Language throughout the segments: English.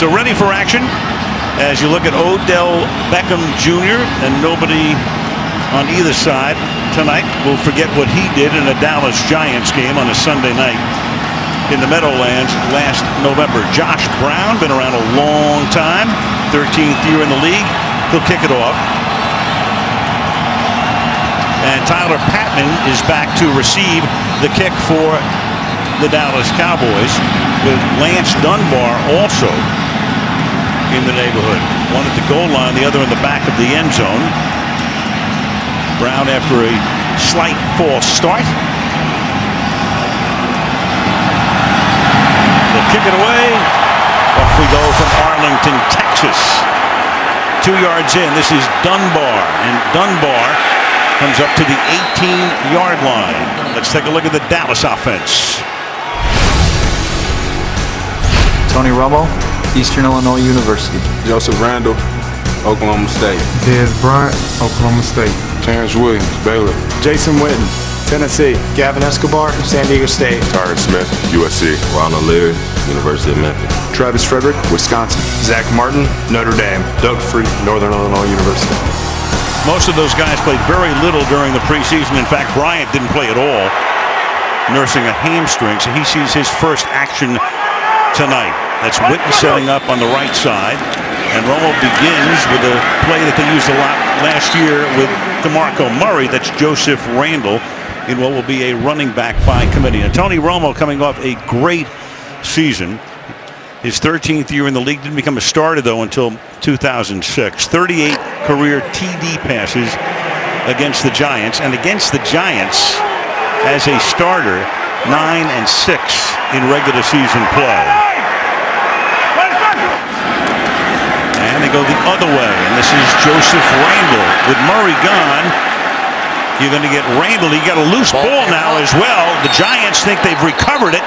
So ready for action as you look at Odell Beckham Jr. and nobody on either side tonight will forget what he did in a Dallas Giants game on a Sunday night in the Meadowlands last November. Josh Brown, been around a long time, 13th year in the league. He'll kick it off. And Tyler Patman is back to receive the kick for the Dallas Cowboys, with Lance Dunbar also in the neighborhood. One at the goal line, the other in the back of the end zone. Brown after a slight false start. They'll kick it away. Off we go from Arlington, Texas. 2 yards in. This is Dunbar, and Dunbar comes up to the 18-yard line. Let's take a look at the Dallas offense. Tony Romo, Eastern Illinois University. Joseph Randall, Oklahoma State. Dez Bryant, Oklahoma State. Terrence Williams, Baylor. Jason Witten, Tennessee. Gavin Escobar, San Diego State. Tyron Smith, USC. Ronald Leary, University of Memphis. Travis Frederick, Wisconsin. Zach Martin, Notre Dame. Doug Freak, Northern Illinois University. Most of those guys played very little during the preseason. In fact, Bryant didn't play at all, nursing a hamstring, so he sees his first action tonight. That's Witten setting up on the right side, and Romo begins with a play that they used a lot last year with DeMarco Murray. That's Joseph Randall in what will be a running back by committee. And Tony Romo coming off a great season. His 13th year in the league, didn't become a starter though until 2006. 38 career TD passes against the Giants, and against the Giants as a starter, 9-6 in regular season play. And they go the other way, and this is Joseph Randall. With Murray gone, you're going to get Randall. You got a loose ball now as well. The Giants think they've recovered it.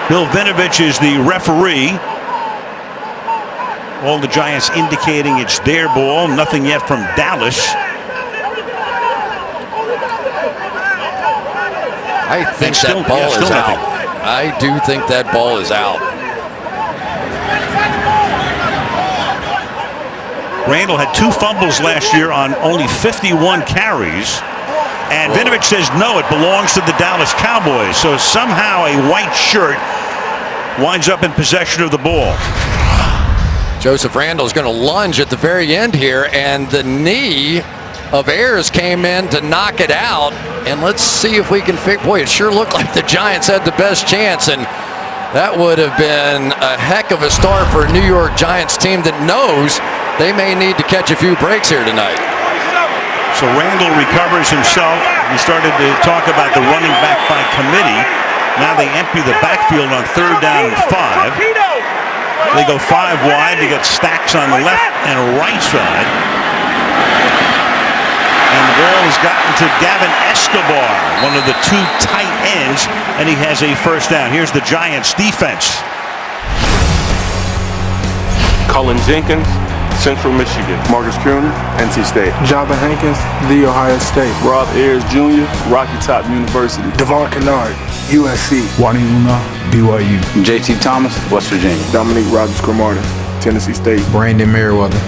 Bill Vinovich is the referee. All the Giants indicating it's their ball. Nothing yet from Dallas. I think that ball is out. I do think that ball is out. Randall had 2 fumbles last year on only 51 carries. And Vinovich says no, it belongs to the Dallas Cowboys. So somehow a white shirt winds up in possession of the ball. Joseph Randall is going to lunge at the very end here, and the knee of Ayers came in to knock it out. And let's see if we can boy, it sure looked like the Giants had the best chance, and that would have been a heck of a start for a New York Giants team that knows they may need to catch a few breaks here tonight. So Randall recovers himself. We started to talk about the running back by committee. Now they empty the backfield on 3rd down and 5. They go 5 wide. They got stacks on the left and right side. And the ball has gotten to Gavin Escobar, one of the 2 tight ends, and he has a first down. Here's the Giants defense. Cullen Jenkins, Central Michigan. Marcus Kuhn, NC State. Jabba Hankins, The Ohio State. Rob Ayers Jr., Rocky Top University. Devon Kennard, USC. Wani Una, BYU. JT Thomas, West Virginia. Dominique Rogers-Cromartie, Tennessee State. Brandon Merriweather,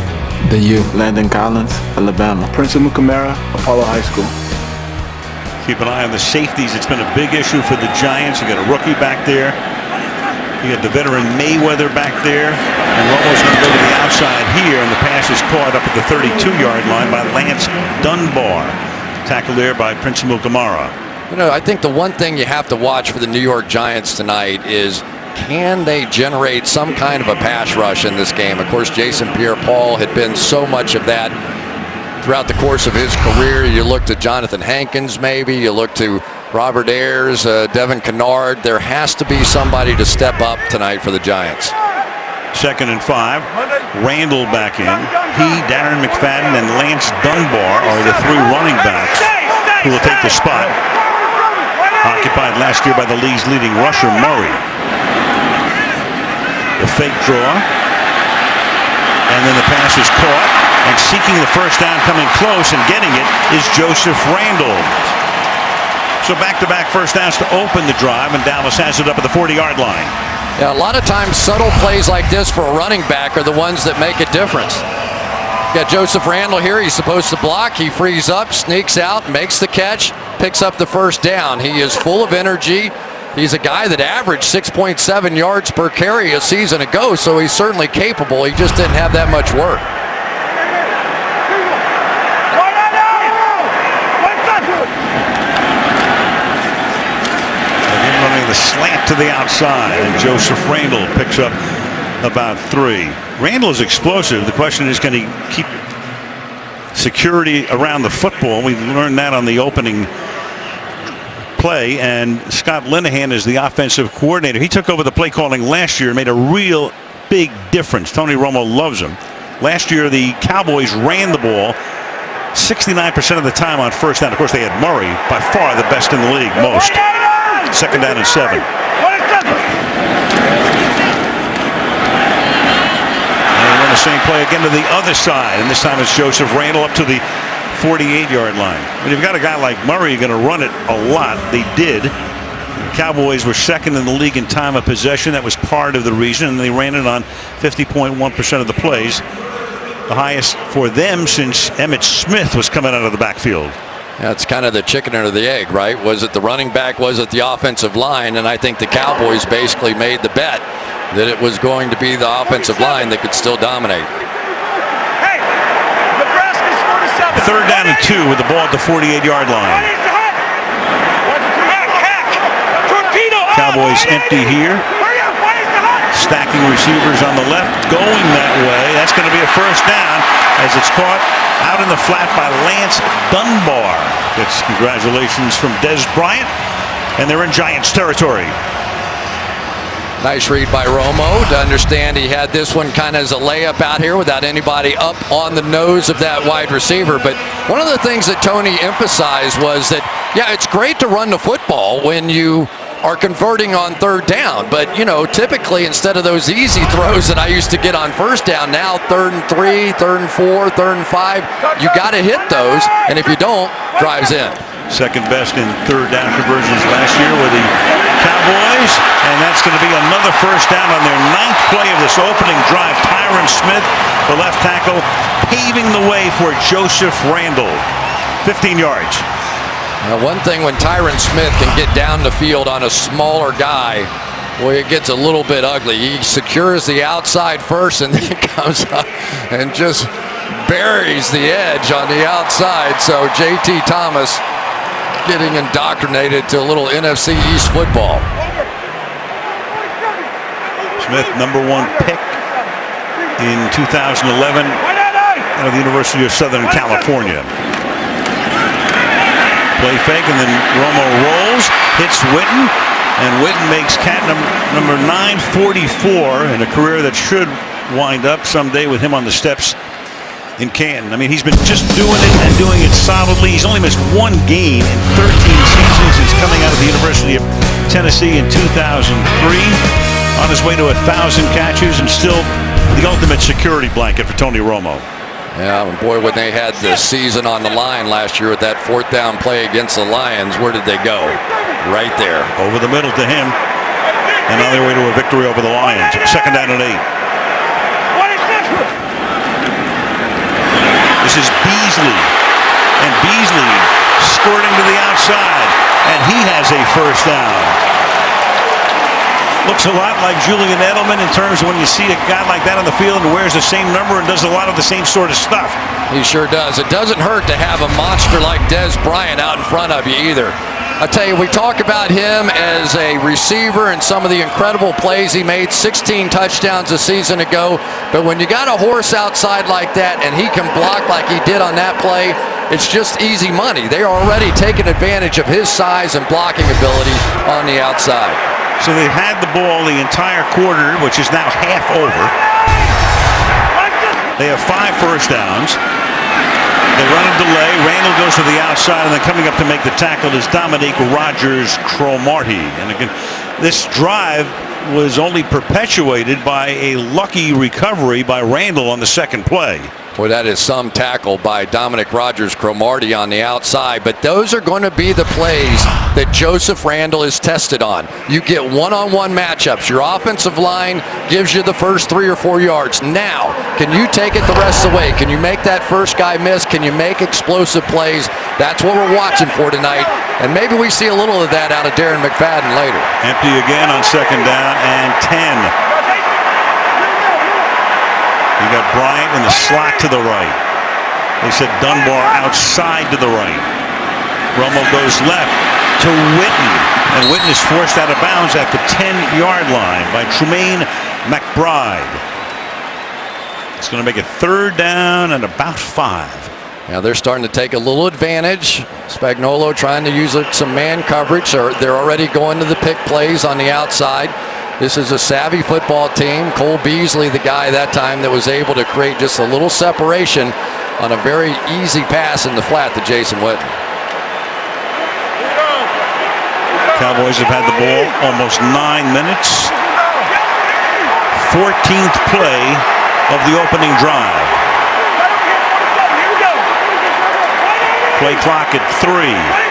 the U. Landon Collins, Alabama. Prince McNamara, Apollo High School. Keep an eye on the safeties. It's been a big issue for the Giants. You got a rookie back there. You got the veteran Mayweather back there. And Romo's going to go to the outside here, and the pass is caught up at the 32-yard line by Lance Dunbar. Tackled there by Prince Mukamara. You know, I think the one thing you have to watch for the New York Giants tonight is, can they generate some kind of a pass rush in this game? Of course, Jason Pierre-Paul had been so much of that throughout the course of his career. You look to Jonathan Hankins, maybe. You look to Robert Ayers, Devin Kennard. There has to be somebody to step up tonight for the Giants. 2nd and 5. Randall back in. He, Darren McFadden, and Lance Dunbar are the 3 running backs who will take the spot. Occupied last year by the league's leading rusher, Murray. The fake draw. And then the pass is caught. And seeking the first down, coming close and getting it, is Joseph Randall. So back-to-back first downs to open the drive, and Dallas has it up at the 40-yard line. Yeah, a lot of times subtle plays like this for a running back are the ones that make a difference. Got Joseph Randle here. He's supposed to block. He frees up, sneaks out, makes the catch, picks up the first down. He is full of energy. He's a guy that averaged 6.7 yards per carry a season ago, so he's certainly capable. He just didn't have that much work. Again, running the slant to the outside, and Joseph Randle picks up about 3. Randle is explosive. The question is, can he keep security around the football? We learned that on the opening play, and Scott Linehan is the offensive coordinator. He took over the play calling last year and made a real big difference. Tony Romo loves him. Last year, the Cowboys ran the ball 69% of the time on first down. Of course, they had Murray, by far the best in the league, most. Second down and 7. The same play again to the other side, and this time it's Joseph Randle up to the 48-yard line. When you've got a guy like Murray, you're going to run it a lot. They did. The Cowboys were second in the league in time of possession. That was part of the reason, and they ran it on 50.1% of the plays, the highest for them since Emmitt Smith was coming out of the backfield. That's kind of the chicken or the egg, right? Was it the running back? Was it the offensive line? And I think the Cowboys basically made the bet that it was going to be the offensive line that could still dominate. Hey, Nebraska's 47. Third down and 2 with the ball at the 48-yard line. Cowboys empty here. Stacking receivers on the left, going that way. That's going to be a first down as it's caught out in the flat by Lance Dunbar. It's congratulations from Des Bryant, and they're in Giants territory. Nice read by Romo to understand he had this one kind of as a layup out here without anybody up on the nose of that wide receiver. But one of the things that Tony emphasized was that, yeah, it's great to run the football when you are converting on third down. But, you know, typically instead of those easy throws that I used to get on first down, now 3rd and 3, 3rd and 4, 3rd and 5, you got to hit those. And if you don't, drives in. Second best in third down conversions last year with the Cowboys, and that's going to be another first down on their 9th play of this opening drive. Tyron Smith, the left tackle, paving the way for Joseph Randle. 15 yards. Now, one thing when Tyron Smith can get down the field on a smaller guy, boy, it gets a little bit ugly. He secures the outside first and then comes up and just buries the edge on the outside. So J.T. Thomas getting indoctrinated to a little NFC East football. Smith, number 1 pick in 2011 out of the University of Southern California. Play fake, and then Romo rolls, hits Witten, and Witten makes cat number 944 in a career that should wind up someday with him on the steps in Canton. I mean, he's been just doing it and doing it solidly. He's only missed 1 game in 13 seasons. He's coming out of the University of Tennessee in 2003, on his way to 1,000 catches, and still the ultimate security blanket for Tony Romo. Yeah, boy, when they had the season on the line last year with that 4th down play against the Lions, where did they go? Right there. Over the middle to him, and on their way to a victory over the Lions. Second down and 8. This is Beasley, and Beasley squirting to the outside, and he has a first down. Looks a lot like Julian Edelman in terms of when you see a guy like that on the field and wears the same number and does a lot of the same sort of stuff. He sure does. It doesn't hurt to have a monster like Des Bryant out in front of you either. I tell you, we talk about him as a receiver and some of the incredible plays he made, 16 touchdowns a season ago. But when you got a horse outside like that and he can block like he did on that play, it's just easy money. They're already taking advantage of his size and blocking ability on the outside. So they've had the ball the entire quarter, which is now half over. They have 5 first downs. They run a delay. Randle goes to the outside, and then coming up to make the tackle is Dominique Rodgers-Cromartie. And again, this drive was only perpetuated by a lucky recovery by Randall on the second play. Boy, that is some tackle by Dominic Rodgers-Cromartie on the outside. But those are going to be the plays that Joseph Randall is tested on. You get one-on-one matchups. Your offensive line gives you the first 3 or 4 yards. Now, can you take it the rest of the way? Can you make that first guy miss? Can you make explosive plays? That's what we're watching for tonight. And maybe we see a little of that out of Darren McFadden later. Empty again on second down and 10. You got Bryant in the slot to the right. They said Dunbar outside to the right. Romo goes left to Witten. And Witten is forced out of bounds at the 10-yard line by Trumaine McBride. It's going to make it third down and about 5. Now they're starting to take a little advantage. Spagnuolo trying to use some man coverage. They're already going to the pick plays on the outside. This is a savvy football team. Cole Beasley, the guy that time that was able to create just a little separation on a very easy pass in the flat to Jason Witten. Cowboys have had the ball almost 9 minutes. 14th play of the opening drive. Play clock at 3.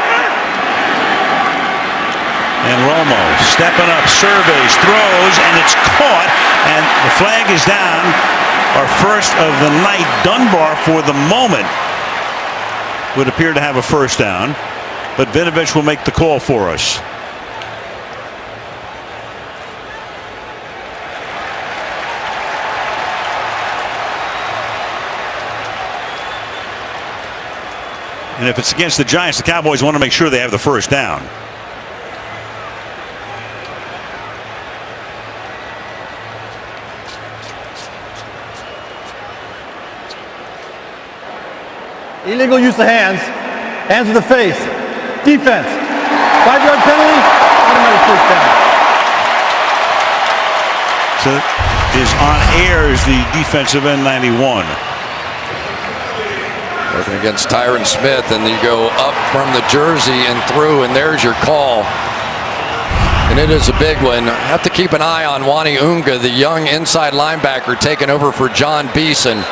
And Romo stepping up, surveys, throws, and it's caught, and the flag is down. Our first of the night. Dunbar, for the moment, would appear to have a first down, but Vinovich will make the call for us. And if it's against the Giants, the Cowboys want to make sure they have the first down. Illegal use of hands. Hands to the face. Defense. 5-yard penalty. Automatic first down. So is on air is the defensive end 91. Working against Tyron Smith, and you go up from the jersey and through, and there's your call. And it is a big one. Have to keep an eye on Wani Unga, the young inside linebacker taking over for John Beeson.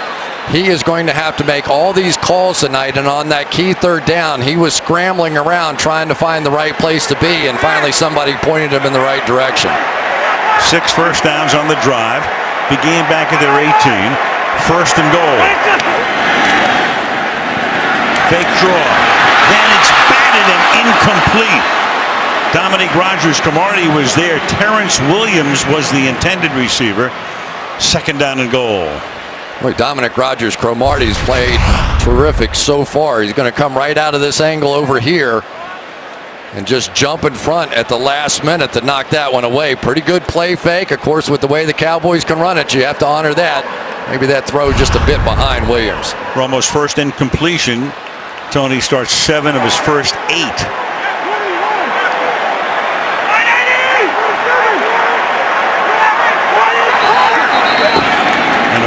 He is going to have to make all these calls tonight, and on that key third down, he was scrambling around trying to find the right place to be, and finally somebody pointed him in the right direction. 6 first downs on the drive. Began back at their 18. First and goal. Fake draw. Then it's batted and incomplete. Dominic Rodgers-Cromartie was there. Terrence Williams was the intended receiver. Second down and goal. Boy, Dominic Rodgers-Cromartie's played terrific so far. He's going to come right out of this angle over here and just jump in front at the last minute to knock that one away. Pretty good play fake. Of course, with the way the Cowboys can run it, you have to honor that. Maybe that throw just a bit behind Williams. Romo's first incompletion. Tony starts 7 of his first 8.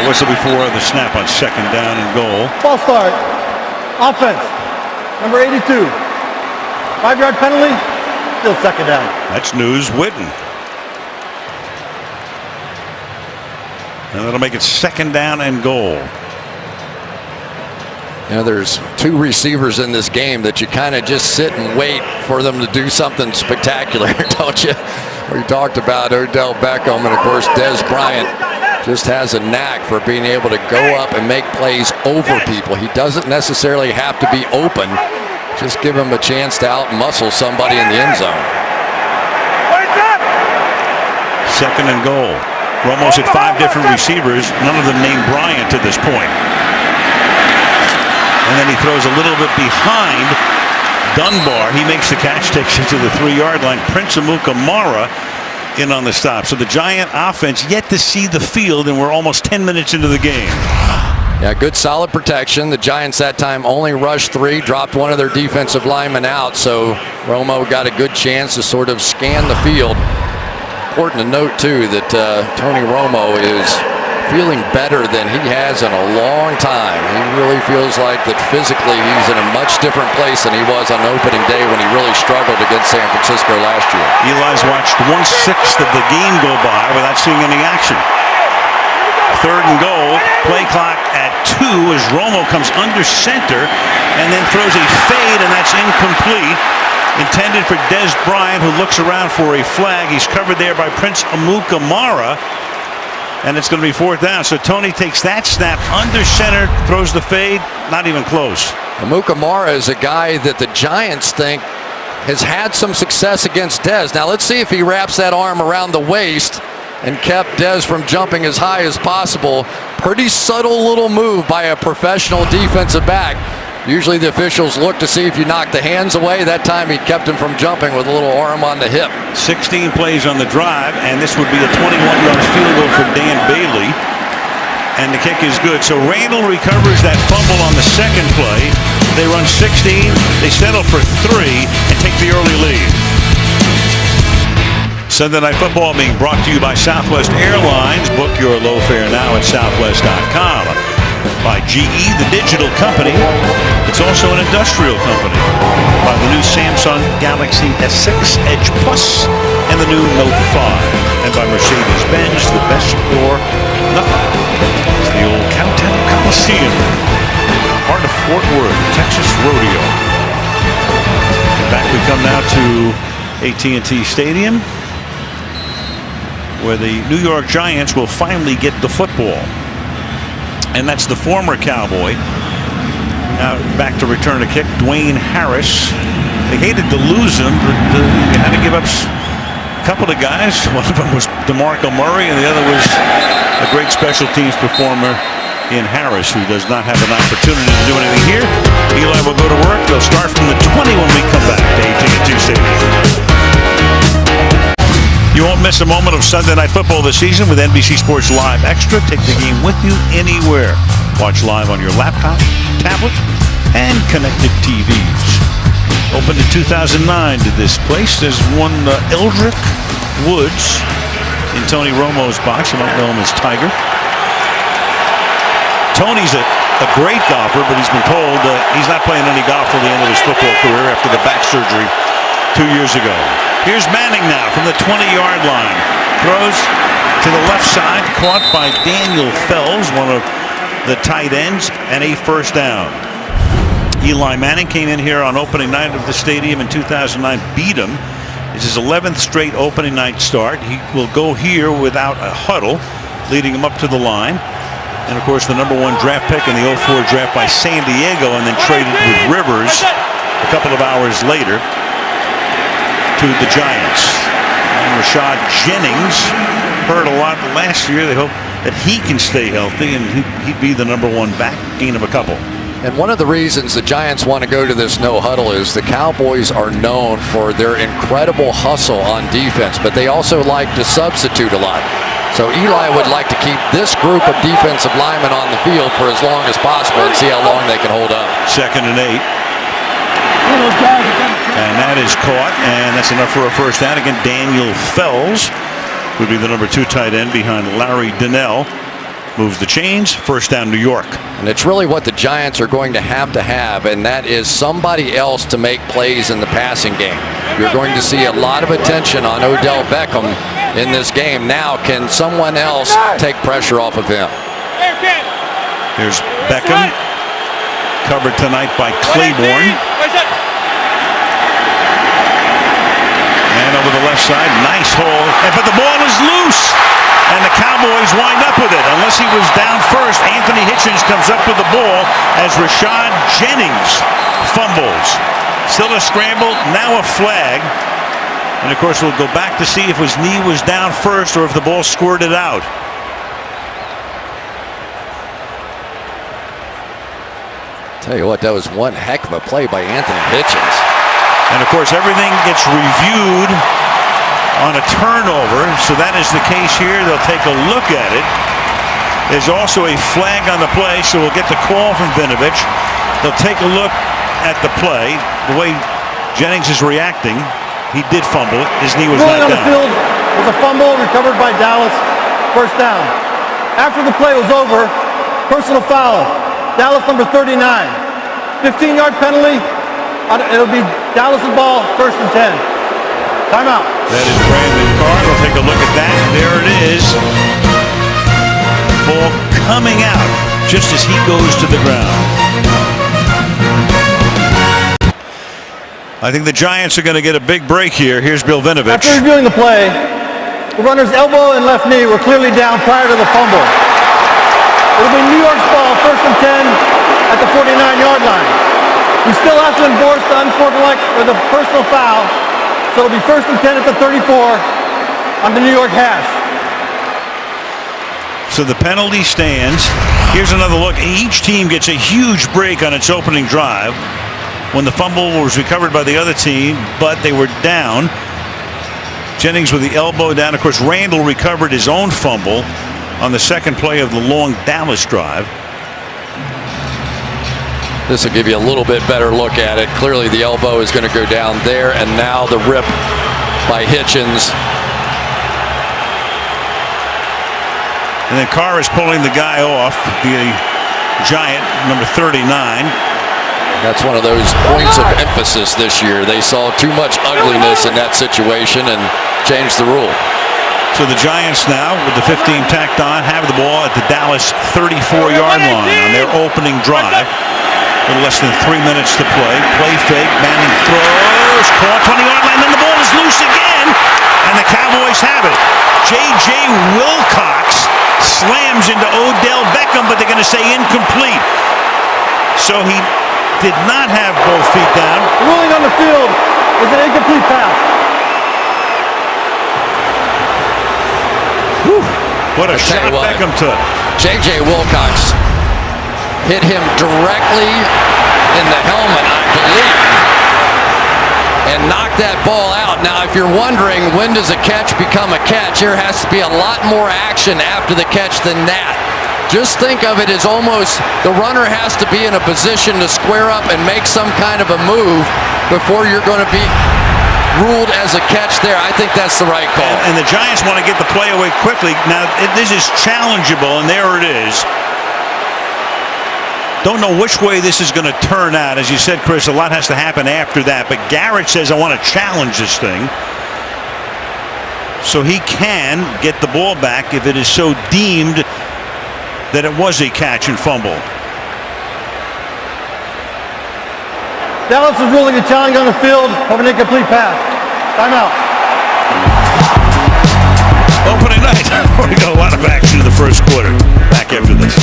Whistle before the snap on second down and goal. False start. Offense. Number 82. 5-yard penalty. Still second down. That's news. Witten. And that'll make it second down and goal. You know, there's 2 receivers in this game that you kind of just sit and wait for them to do something spectacular, don't you? We talked about Odell Beckham, and of course Dez Bryant just has a knack for being able to go up and make plays over people. He doesn't necessarily have to be open. Just give him a chance to out-muscle somebody in the end zone. Second and goal. Romo's had 5 different receivers, none of them named Bryant to this point. And then he throws a little bit behind Dunbar. He makes the catch, takes it to the 3-yard line. Prince Amukamara in on the stop. So the Giant offense yet to see the field, and we're almost 10 minutes into the game. Yeah, good solid protection. The Giants that time only rushed 3, dropped one of their defensive linemen out, so Romo got a good chance to sort of scan the field. Important to note, too, that Tony Romo is feeling better than he has in a long time. He really feels like that physically he's in a much different place than he was on opening day when he really struggled against San Francisco last year. Eli's watched 1/6 of the game go by without seeing any action. 3rd and goal, play clock at 2 as Romo comes under center and then throws a fade, and that's incomplete. Intended for Des Bryant, who looks around for a flag. He's covered there by Prince Amukamara, and it's going to be 4th down. So Tony takes that snap under center, throws the fade, not even close. Amukamara is a guy that the Giants think has had some success against Des. Now let's see if he wraps that arm around the waist and kept Des from jumping as high as possible. Pretty subtle little move by a professional defensive back. Usually the officials look to see if you knock the hands away. That time he kept him from jumping with a little arm on the hip. 16 plays on the drive, and this would be a 21-yard field goal for Dan Bailey. And the kick is good. So Randall recovers that fumble on the second play. They run 16. They settle for 3 and take the early lead. Sunday Night Football being brought to you by Southwest Airlines. Book your low fare now at southwest.com. By GE, the digital company. It's also an industrial company. By the new Samsung Galaxy S6 Edge Plus and the new Note 5. And by Mercedes-Benz, the best or nothing. It's the old Cowtown Coliseum, part of Fort Worth, Texas Rodeo. And back we come now to AT&T Stadium, where the New York Giants will finally get the football. And that's the former Cowboy. Now back to return a kick, Dwayne Harris. They hated to lose him, but they had to give up a couple of guys. One of them was DeMarco Murray, and the other was a great special teams performer in Harris, who does not have an opportunity to do anything here. Eli will go to work. They'll start from the 20 when we come back to AT&T Stadium. You won't miss a moment of Sunday Night Football this season with NBC Sports Live Extra. Take the game with you anywhere. Watch live on your laptop, tablet, and connected TVs. Opened in 2009 to this place. There's one Eldrick Woods in Tony Romo's box. You might know him as Tiger. Tony's a great golfer, but he's been told he's not playing any golf till the end of his football career after the back surgery 2 years ago. Here's Manning now from the 20-yard line. Throws to the left side, caught by Daniel Fells, one of the tight ends, and a 1st down. Eli Manning came in here on opening night of the stadium in 2009, beat him. It's his 11th straight opening night start. He will go here without a huddle, leading him up to the line. And, of course, the #1 draft pick in the 2004 draft by San Diego, and then traded with Rivers a couple of hours later to the Giants. And Rashad Jennings hurt a lot last year. They hope that he can stay healthy, and he'd be the #1 back, gain of a couple. And one of the reasons the Giants want to go to this no huddle is the Cowboys are known for their incredible hustle on defense, but they also like to substitute a lot. So Eli would like to keep this group of defensive linemen on the field for as long as possible and see how long they can hold up. 2nd and 8. And that is caught, and that's enough for a 1st down. Again, Daniel Fells would be the #2 tight end behind Larry Donnell. Moves the chains, 1st down New York. And it's really what the Giants are going to have, and that is somebody else to make plays in the passing game. You're going to see a lot of attention on Odell Beckham in this game. Now, can someone else take pressure off of him? Here's Beckham, covered tonight by Claiborne. And over the left side, nice hole, but the ball was loose. And the Cowboys wind up with it. Unless he was down first, Anthony Hitchens comes up with the ball as Rashad Jennings fumbles. Still a scramble, now a flag. And of course, we'll go back to see if his knee was down first or if the ball squirted out. Tell you what, that was one heck of a play by Anthony Hitchens. And of course, everything gets reviewed on a turnover, so that is the case here. They'll take a look at it. There's also a flag on the play, so we'll get the call from Vinovich. They'll take a look at the play. The way Jennings is reacting, he did fumble it. His knee was not down. On the field was a fumble recovered by Dallas. 1st down. After the play was over, personal foul, Dallas number 39. 15-yard penalty. It'll be Dallas's ball, 1st and 10. Timeout. That is Brandon Carr. We'll take a look at that. There it is. Ball coming out just as he goes to the ground. I think the Giants are going to get a big break here. Here's Bill Vinovich. After reviewing the play, the runner's elbow and left knee were clearly down prior to the fumble. It'll be New York's ball, 1st and 10 at the 49-yard line. We still have to enforce the unsportsmanlike or the personal foul, so it'll be 1st and 10 at the 34 on the New York hash. So the penalty stands. Here's another look. Each team gets a huge break on its opening drive when the fumble was recovered by the other team, but they were down. Jennings with the elbow down. Of course, Randall recovered his own fumble on the second play of the long Dallas drive. This will give you a little bit better look at it. Clearly the elbow is going to go down there, and now the rip by Hitchens. And then Carr is pulling the guy off, the Giant, number 39. That's one of those points of emphasis this year. They saw too much ugliness in that situation and changed the rule. So the Giants now, with the 15 tacked on, have the ball at the Dallas 34-yard line on their opening drive. A little less than 3 minutes to play. Play fake. Manning throws. Caught 20-yard line. Then the ball is loose again. And the Cowboys have it. J.J. Wilcox slams into Odell Beckham, but they're going to say incomplete. So he did not have both feet down. The ruling on the field is an incomplete pass. Whew. What a shot Beckham took. J.J. Wilcox hit him directly in the helmet, I believe, and knocked that ball out. Now, if you're wondering when does a catch become a catch, there has to be a lot more action after the catch than that. Just think of it as almost the runner has to be in a position to square up and make some kind of a move before you're going to be ruled as a catch there. I think that's the right call. And the Giants want to get the play away quickly. Now, this is challengeable, and there it is. Don't know which way this is going to turn out. As you said, Chris, a lot has to happen after that. But Garrett says, I want to challenge this thing. So he can get the ball back if it is so deemed that it was a catch and fumble. Dallas is ruling a challenge on the field of an incomplete pass. Timeout. Opening night. We got a lot of action in the first quarter. Back after this.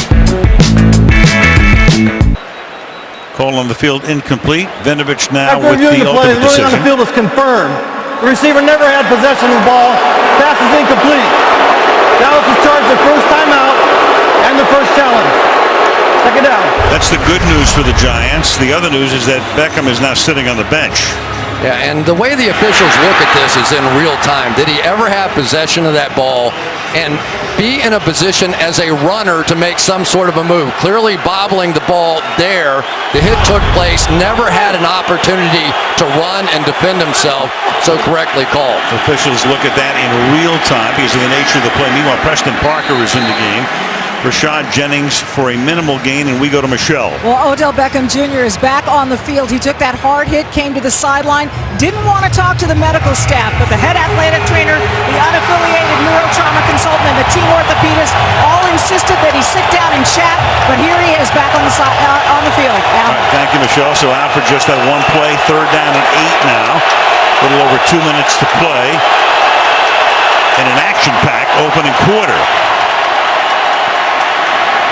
Call on the field incomplete. Vinovich now After with the ultimate ruling decision. on the field is confirmed. The receiver never had possession of the ball. Pass is incomplete. Dallas is charged the first timeout and the first challenge. Second down. That's the good news for the Giants. The other news is that Beckham is now sitting on the bench. Yeah, and the way the officials look at this is in real time. Did he ever have possession of that ball and be in a position as a runner to make some sort of a move? Clearly bobbling the ball there. The hit took place, never had an opportunity to run and defend himself, so correctly called. Officials look at that in real time because of the nature of the play. Meanwhile, Preston Parker is in the game. Rashad Jennings for a minimal gain, and we go to Michelle. Well, Odell Beckham Jr. is back on the field. He took that hard hit, came to the sideline, didn't want to talk to the medical staff, but the head athletic trainer, the unaffiliated neurotrauma consultant, and the team orthopedist all insisted that he sit down and chat, but here he is back on the field. All right, thank you, Michelle. So out for just that one play, 3rd down and 8 now. A little over 2 minutes to play in an action-packed opening quarter.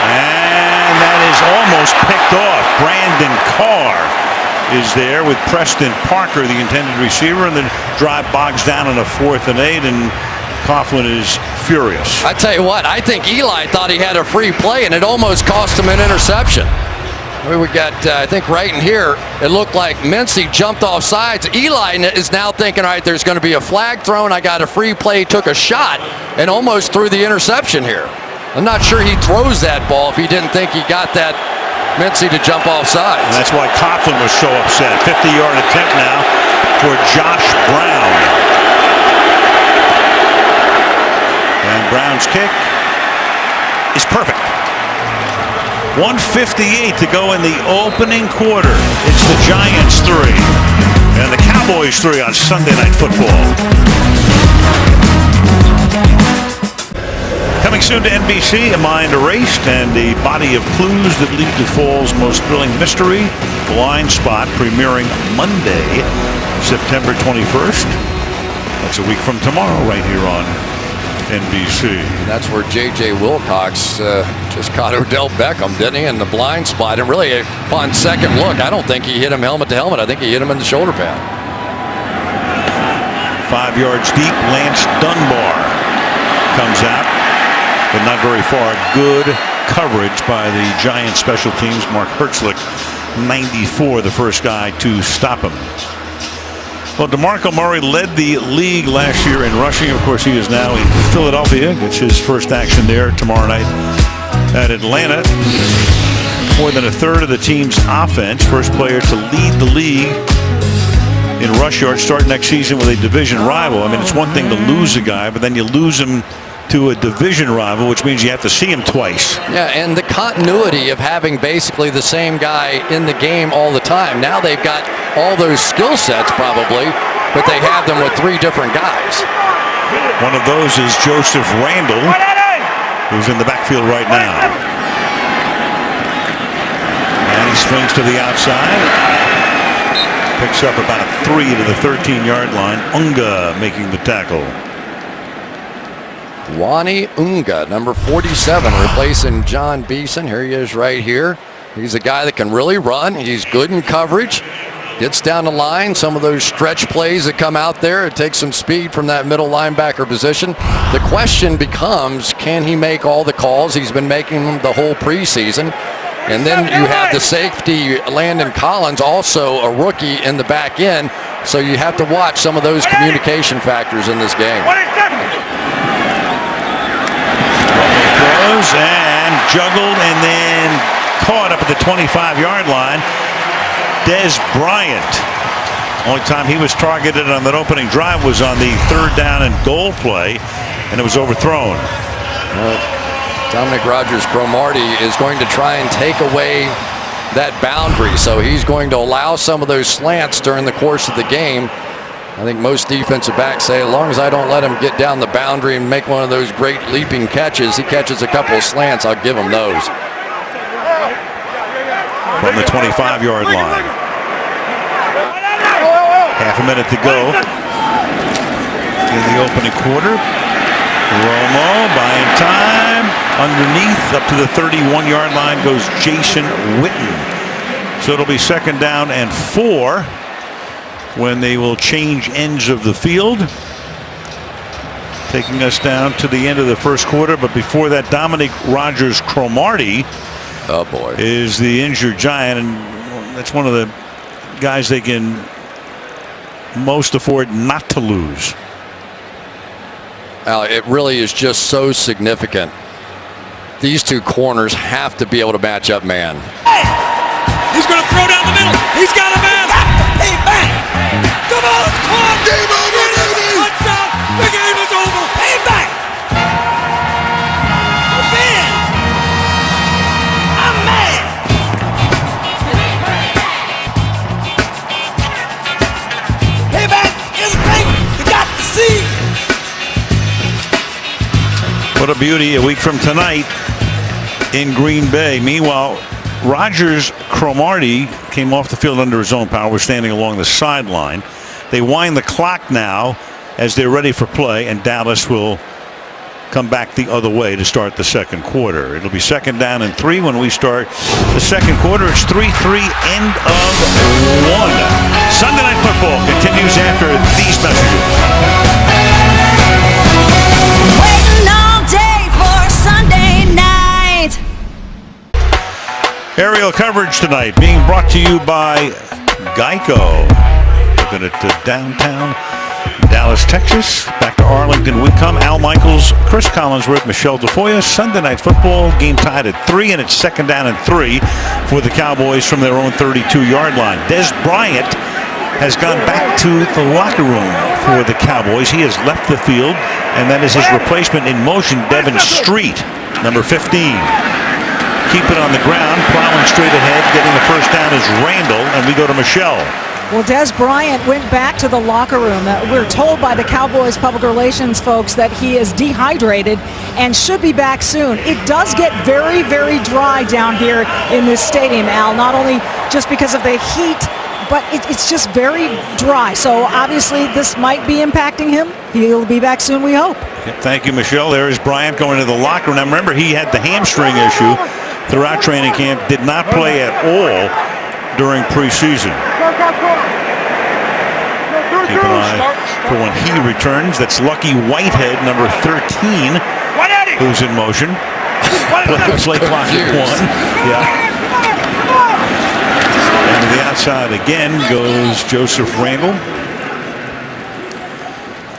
And that is almost picked off. Brandon Carr is there with Preston Parker, the intended receiver, and the drive bogs down on a 4th and 8, and Coughlin is furious. I tell you what, I think Eli thought he had a free play, and it almost cost him an interception. We got, I think right in here, it looked like Mincy jumped off sides. Eli is now thinking, all right, there's going to be a flag thrown. I got a free play, took a shot, and almost threw the interception here. I'm not sure he throws that ball if he didn't think he got that Mincy to jump off sides. And that's why Coughlin was so upset. 50-yard attempt now for Josh Brown. And Brown's kick perfect. 1:58 to go in the opening quarter. It's the Giants 3 and the Cowboys 3 on Sunday Night Football. Coming soon to NBC, A Mind Erased and a body of clues that lead to fall's most thrilling mystery, Blind Spot, premiering Monday, September 21st. That's a week from tomorrow right here on NBC. That's where J.J. Wilcox just caught Odell Beckham, didn't he, in the blind spot. And really, upon second look, I don't think he hit him helmet to helmet. I think he hit him in the shoulder pad. 5 yards deep, Lance Dunbar comes out, but not very far. Good coverage by the Giants special teams. Mark Hertzlick, 94, the first guy to stop him. Well, DeMarco Murray led the league last year in rushing. Of course, he is now in Philadelphia. It's his first action there tomorrow night at Atlanta. More than a third of the team's offense. First player to lead the league in rush yards, start next season with a division rival. I mean, it's one thing to lose a guy, but then you lose him to a division rival, which means you have to see him twice. Yeah, and the continuity of having basically the same guy in the game all the time. Now they've got all those skill sets probably, but they have them with 3 different guys. One of those is Joseph Randle, who's in the backfield right now. And he swings to the outside. Picks up about a 3 to the 13-yard line. Unga making the tackle. Wani Unga, number 47, replacing John Beeson. Here he is right here. He's a guy that can really run. He's good in coverage. Gets down the line. Some of those stretch plays that come out there, it takes some speed from that middle linebacker position. The question becomes, can he make all the calls? He's been making them the whole preseason. And then you have the safety, Landon Collins, also a rookie in the back end. So you have to watch some of those communication factors in this game. And juggled and then caught up at the 25-yard line. Dez Bryant. Only time he was targeted on that opening drive was on the 3rd down and goal play, and it was overthrown. Dominic Rodgers-Cromartie is going to try and take away that boundary, so he's going to allow some of those slants during the course of the game. I think most defensive backs say, as long as I don't let him get down the boundary and make one of those great leaping catches, he catches a couple of slants, I'll give him those. From the 25-yard line. Half a minute to go in the opening quarter. Romo buying time. Underneath, up to the 31-yard line goes Jason Witten. So it'll be 2nd down and 4. When they will change ends of the field. Taking us down to the end of the first quarter, but before that, Dominic Rodgers-Cromartie is the injured Giant, and that's one of the guys they can most afford not to lose. It really is just so significant. These 2 corners have to be able to match up man. Hey! He's going to throw down the middle. He's got a man. Hey, back! Come on, come on! Game over, baby! Touchdown! The game is over! Hey, back! Man! I'm mad! Payback is great! You got to see! What a beauty, a week from tonight in Green Bay. Meanwhile, Rodgers-Cromartie came off the field under his own power, was standing along the sideline. They wind the clock now as they're ready for play, and Dallas will come back the other way to start the second quarter. It'll be 2nd down and 3 when we start the second quarter. It's 3-3, end of 1. Sunday Night Football continues after these messages. Waiting all day for Sunday night. Aerial coverage tonight being brought to you by Geico. Looking at downtown Dallas, Texas. Back to Arlington we come. Al Michaels, Chris Collinsworth, Michelle DeFoya. Sunday Night Football game tied at 3, and it's 2nd down and 3 for the Cowboys from their own 32-yard line. Dez Bryant has gone back to the locker room for the Cowboys. He has left the field, and that is his replacement in motion, Devin Street. number 15. Keep it on the ground, plowing straight ahead, getting the first down is Randall, and we go to Michelle. Well, Des Bryant went back to the locker room. We're told by the Cowboys public relations folks that he is dehydrated and should be back soon. It does get very, very dry down here in this stadium, Al, not only just because of the heat, but it's just very dry. So obviously this might be impacting him. He'll be back soon, we hope. Thank you, Michelle. There is Bryant going to the locker room. Now remember, he had the hamstring issue throughout training camp, did not play at all during preseason. Keep an eye for when he returns. That's Lucky Whitehead, number 13, who's in motion. Play clock at 1. Yeah. And to the outside again goes Joseph Randall.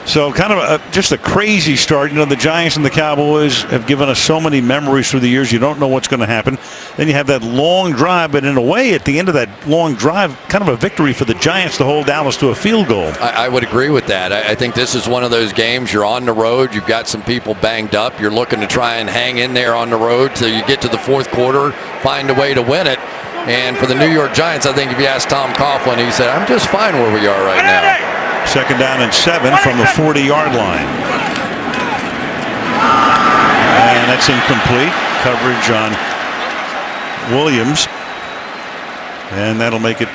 So kind of just a crazy start. You know, the Giants and the Cowboys have given us so many memories through the years. You don't know what's going to happen. Then you have that long drive, but in a way, at the end of that long drive, kind of a victory for the Giants to hold Dallas to a field goal. I would agree with that. I think this is one of those games. You're on the road. You've got some people banged up. You're looking to try and hang in there on the road till you get to the fourth quarter, find a way to win it. And for the New York Giants, I think if you ask Tom Coughlin, he said, I'm just fine where we are right now. Second down and 7 from the 40-yard line. And that's incomplete. Coverage on Williams. And that'll make it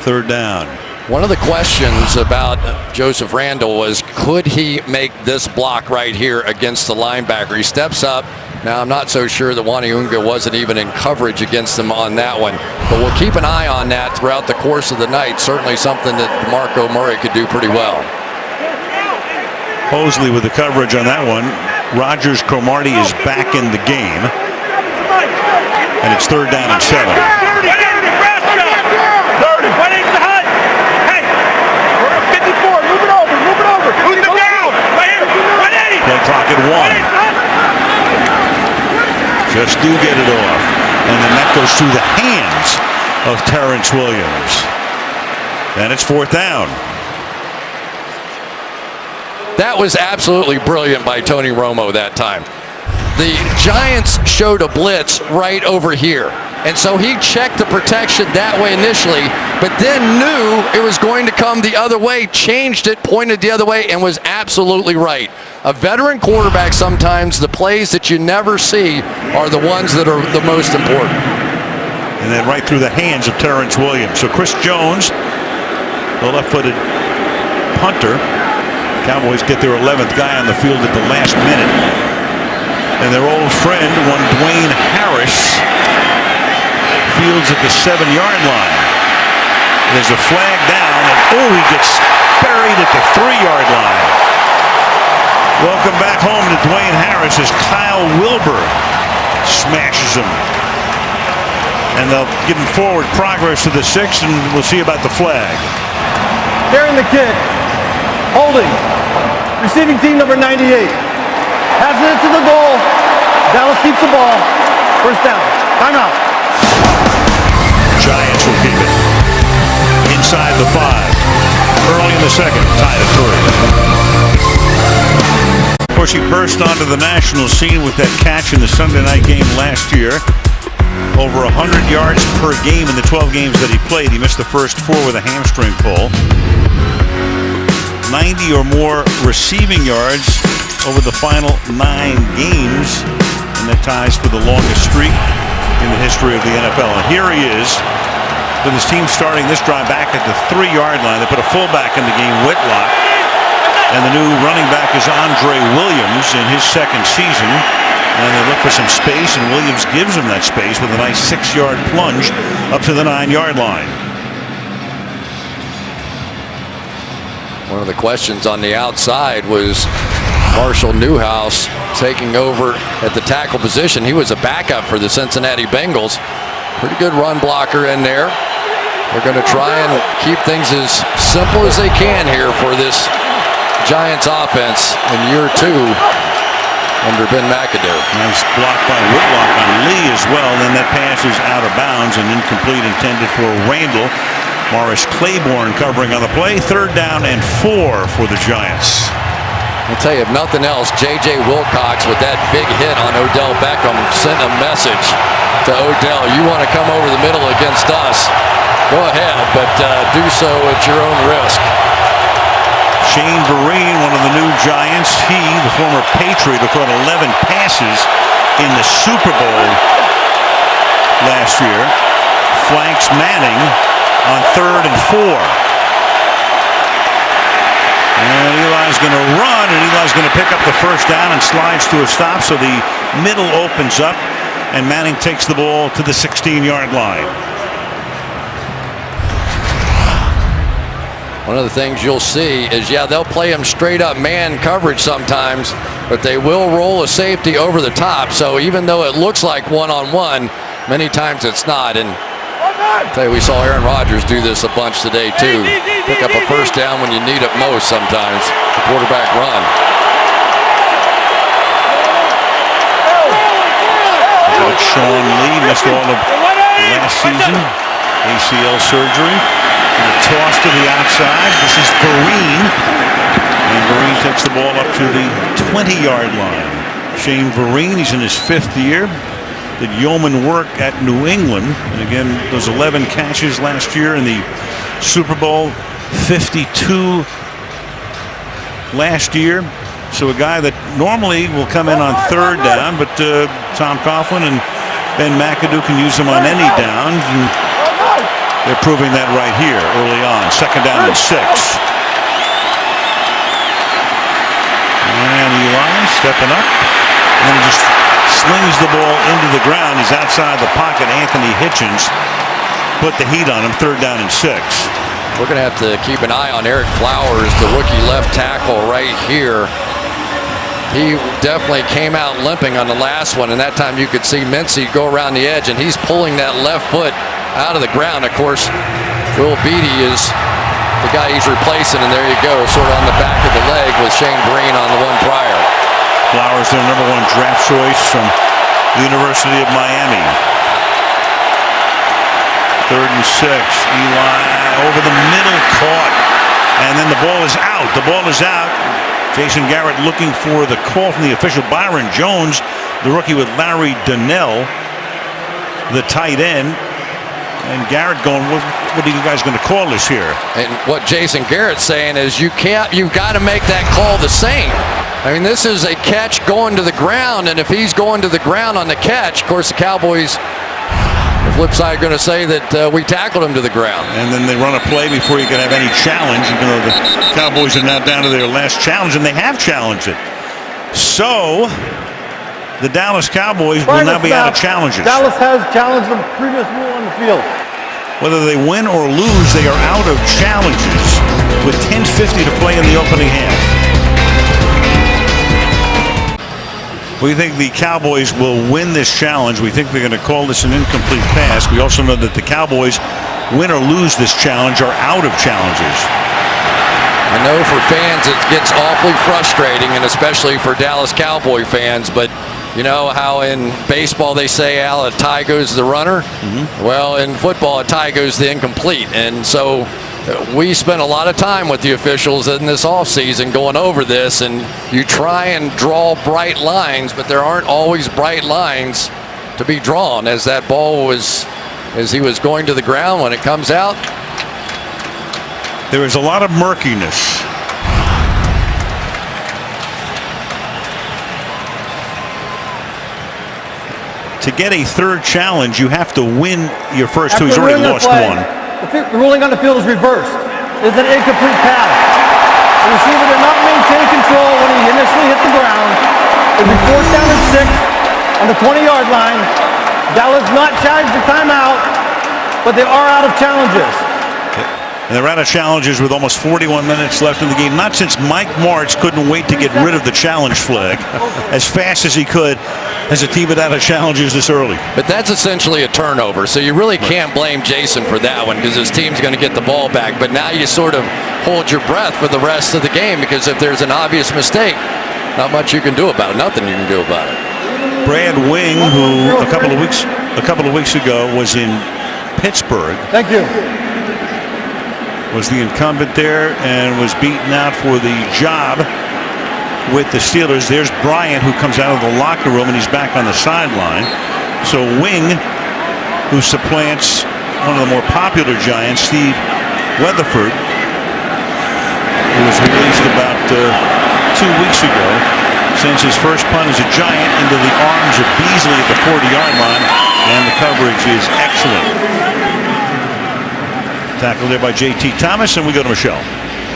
third down. One of the questions about Joseph Randall was, could he make this block right here against the linebacker? He steps up. Now, I'm not so sure that Waniunga wasn't even in coverage against him on that one. But we'll keep an eye on that throughout the course of the night. Certainly something that DeMarco Murray could do pretty well. Mosley with the coverage on that one. Rogers Cromartie is back in the game. And it's third down and 7. Play clock at 1. Just do get it off. And then that goes through the hands of Terrence Williams. And it's fourth down. That was absolutely brilliant by Tony Romo that time. The Giants showed a blitz right over here. And so he checked the protection that way initially, but then knew it was going to come the other way, changed it, pointed the other way, and was absolutely right. A veteran quarterback, sometimes the plays that you never see are the ones that are the most important. And then right through the hands of Terrence Williams. So Chris Jones, the left-footed punter. Cowboys get their 11th guy on the field at the last minute. And their old friend, one Dwayne Harris, fields at the 7-yard line. There's a flag down, and he gets buried at the 3-yard line. Welcome back home to Dwayne Harris as Kyle Wilbur smashes him. And they'll give him forward progress to the 6, and we'll see about the flag. Carrying the kick. Holding. Receiving team number 98. Passes it to the goal. Dallas keeps the ball. First down. Timeout. Giants will keep it. Inside the 5. Early in the second. Tied at 3. Of course, he burst onto the national scene with that catch in the Sunday night game last year. Over 100 yards per game in the 12 games that he played. He missed the first 4 with a hamstring pull. 90 or more receiving yards over the final 9 games. And that ties for the longest streak in the history of the NFL. And here he is with his team starting this drive back at the 3-yard line. They put a fullback in the game, Whitlock. And the new running back is Andre Williams in his second season. And they look for some space, and Williams gives him that space with a nice 6-yard plunge up to the 9-yard line. One of the questions on the outside was Marshall Newhouse taking over at the tackle position. He was a backup for the Cincinnati Bengals. Pretty good run blocker in there. They're going to try and keep things as simple as they can here for this Giants offense in year 2 under Ben McAdoo. Nice block by Whitlock on Lee as well. Then that pass is out of bounds and incomplete, intended for Randall. Morris Claiborne covering on the play. Third down and 4 for the Giants. I'll tell you, if nothing else, J.J. Wilcox with that big hit on Odell Beckham sent a message to Odell. You want to come over the middle against us, go ahead, but do so at your own risk. Shane Vereen, one of the new Giants, he, the former Patriot, who caught 11 passes in the Super Bowl last year, flanks Manning on 3rd and 4. And Eli's going to run, and Eli's going to pick up the first down and slides to a stop, so the middle opens up, and Manning takes the ball to the 16-yard line. One of the things you'll see is, yeah, they'll play him straight up man coverage sometimes, but they will roll a safety over the top. So even though it looks like one-on-one, many times it's not. And I'll tell you, we saw Aaron Rodgers do this a bunch today too. Pick up a first down when you need it most sometimes. The quarterback run. Sean Lee missed all of last season. ACL surgery. And a toss to the outside. This is Vereen. And Vereen takes the ball up to the 20-yard line. Shane Vereen, he's in his 5th year. Did yeoman work at New England. And again, those 11 catches last year in the Super Bowl. 52 last year. So a guy that normally will come in on 3rd down, but Tom Coughlin and Ben McAdoo can use him on any downs. And they're proving that right here early on. 2nd down and 6. And Eli stepping up. And then just slings the ball into the ground. He's outside the pocket. Anthony Hitchens put the heat on him. 3rd down and 6. We're going to have to keep an eye on Eric Flowers, the rookie left tackle right here. He definitely came out limping on the last one, and that time you could see Mincy go around the edge, and he's pulling that left foot out of the ground. Of course, Will Beatty is the guy he's replacing, and there you go, sort of on the back of the leg with Shane Vereen on the one prior. Flowers, their #1 draft choice from the University of Miami. 3rd and 6. Eli over the middle, caught, and then the ball is out. The ball is out. Jason Garrett looking for the call from the official. Byron Jones, the rookie with Larry Donnell, the tight end. And Garrett going, what are you guys going to call this here? And what Jason Garrett's saying is you've got to make that call the same. I mean, this is a catch going to the ground, and if he's going to the ground on the catch, of course the Cowboys, the flip side, going to say that we tackled him to the ground. And then they run a play before you can have any challenge, even though the Cowboys are now down to their last challenge, and they have challenged it. So the Dallas Cowboys will now be out of challenges. Dallas has challenged the previous rule on the field. Whether they win or lose, they are out of challenges with 10:50 to play in the opening half. We think the Cowboys will win this challenge. We think they're going to call this an incomplete pass. We also know that the Cowboys, win or lose this challenge, are out of challenges. I know for fans it gets awfully frustrating, and especially for Dallas Cowboy fans, but you know how in baseball they say, Al, a tie goes the runner? Mm-hmm. Well, in football, a tie goes the incomplete. And so we spent a lot of time with the officials in this offseason going over this, and you try and draw bright lines, but there aren't always bright lines to be drawn. As that ball was, as he was going to the ground when it comes out, there is a lot of murkiness. To get a 3rd challenge, you have to win your first 2. He's already lost 1. The ruling on the field is reversed. It's an incomplete pass. The receiver did not maintain control when he initially hit the ground. It'll be 4th down and 6 on the 20-yard line. Dallas not challenged the timeout, but they are out of challenges. And they're out of challenges with almost 41 minutes left in the game. Not since Mike Martz couldn't wait to get rid of the challenge flag as fast as he could as a team out of challenges this early. But that's essentially a turnover, so you really can't blame Jason for that one because his team's going to get the ball back. But now you sort of hold your breath for the rest of the game because if there's an obvious mistake, not much you can do about it. Nothing you can do about it. Brad Wing, who a couple of weeks ago was in Pittsburgh. Thank you. Was the incumbent there and was beaten out for the job with the Steelers. There's Bryant, who comes out of the locker room, and he's back on the sideline. So Wing, who supplants one of the more popular Giants, Steve Weatherford, who was released about 2 weeks ago, sends his first punt as a Giant into the arms of Beasley at the 40-yard line, and the coverage is excellent. Tackled there by J.T. Thomas, and we go to Michelle.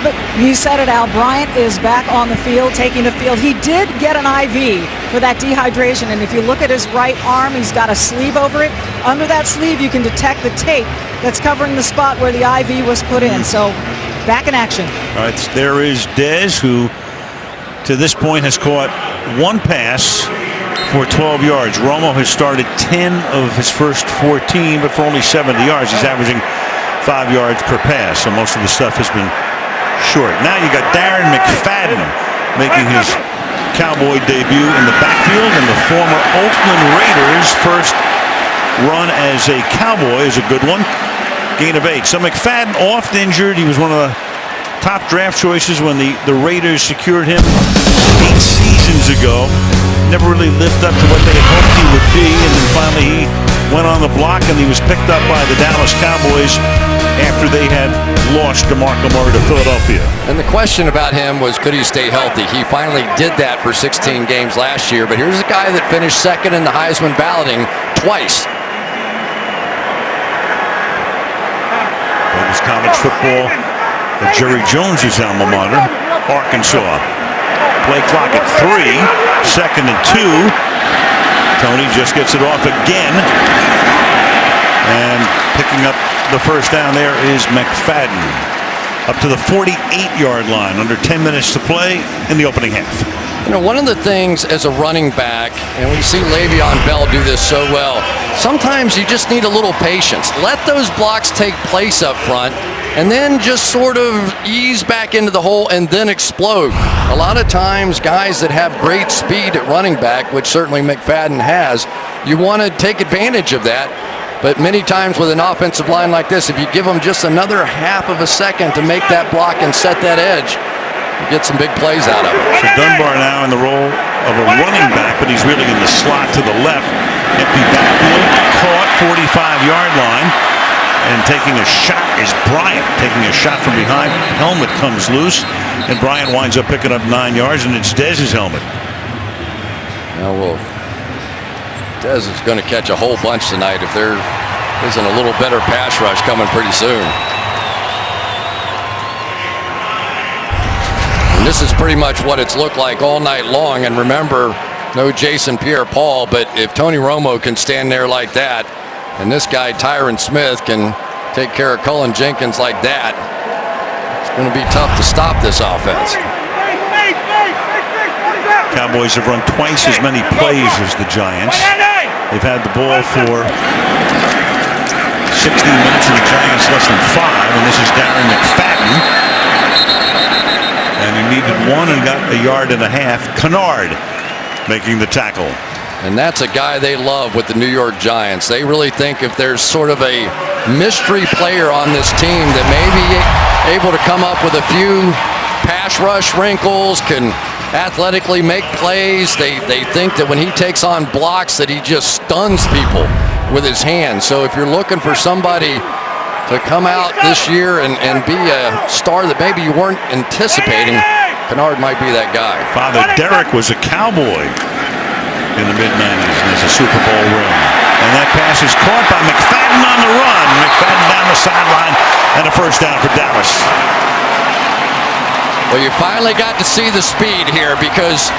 But you said it, Al. Bryant is back on the field, taking the field. He did get an IV for that dehydration, and if you look at his right arm, he's got a sleeve over it. Under that sleeve, you can detect the tape that's covering the spot where the IV was put in. So, back in action. All right, there is Dez, who to this point has caught one pass for 12 yards. Romo has started 10 of his first 14, but for only 70 yards. He's averaging 5 yards per pass, so most of the stuff has been short. Now you got Darren McFadden making his Cowboy debut in the backfield, and the former Oakland Raiders' first run as a Cowboy is a good one. Gain of 8. So McFadden oft injured. He was one of the top draft choices when the Raiders secured him 8 seasons ago. Never really lived up to what they had hoped he would be, and then finally he went on the block, and he was picked up by the Dallas Cowboys after they had lost DeMarco Murray to Philadelphia. And the question about him was, could he stay healthy? He finally did that for 16 games last year, but here's a guy that finished second in the Heisman balloting twice. That was college football at Jerry Jones's alma mater, Arkansas. Play clock at 3, 2nd and 2. Tony just gets it off again, and picking up the first down there is McFadden. Up to the 48-yard line, under 10 minutes to play in the opening half. You know, one of the things as a running back, and we see Le'Veon Bell do this so well, sometimes you just need a little patience. Let those blocks take place up front, and then just sort of ease back into the hole and then explode. A lot of times, guys that have great speed at running back, which certainly McFadden has, you want to take advantage of that. But many times with an offensive line like this, if you give them just another half of a second to make that block and set that edge, you get some big plays out of it. So Dunbar now in the role of a running back, but he's really in the slot to the left. Empty backfield, caught 45-yard line. And taking a shot is Bryant, taking a shot from behind. Helmet comes loose, and Bryant winds up picking up 9 yards, and it's Dez's helmet. Now, Dez is going to catch a whole bunch tonight if there isn't a little better pass rush coming pretty soon. And this is pretty much what it's looked like all night long. And remember, no Jason Pierre-Paul, but if Tony Romo can stand there like that, and this guy, Tyron Smith, can take care of Cullen Jenkins like that, it's going to be tough to stop this offense. Cowboys have run twice as many plays as the Giants. They've had the ball for 60 minutes, and the Giants less than 5. And this is Darren McFadden. And he needed 1 and got a yard and a half. Kennard making the tackle. And that's a guy they love with the New York Giants. They really think if there's sort of a mystery player on this team that may be able to come up with a few pass rush wrinkles, can athletically make plays, they think that when he takes on blocks that he just stuns people with his hands. So if you're looking for somebody to come out this year and be a star that maybe you weren't anticipating, Kennard might be that guy. Father Derek was a Cowboy in the mid-90s and has a Super Bowl ring. And that pass is caught by McFadden on the run. McFadden down the sideline, and a first down for Dallas. Well, you finally got to see the speed here, because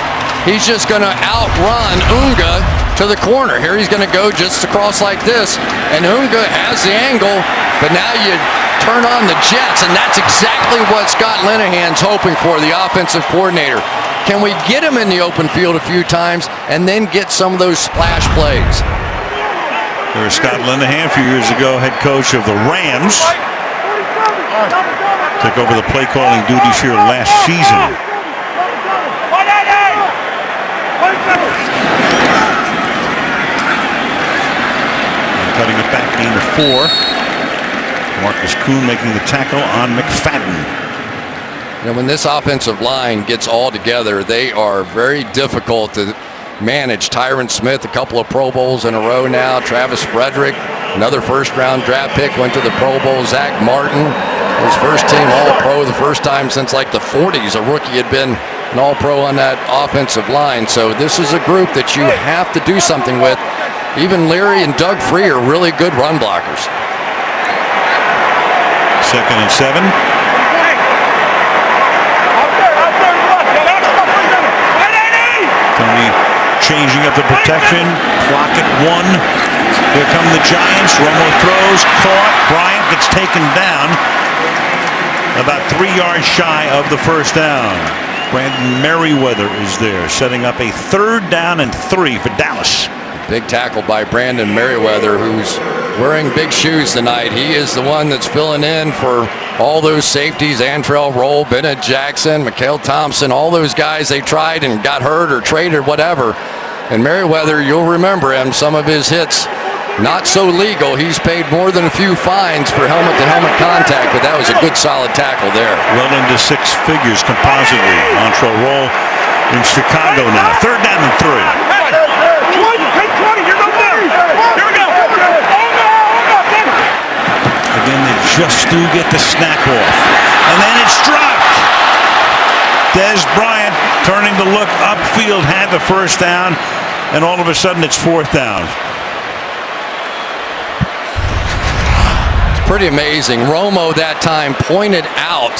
he's just going to outrun Unga to the corner. Here he's going to go just across like this, and Unga has the angle, but now you turn on the jets, and that's exactly what Scott Linehan's hoping for, the offensive coordinator. Can we get him in the open field a few times and then get some of those splash plays? There was Scott Linehan a few years ago, head coach of the Rams. Took over the play calling duties here last season. And cutting it back, gain of 4. Marcus Kuhn making the tackle on McFadden. when this offensive line gets all together, they are very difficult to manage. Tyron Smith, a couple of Pro Bowls in a row now. Travis Frederick, another first-round draft pick, went to the Pro Bowl. Zach Martin, his first team All-Pro, the first time since like the 40s a rookie had been an All-Pro on that offensive line. So this is a group that you have to do something with. Even Leary and Doug Free are really good run blockers. 2nd and 7. Tony changing up the protection. Clock at 1. Here come the Giants. Romo throws. Caught. Bryant gets taken down. About 3 yards shy of the first down. Brandon Merriweather is there, setting up a 3rd down and 3 for Dallas. Big tackle by Brandon Merriweather, who's wearing big shoes tonight. He is the one that's filling in for all those safeties, Antrell Roll, Bennett Jackson, Mikael Thompson, all those guys they tried and got hurt or traded or whatever. And Merriweather, you'll remember him, some of his hits not so legal. He's paid more than a few fines for helmet-to-helmet contact, but that was a good solid tackle there. Well into 6 figures compositely. Antrell Roll in Chicago now. 3rd down and 3. Again, they just do get the snap off. And then it's dropped. Des Bryant turning to look upfield, had the first down, and all of a sudden it's 4th down. It's pretty amazing. Romo that time pointed out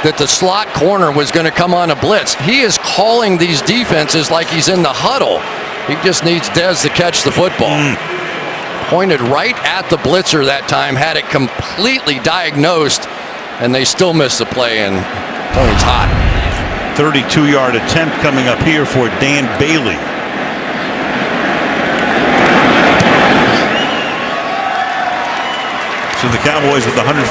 that the slot corner was going to come on a blitz. He is calling these defenses like he's in the huddle. He just needs Dez to catch the football. Pointed right at the blitzer that time, had it completely diagnosed, and they still missed the play, and Tony's hot. 32-yard attempt coming up here for Dan Bailey. So the Cowboys with 158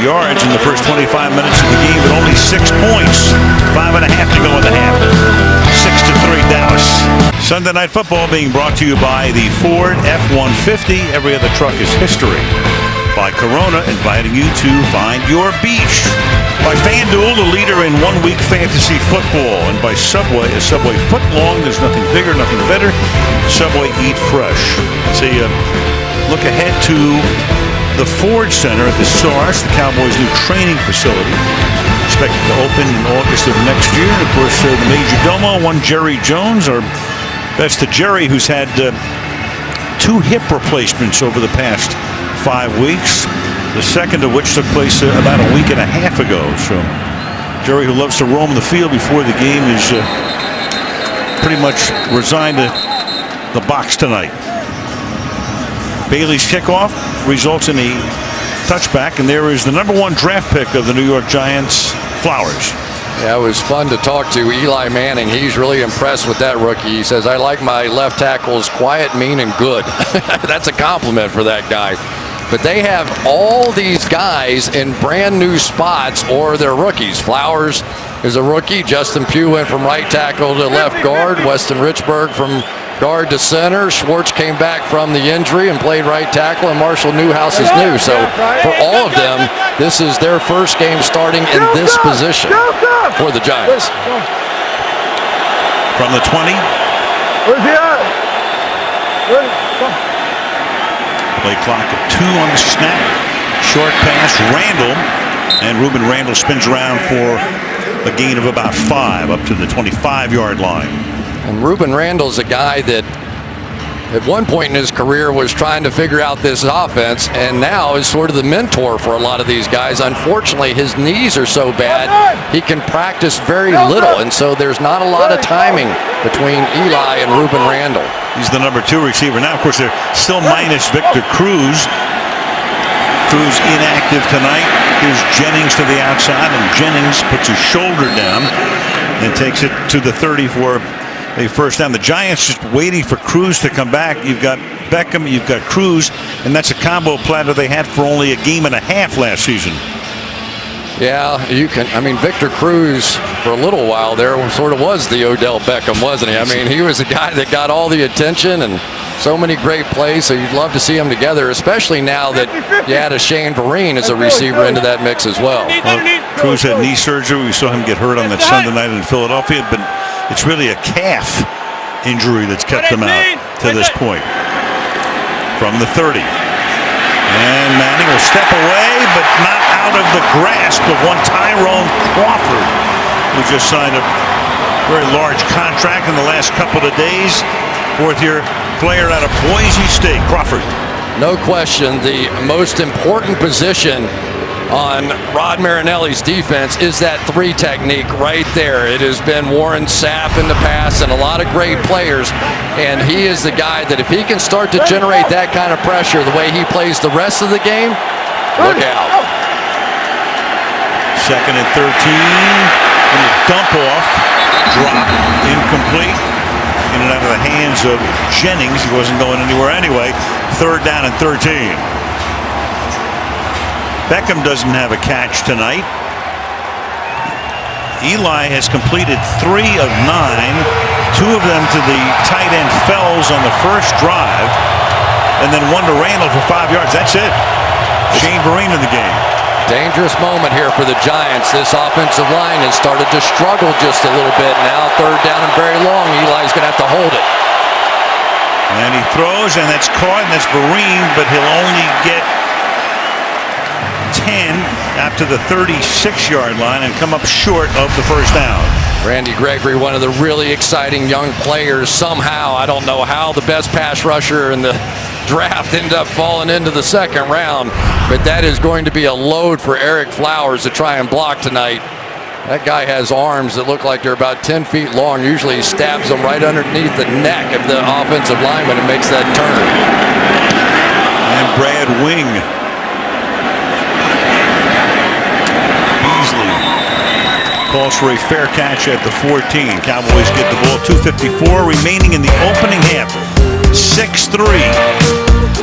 yards in the first 25 minutes of the game, but only 6 points. 5.5 to go in the half. 6-3 Dallas. Sunday Night Football being brought to you by the Ford F-150. Every other truck is history. By Corona, inviting you to find your beach. By FanDuel, the leader in one-week fantasy football. And by Subway, a Subway foot long. There's nothing bigger, nothing better. Subway, eat fresh. See, look ahead to the Ford Center at the SARS, the Cowboys' new training facility. Expected to open in August of next year. And of course, the Major Domo, one Jerry Jones, or best to Jerry, who's had 2 hip replacements over the past 5 weeks. The second of which took place about a week and a half ago. So Jerry, who loves to roam the field before the game, is pretty much resigned to the box tonight. Bailey's kickoff results in a touchback, and there is the #1 draft pick of the New York Giants, Flowers. Yeah, it was fun to talk to Eli Manning. He's really impressed with that rookie. He says, I like my left tackles quiet, mean, and good. That's a compliment for that guy. But they have all these guys in brand new spots, or they're rookies. Flowers is a rookie. Justin Pugh went from right tackle to left guard. Weston Richburg from guard to center. Schwartz came back from the injury and played right tackle, and Marshall Newhouse is new. So for all of them, this is their first game starting in this position for the Giants. From the 20. Where's he at? Play clock at 2 on the snap. Short pass, Randall. And Ruben Randall spins around for a gain of about 5 up to the 25-yard line. And Ruben Randall's a guy that at one point in his career was trying to figure out this offense, and now is sort of the mentor for a lot of these guys. Unfortunately, his knees are so bad, he can practice very little, and so there's not a lot of timing between Eli and Ruben Randall. He's the #2 receiver. Now, of course, they're still minus Victor Cruz. Cruz inactive tonight. Here's Jennings to the outside, and Jennings puts his shoulder down and takes it to the 30 for a first down. The Giants just waiting for Cruz to come back. You've got Beckham, you've got Cruz, and that's a combo platter they had for only a game and a half last season. Yeah, you can. I mean, Victor Cruz for a little while there sort of was the Odell Beckham, wasn't he? I mean, he was a guy that got all the attention and So many great plays, so you'd love to see them together, especially now that you add a Shane Vereen as a receiver into that mix as well. Cruz had knee surgery. We saw him get hurt on that Sunday night in Philadelphia, but it's really a calf injury that's kept him out to this point. From the 30. And Manning will step away, but not out of the grasp of one Tyrone Crawford, who just signed a very large contract in the last couple of days. Fourth-year player out of Boise State. Crawford. No question, the most important position on Rod Marinelli's defense is that 3 technique right there. It has been Warren Sapp in the past and a lot of great players, and he is the guy that if he can start to generate that kind of pressure the way he plays the rest of the game, look out. Second and 13. Little dump off. Drop. Incomplete. In and out of the hands of Jennings. He wasn't going anywhere anyway. Third down and 13. Beckham doesn't have a catch tonight. Eli has completed 3 of 9. 2 of them to the tight end Fells on the first drive. And then 1 to Randall for 5 yards. That's it. Shane Vereen in the game. Dangerous moment here for the Giants. This offensive line has started to struggle just a little bit. Now third down and very long. Eli's going to have to hold it. And he throws, and that's caught, and that's Vereen, but he'll only get 10 out to the 36-yard line and come up short of the first down. Randy Gregory, one of the really exciting young players. Somehow, I don't know how the best pass rusher in the draft ended up falling into the second round, but that is going to be a load for Eric Flowers to try and block tonight. That guy has arms that look like they're about 10 feet long. Usually he stabs them right underneath the neck of the offensive lineman and makes that turn. And Brad Wing. Beasley calls for a fair catch at the 14. Cowboys get the ball. 2:54 remaining in the opening half. 6-3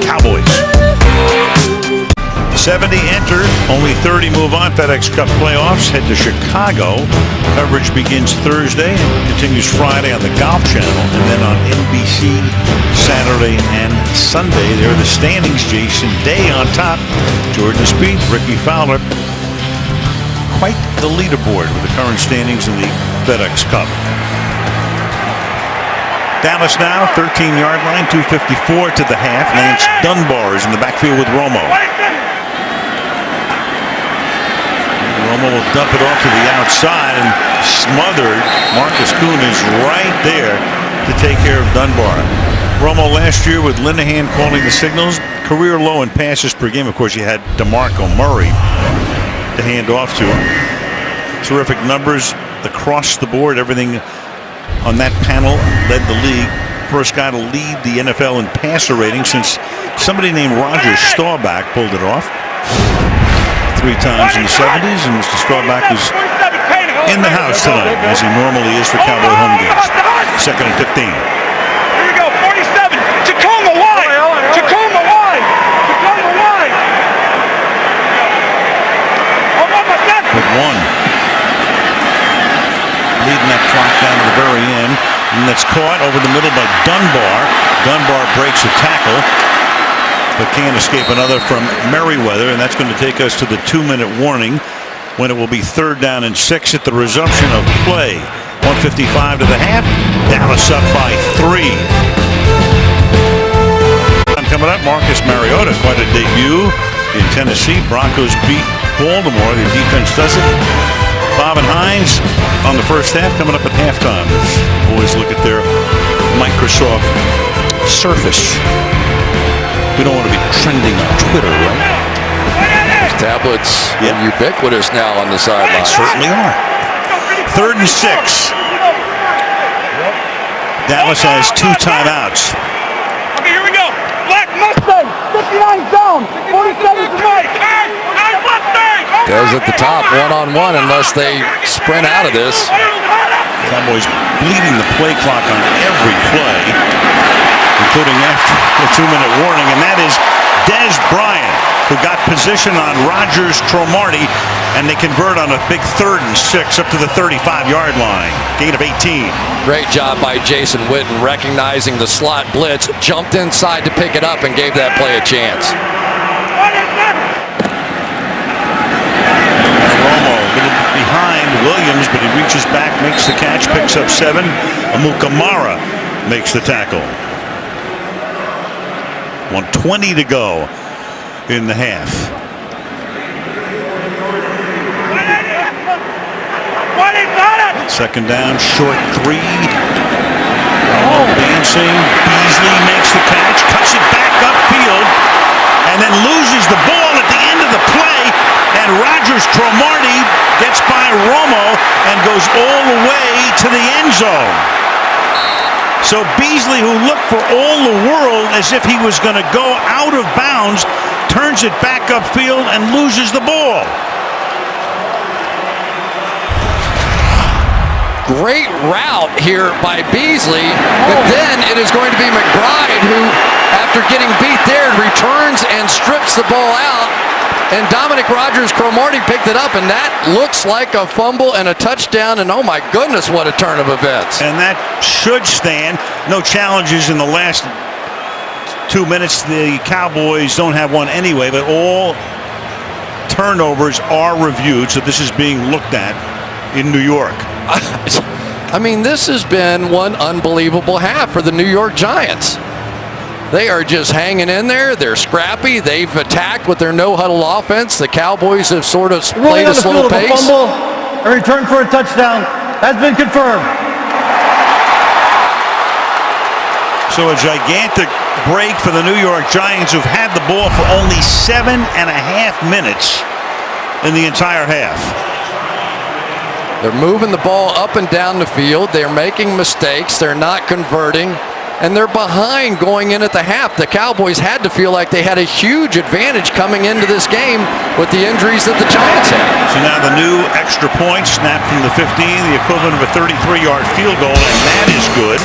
Cowboys. 70 entered, only 30 move on. FedEx Cup playoffs head to Chicago. Coverage begins Thursday and continues Friday on the Golf Channel, and then on NBC Saturday and Sunday. There are the standings. Jason Day on top, Jordan Spieth, Ricky Fowler. Quite the leaderboard with the current standings in the FedEx Cup. Dallas now, 13-yard line, 2:54 to the half. Lance Dunbar is in the backfield with Romo. Romo will dump it off to the outside, and smothered. Marcus Kuhn is right there to take care of Dunbar. Romo last year with Linehan calling the signals. Career low in passes per game. Of course, you had DeMarco Murray to hand off to him. Terrific numbers across the board. Everything on that panel led the league. First guy to lead the NFL in passer rating since somebody named Roger Staubach pulled it off 3 times in the 70s, and Mr. Staubach is in the house tonight, as he normally is for Cowboy home games. Second and 15. Here we go, 47. Tacoma wide. Tacoma wide. Tacoma wide. With 1. Leading that clock down to the very end, and that's caught over the middle by Dunbar. Dunbar breaks a tackle, but can't escape another from Merriweather, and that's going to take us to the 2-minute warning when it will be 3rd down and 6 at the resumption of play. 1:55 to the half. Dallas up by 3. Coming up, Marcus Mariota, quite a debut in Tennessee. Broncos beat Baltimore. The defense does it. Bob and Hines on the first half, coming up at halftime. Boys look at their Microsoft Surface. We don't want to be trending on Twitter, right? Tablets are ubiquitous now on the sideline. Certainly are. 3rd and 6. Dallas has 2 timeouts. Okay, here we go. Black Mustang, 59 down, 47 to right. Guys at the top, one-on-one, unless they sprint out of this. Cowboys bleeding the play clock on every play, including after the 2-minute warning, and that is Dez Bryant. who got position on Rogers-Cromartie, and they convert on a big 3rd and 6 up to the 35-yard line. Gain of 18. Great job by Jason Witten recognizing the slot blitz, jumped inside to pick it up, and gave that play a chance. Romo a little bit behind Williams, but he reaches back, makes the catch, picks up 7. Amukamara makes the tackle. 1:20 to go in the half. Second down, short 3. Advancing. Beasley makes the catch, cuts it back upfield, and then loses the ball at the end of the play. And Rogers-Cromartie gets by Romo and goes all the way to the end zone. So Beasley, who looked for all the world as if he was going to go out of bounds, turns it back upfield and loses the ball. Great route here by Beasley, but then it is going to be McBride who, after getting beat there, returns and strips the ball out. And Dominic Rogers-Cromartie picked it up, and that looks like a fumble and a touchdown, and oh my goodness, what a turn of events. And that should stand. No challenges in the last 2 minutes. The Cowboys don't have one anyway, but all turnovers are reviewed, so this is being looked at in New York. I mean, this has been one unbelievable half for the New York Giants. They are just hanging in there. They're scrappy. They've attacked with their no-huddle offense. The Cowboys have sort of played a slow pace. A fumble, a return for a touchdown has been confirmed. So a gigantic break for the New York Giants, who've had the ball for only 7.5 minutes in the entire half. They're moving the ball up and down the field. They're making mistakes. They're not converting. And they're behind going in at the half. The Cowboys had to feel like they had a huge advantage coming into this game with the injuries that the Giants had. So now the new extra point snapped from the 15, the equivalent of a 33-yard field goal, and that is good.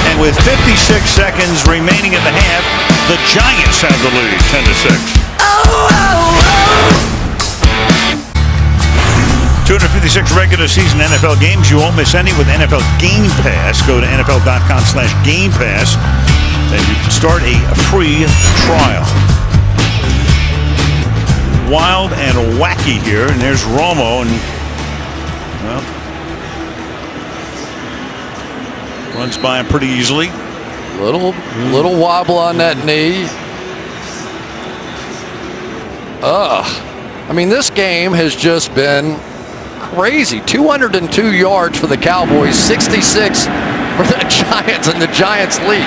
And with 56 seconds remaining in the half, the Giants have the lead, 10-6. 256 regular season NFL games. You won't miss any with NFL Game Pass. Go to NFL.com/Game Pass and you can start a free trial. Wild and wacky here, and there's Romo, and well, runs by him pretty easily. Little wobble on that knee. I mean, this game has just been crazy. 202 yards for the Cowboys, 66 for the Giants, and the Giants lead.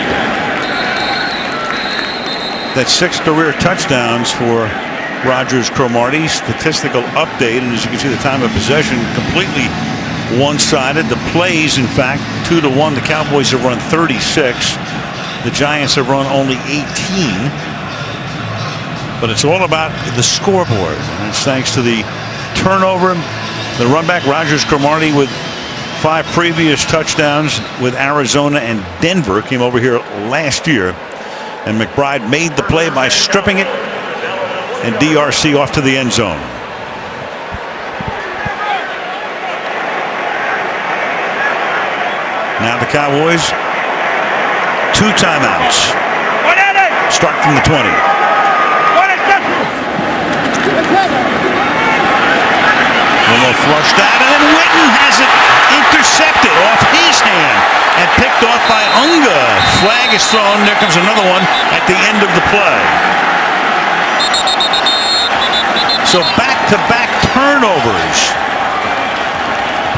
That's 6 career touchdowns for Rogers-Cromartie. Statistical update, and as you can see, the time of possession completely one-sided. The plays, in fact, 2-1. The Cowboys have run 36. The Giants have run only 18. But it's all about the scoreboard, and it's thanks to the turnover. The run back, Rogers-Cromartie, with 5 previous touchdowns with Arizona and Denver, came over here last year. And McBride made the play by stripping it, and DRC off to the end zone. Now the Cowboys, 2 timeouts. Start from the 20. Romo flushed out, and then Witten has it intercepted off his hand and picked off by Unga. Flag is thrown. There comes another one at the end of the play. So back-to-back turnovers.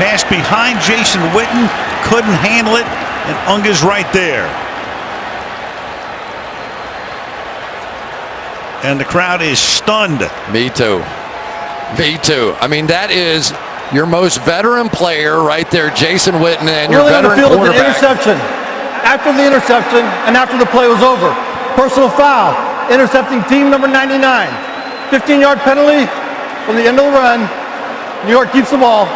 Pass behind Jason Witten, couldn't handle it, and Unga's right there. And the crowd is stunned. Me too. Me too. I mean, that is your most veteran player right there, Jason Witten, and your veteran quarterback. An interception. After the interception and after the play was over, personal foul, intercepting team number 99. 15-yard penalty from the end of the run. New York keeps the ball.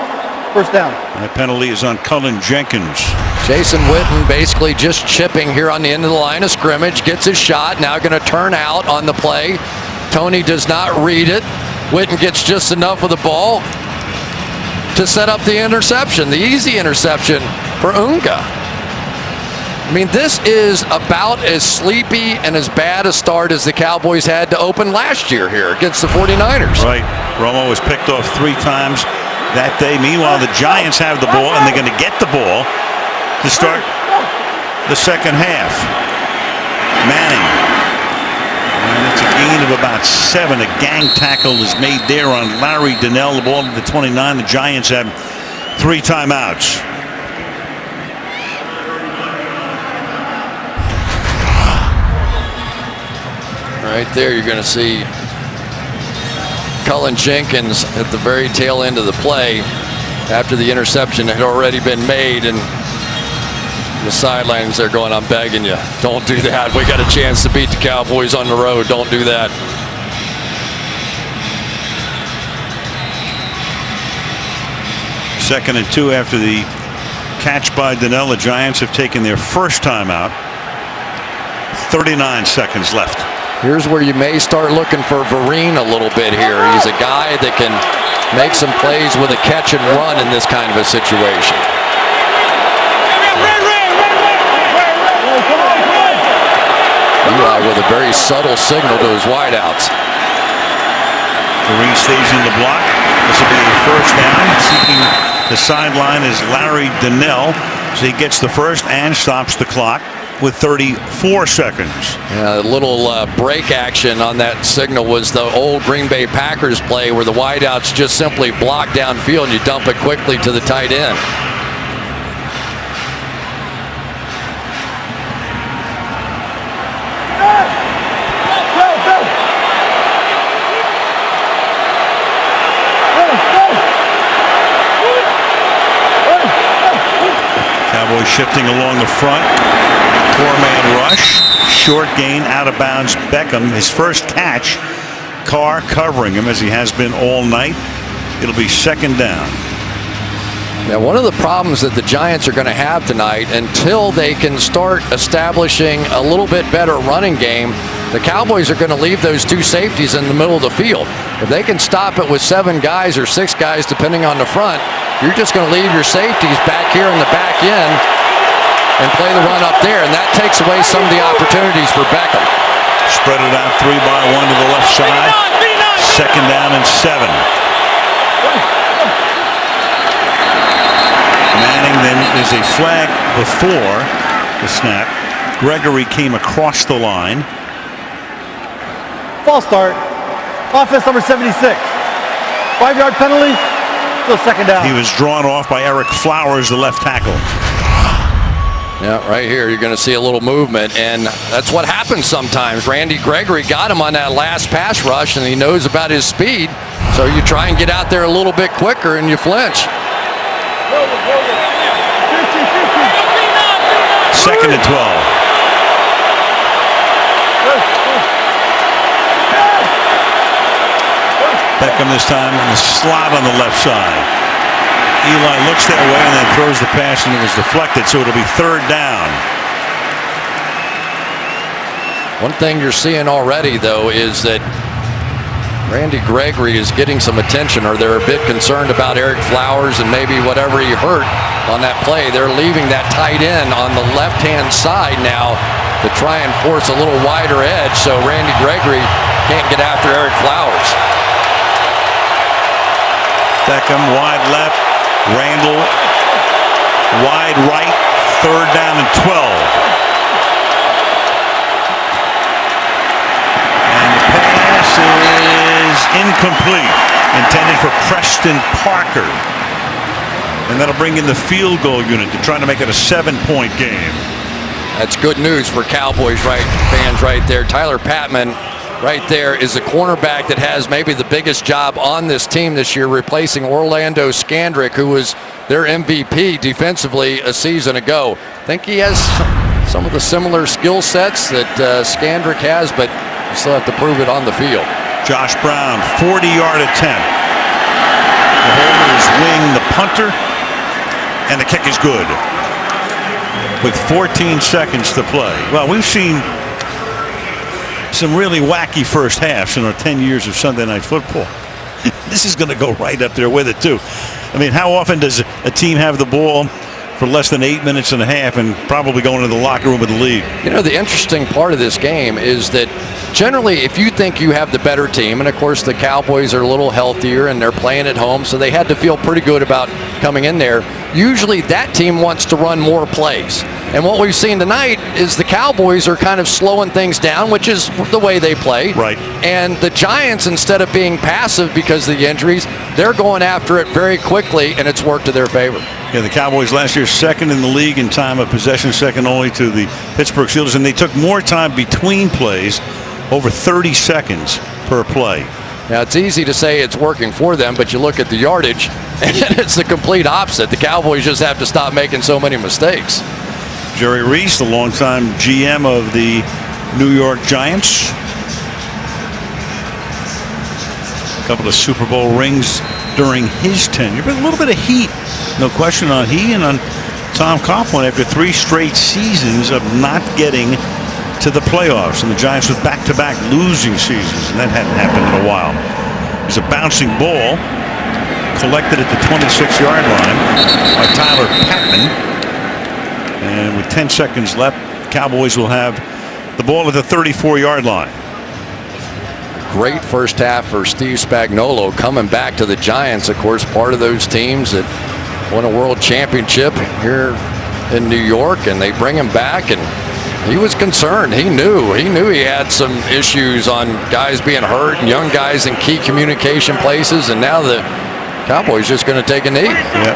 First down. That penalty is on Cullen Jenkins. Jason Witten basically just chipping here on the end of the line of scrimmage, gets his shot, now going to turn out on the play Tony does not read it. Witten gets just enough of the ball to set up the interception, the easy interception for Unga. I mean, this is about as sleepy and as bad a start as the Cowboys had to open last year here against the 49ers. Right. Romo was picked off 3 times that day. Meanwhile, the Giants have the ball, and they're going to get the ball to start the second half. Manning. And it's a gain of about 7. A gang tackle is made there on Larry Donnell. The ball to the 29. The Giants have 3 timeouts. Right there, you're going to see Cullen Jenkins at the very tail end of the play after the interception had already been made, and the sidelines they're going, I'm begging you, don't do that. We got a chance to beat the Cowboys on the road. Don't do that. Second and 2 after the catch by Donnell. The Giants have taken their first timeout. 39 seconds left. Here's where you may start looking for Vereen a little bit here. He's a guy that can make some plays with a catch and run in this kind of a situation. Eli with a very subtle signal to his wideouts. Vereen stays in the block. This will be a first down. Seeking the sideline is Larry Donnell. So he gets the first and stops the clock with 34 seconds. Yeah, a little break action on that signal was the old Green Bay Packers play where the wideouts just simply block downfield and you dump it quickly to the tight end. Cowboys shifting along the front. 4-man rush. Short gain, out of bounds. Beckham, his first catch. Carr covering him as he has been all night. It'll be second down. Now, one of the problems that the Giants are going to have tonight, until they can start establishing a little bit better running game, the Cowboys are going to leave those 2 safeties in the middle of the field. If they can stop it with 7 guys or 6 guys, depending on the front, you're just going to leave your safeties back here in the back end and play the run up there, and that takes away some of the opportunities for Beckham. Spread it out 3 by 1 to the left side. Second down and 7. Manning, then there's a flag before the snap. Gregory came across the line. False start. Offense number 76. 5-yard penalty. Still second down. He was drawn off by Eric Flowers, the left tackle. Yeah, right here you're going to see a little movement, and that's what happens sometimes. Randy Gregory got him on that last pass rush, and he knows about his speed, so you try and get out there a little bit quicker and you flinch. Second and 12. Beckham this time in the slot on the left side. Eli looks that way and then throws the pass, and it was deflected, so it'll be third down. One thing you're seeing already, though, is that Randy Gregory is getting some attention, or they're a bit concerned about Eric Flowers and maybe whatever he hurt on that play. They're leaving that tight end on the left-hand side now to try and force a little wider edge so Randy Gregory can't get after Eric Flowers. Beckham wide left, Randall wide right, third down and 12. And the pass is incomplete, intended for Preston Parker. And that'll bring in the field goal unit to try to make it a 7-point game. That's good news for Cowboys fans right there. Tyler Patman right there is a cornerback that has maybe the biggest job on this team this year, replacing Orlando Scandrick, who was their MVP defensively a season ago. I think he has some of the similar skill sets that Scandrick has, but you still have to prove it on the field. Josh Brown, 40-yard attempt. The holders wing the punter, and the kick is good with 14 seconds to play. Well, we've seen some really wacky first halves in our 10 years of Sunday Night Football. This is going to go right up there with it, too. I mean, how often does a team have the ball for less than 8 minutes and a half and probably going to the locker room with the lead? You know, the interesting part of this game is that generally if you think you have the better team, and of course the Cowboys are a little healthier and they're playing at home, so they had to feel pretty good about coming in there. Usually that team wants to run more plays. And what we've seen tonight is the Cowboys are kind of slowing things down, which is the way they play. Right. And the Giants, instead of being passive because of the injuries, they're going after it very quickly, and it's worked to their favor. Yeah, the Cowboys last year second in the league in time of possession, second only to the Pittsburgh Steelers, and they took more time between plays, over 30 seconds per play. Now, it's easy to say it's working for them, but you look at the yardage, and it's the complete opposite. The Cowboys just have to stop making so many mistakes. Jerry Reese, the longtime GM of the New York Giants. A couple of Super Bowl rings during his tenure, but a little bit of heat, no question, on he and on Tom Coughlin after 3 straight seasons of not getting to the playoffs, and the Giants with back-to-back losing seasons, and that hadn't happened in a while. There's a bouncing ball collected at the 26-yard line by Tyler Patman. And with 10 seconds left, Cowboys will have the ball at the 34-yard line. Great first half for Steve Spagnuolo coming back to the Giants. Of course, part of those teams that won a world championship here in New York, and they bring him back, and he was concerned. He knew he had some issues on guys being hurt and young guys in key communication places, and now the Cowboys just going to take a knee. Yeah.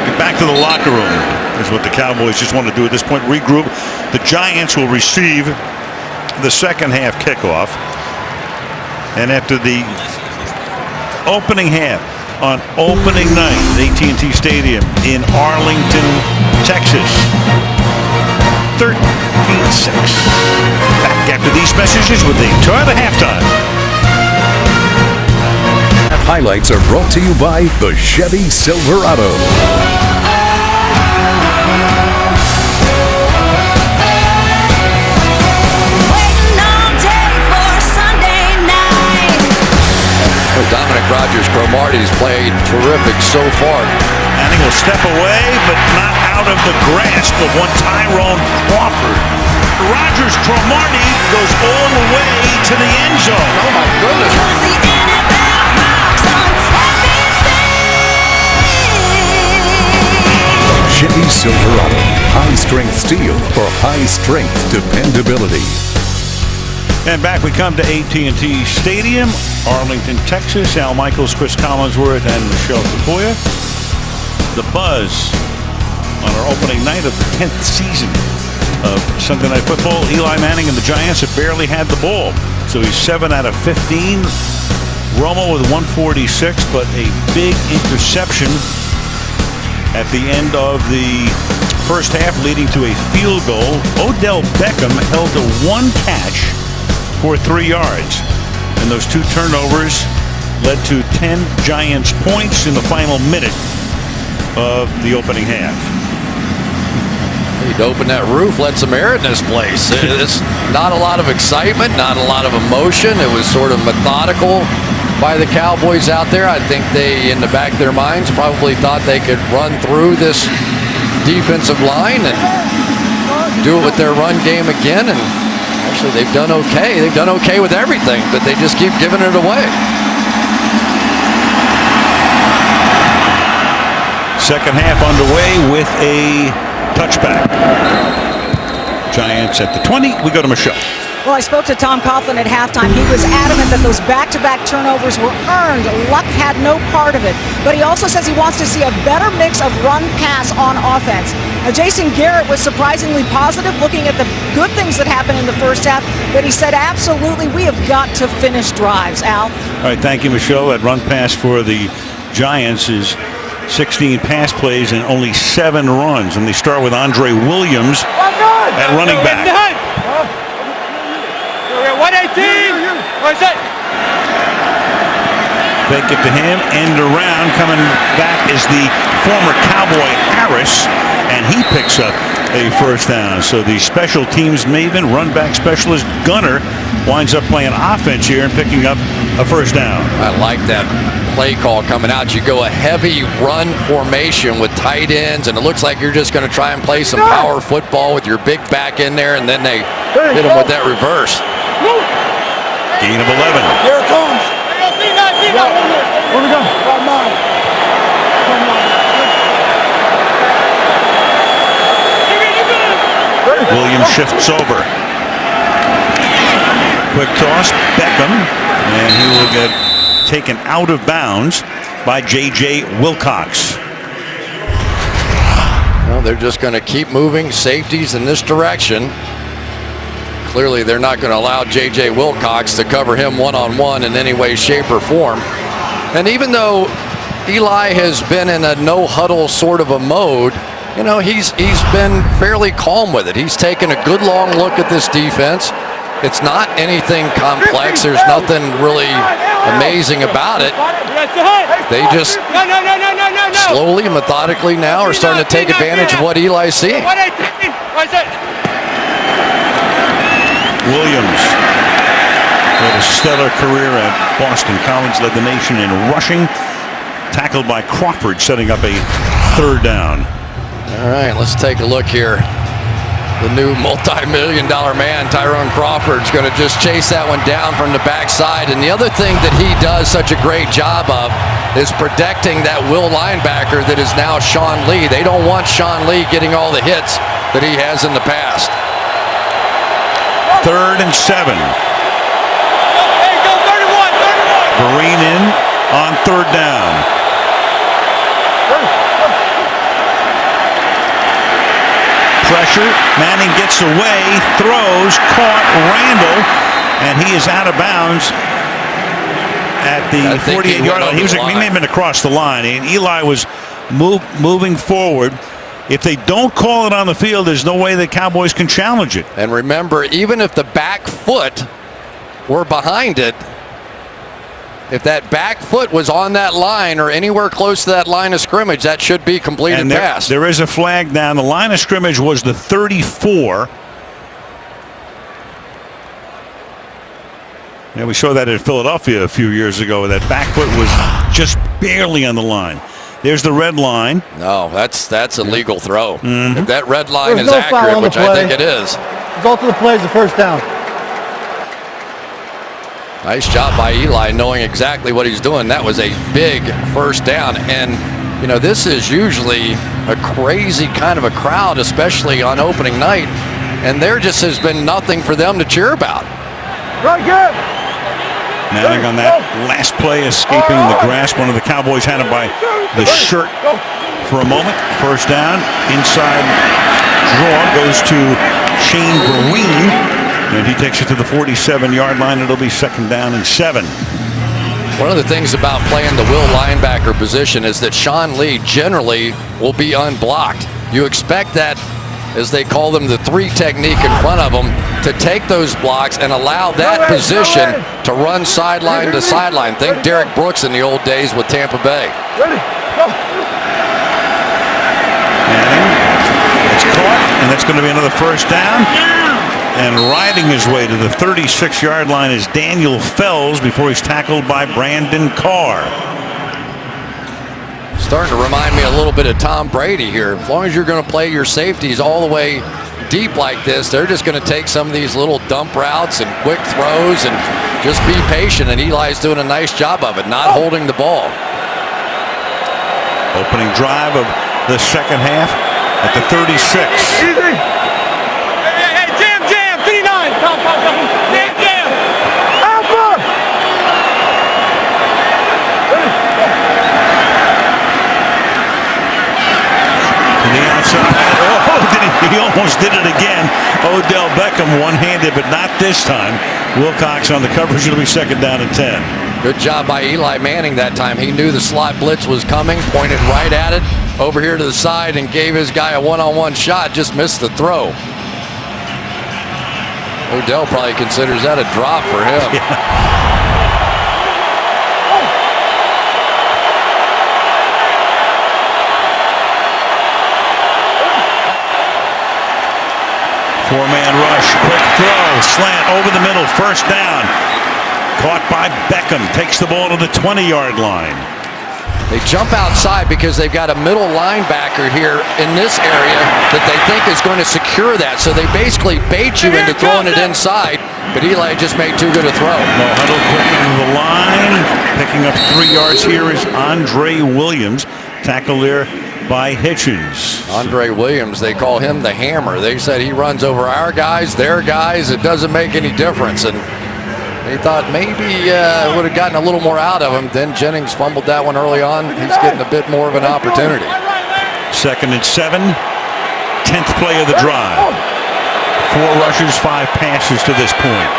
Get back to the locker room is what the Cowboys just want to do at this point. Regroup. The Giants will receive the second half kickoff. And after the opening half on opening night at AT&T Stadium in Arlington, Texas, 13-6. Back after these messages with the tour of the halftime. Highlights are brought to you by the Chevy Silverado. Dominic Rodgers-Cromartie's played terrific so far. Manning will step away, but not out of the grasp of one Tyrone Crawford. Rodgers-Cromartie goes all the way to the end zone. Oh my goodness. Chevy Silverado, high-strength steel for high-strength dependability. And back we come to AT&T Stadium, Arlington, Texas. Al Michaels, Chris Collinsworth, and Michelle Tafoya. The buzz on our opening night of the 10th season of Sunday Night Football. Eli Manning and the Giants have barely had the ball. So he's 7 out of 15. Romo with 146, but a big interception at the end of the first half, leading to a field goal. Odell Beckham held to 1 catch for 3 yards. And those 2 turnovers led to 10 Giants points in the final minute of the opening half. He'd open that roof, let some air in this place. It's not a lot of excitement, not a lot of emotion. It was sort of methodical by the Cowboys out there. I think they, in the back of their minds, probably thought they could run through this defensive line and do it with their run game again. And actually, they've done okay. They've done okay with everything, but they just keep giving it away. Second half underway with a touchback. Giants at the 20. We go to Michelle. Well, I spoke to Tom Coughlin at halftime. He was adamant that those back-to-back turnovers were earned. Luck had no part of it. But he also says he wants to see a better mix of run-pass on offense. Now, Jason Garrett was surprisingly positive, looking at the good things that happened in the first half. But he said, absolutely, we have got to finish drives. Al? All right, thank you, Michelle. That run pass for the Giants is 16 pass plays and only 7 runs. And they start with Andre Williams at running back. 118! Where's it? Fake it to him, end around. Coming back is the former Cowboy Harris. and he picks up a first down. So the special teams maven, run back specialist Gunner, winds up playing offense here and picking up a first down. I like that play call coming out. You go a heavy run formation with tight ends, and it looks like you're just going to try and play some power football with your big back in there, and then they hit him with that reverse. Gain of 11. Here it comes. Where we going? Williams shifts over. Quick toss, Beckham, and he will get taken out of bounds by J.J. Wilcox. Well, they're just going to keep moving safeties in this direction. Clearly, they're not going to allow J.J. Wilcox to cover him one-on-one in any way, shape, or form. And even though Eli has been in a no-huddle sort of a mode, you know, he's been fairly calm with it. He's taken a good long look at this defense. It's not anything complex. There's nothing really amazing about it. They just slowly, methodically now are starting to take advantage of what Eli's seeing. Williams had a stellar career at Boston College, led the nation in rushing. Tackled by Crawford, setting up a third down. All right, let's take a look here. The new multi-million-dollar man, Tyrone Crawford, is going to just chase that one down from the backside. And the other thing that he does such a great job of is protecting that will linebacker that is now Sean Lee. They don't want Sean Lee getting all the hits that he has in the past. 3rd and 7. Vereen in on 3rd down. Pressure, Manning gets away, throws, caught Randall, and he is out of bounds at the 48-yard line. He may have been across the line, and Eli was moving forward. If they don't call it on the field, there's no way the Cowboys can challenge it. And remember, even if the back foot were behind it, if that back foot was on that line or anywhere close to that line of scrimmage, that should be completed and pass. There is a flag down. The line of scrimmage was the 34. Yeah, we saw that in Philadelphia a few years ago. That back foot was just barely on the line. There's the red line. No, that's a legal throw. Mm-hmm. If that red line There's is no foul accurate, on the which I think it is. Result of the play is the first down. Nice job by Eli knowing exactly what he's doing. That was a big first down. And, you know, this is usually a crazy kind of a crowd, especially on opening night. And there just has been nothing for them to cheer about. Right, good. Manning on that last play, escaping the grasp. One of the Cowboys had him by the shirt for a moment. First down, inside draw goes to Shane Vereen. And he takes it to the 47-yard line. It'll be 2nd down and 7. One of the things about playing the will linebacker position is that Sean Lee generally will be unblocked. You expect that, as they call them, the 3 technique in front of them, to take those blocks and allow that position to run sideline to sideline. Think Derek Brooks in the old days with Tampa Bay. Ready, go. Manning, it's caught, and that's going to be another first down. And riding his way to the 36-yard line is Daniel Fells before he's tackled by Brandon Carr. Starting to remind me a little bit of Tom Brady here. As long as you're going to play your safeties all the way deep like this, they're just going to take some of these little dump routes and quick throws and just be patient. And Eli's doing a nice job of it, not holding the ball. Opening drive of the second half at the 36. Easy. He almost did it again. Odell Beckham one-handed, but not this time. Wilcox on the coverage. It'll be 2nd down and 10. Good job by Eli Manning that time. He knew the slot blitz was coming, pointed right at it, over here to the side, and gave his guy a one-on-one shot. Just missed the throw. Odell probably considers that a drop for him. Yeah. Four-man rush, quick throw, slant over the middle, first down. Caught by Beckham, takes the ball to the 20-yard line. They jump outside because they've got a middle linebacker here in this area that they think is going to secure that. So they basically bait you into throwing it inside, but Eli just made too good a throw. No huddle, quick into the line. Picking up 3 yards here is Andre Williams, tackle there by Hitchens. Andre Williams, they call him the hammer. They said he runs over our guys, their guys. It doesn't make any difference. And they thought maybe would have gotten a little more out of him. Then Jennings fumbled that one early on. He's getting a bit more of an opportunity. 2nd and 7. 10th play of the drive. 4 rushes, 5 passes to this point.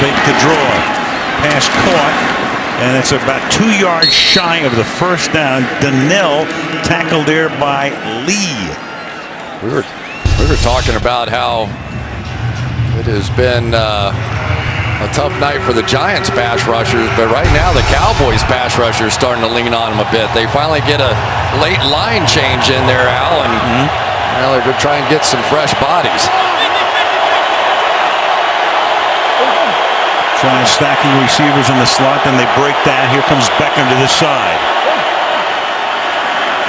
Fake the draw. Pass caught, and it's about 2 yards shy of the first down. Donnell tackled there by Lee. We were talking about how it has been a tough night for the Giants pass rushers, but right now the Cowboys pass rushers starting to lean on them a bit. They finally get a late line change in there, Al, and they're going to try and get some fresh bodies. Giants stacking receivers in the slot, then they break that. Here comes Beckham to this side.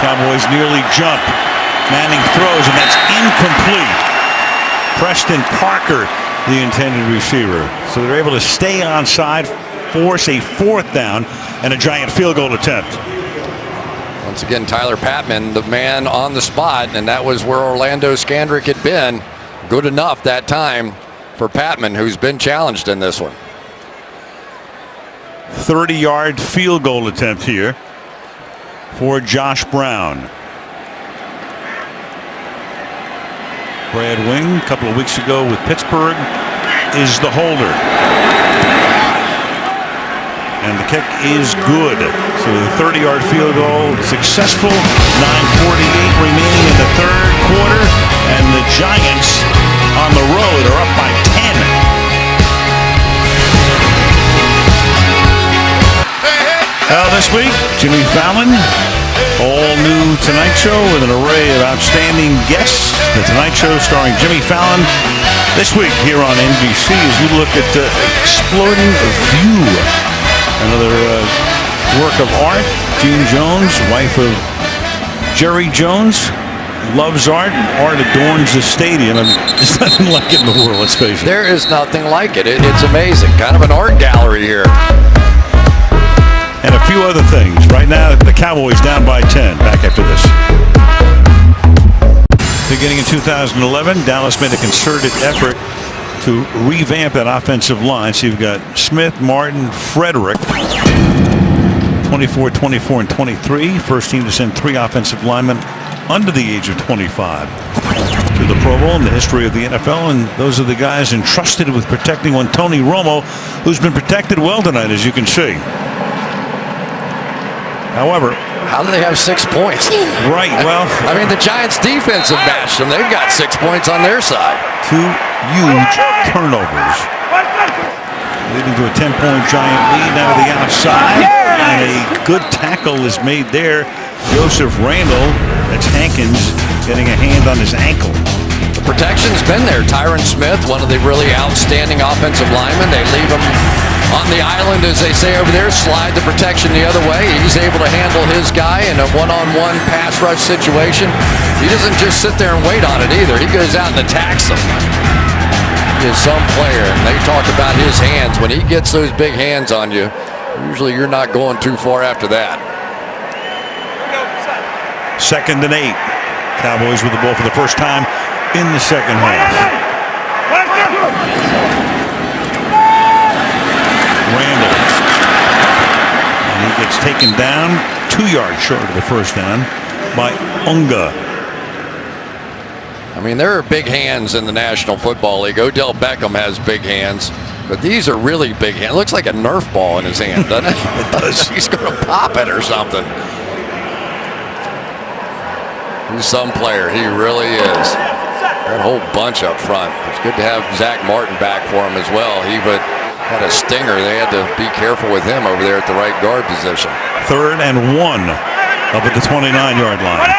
Cowboys nearly jump. Manning throws, and that's incomplete. Preston Parker, the intended receiver. So they're able to stay onside, force a 4th down, and a Giant field goal attempt. Once again, Tyler Patman, the man on the spot, and that was where Orlando Scandrick had been. Good enough that time for Patman, who's been challenged in this one. 30-yard field goal attempt here for Josh Brown. Brad Wing, a couple of weeks ago with Pittsburgh, is the holder. And the kick is good. So the 30-yard field goal successful. 9:48 remaining in the 3rd quarter. And the Giants on the road are up by 10. This week, Jimmy Fallon, all new Tonight Show with an array of outstanding guests. The Tonight Show starring Jimmy Fallon this week here on NBC as you look at Exploding View, another work of art. Gene Jones, wife of Jerry Jones, loves art. Art adorns the stadium, and there's nothing like it in the world, let's face it. There is nothing like it. It's amazing. Kind of an art gallery here. And a few other things. Right now, the Cowboys down by 10. Back after this. Beginning in 2011, Dallas made a concerted effort to revamp that offensive line. So you've got Smith, Martin, Frederick, 24, 24, and 23. First team to send 3 offensive linemen under the age of 25 to the Pro Bowl in the history of the NFL. And those are the guys entrusted with protecting one, Tony Romo, who's been protected well tonight, as you can see. However, how do they have 6 points? Right, well, I mean, the Giants defense have matched them. They've got 6 points on their side. 2 huge turnovers, leading to a 10-point Giant lead now to the outside. And a good tackle is made there. Joseph Randall, that's Hankins, getting a hand on his ankle. The protection's been there. Tyron Smith, one of the really outstanding offensive linemen. They leave him on the island, as they say over there, slide the protection the other way. He's able to handle his guy in a one-on-one pass rush situation. He doesn't just sit there and wait on it either. He goes out and attacks them. He is some player, and they talk about his hands. When he gets those big hands on you, usually you're not going too far after that. 2nd and 8. Cowboys with the ball for the first time in the second half. Randall. And he gets taken down 2 yards short of the first down by Unga. I mean, there are big hands in the National Football League. Odell Beckham has big hands, but these are really big hands. It looks like a Nerf ball in his hand, doesn't it? It does. He's going to pop it or something. He's some player. He really is. That whole bunch up front. It's good to have Zach Martin back for him as well. He had a stinger. They had to be careful with him over there at the right guard position. 3rd and 1. up at the 29-yard line.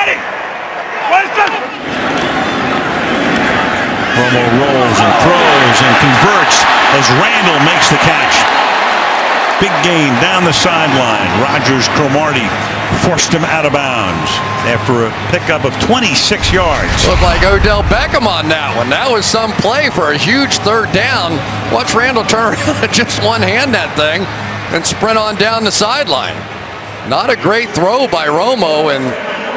Romo rolls and throws and converts as Randall makes the catch. Big gain down the sideline. Rogers Cromartie forced him out of bounds after a pickup of 26 yards. Looked like Odell Beckham on that one. That was some play for a huge third down. Watch Randall turn around and just one-hand that thing and sprint on down the sideline. Not a great throw by Romo, and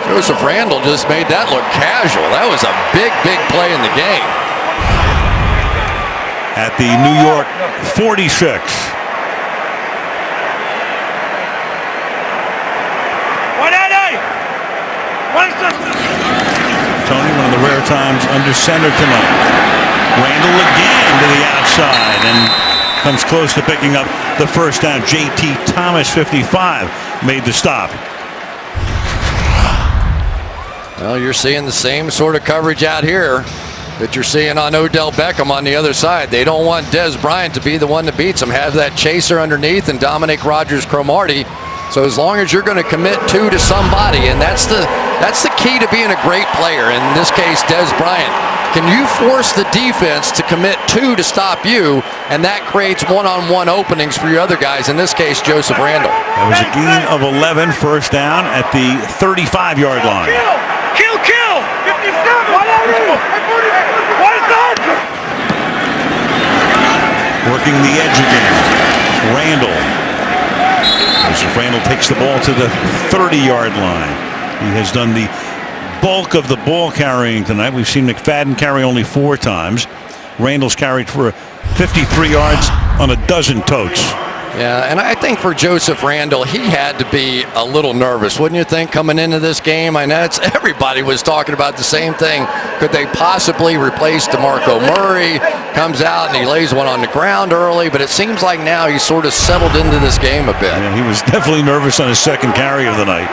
Joseph Randall just made that look casual. That was a big, big play in the game. At the New York 46. Tony, one of the rare times under center tonight. Randall again to the outside and comes close to picking up the first down. J.T. Thomas, 55, made the stop. Well, you're seeing the same sort of coverage out here that you're seeing on Odell Beckham on the other side. They don't want Dez Bryant to be the one that beats him. Have that chaser underneath and Dominic Rodgers-Cromartie. So as long as you're going to commit two to somebody, and that's the key to being a great player. In this case, Dez Bryant. Can you force the defense to commit two to stop you, and that creates one-on-one openings for your other guys, in this case, Joseph Randall. That was a gain of 11, first down at the 35-yard line. Kill! 57! What is that? Working the edge again. Randall. Joseph Randall takes the ball to the 30-yard line. He has done the bulk of the ball carrying tonight. We've seen McFadden carry only 4 times. Randall's carried for 53 yards on a dozen totes. Yeah, and I think for Joseph Randall, he had to be a little nervous, wouldn't you think, coming into this game? I know everybody was talking about the same thing. Could they possibly replace DeMarco Murray? Comes out and he lays one on the ground early, but it seems like now he's sort of settled into this game a bit. Yeah, he was definitely nervous on his second carry of the night.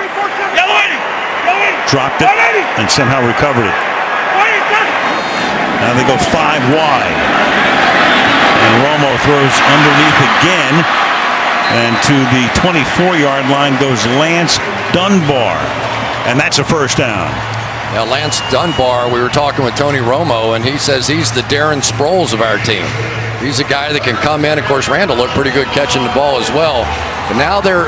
Dropped it and somehow recovered it. Now they go 5 wide. And Romo throws underneath again. And to the 24-yard line goes Lance Dunbar. And that's a first down. Now Lance Dunbar, we were talking with Tony Romo, and he says he's the Darren Sproles of our team. He's a guy that can come in. Of course, Randall looked pretty good catching the ball as well. But now they're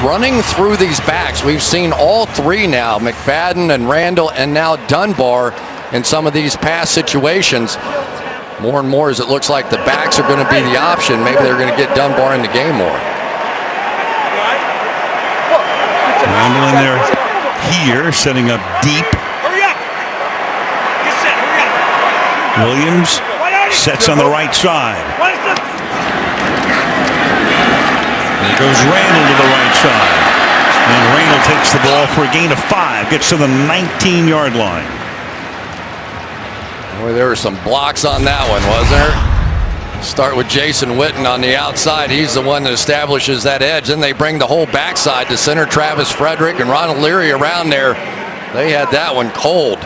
running through these backs. We've seen all three now, McFadden and Randall and now Dunbar in some of these pass situations. More and more as it looks like the backs are going to be the option. Maybe they're going to get Dunbar in the game more. Randall in there here, setting up deep. Hurry up! Get set, hurry up! Williams sets on the right side. There goes Randall to the right side. And Randall takes the ball for a gain of 5. Gets to the 19-yard line. Boy, there were some blocks on that one, wasn't there? Start with Jason Witten on the outside. He's the one that establishes that edge. Then they bring the whole backside to center. Travis Frederick and Ronald Leary around there. They had that one cold.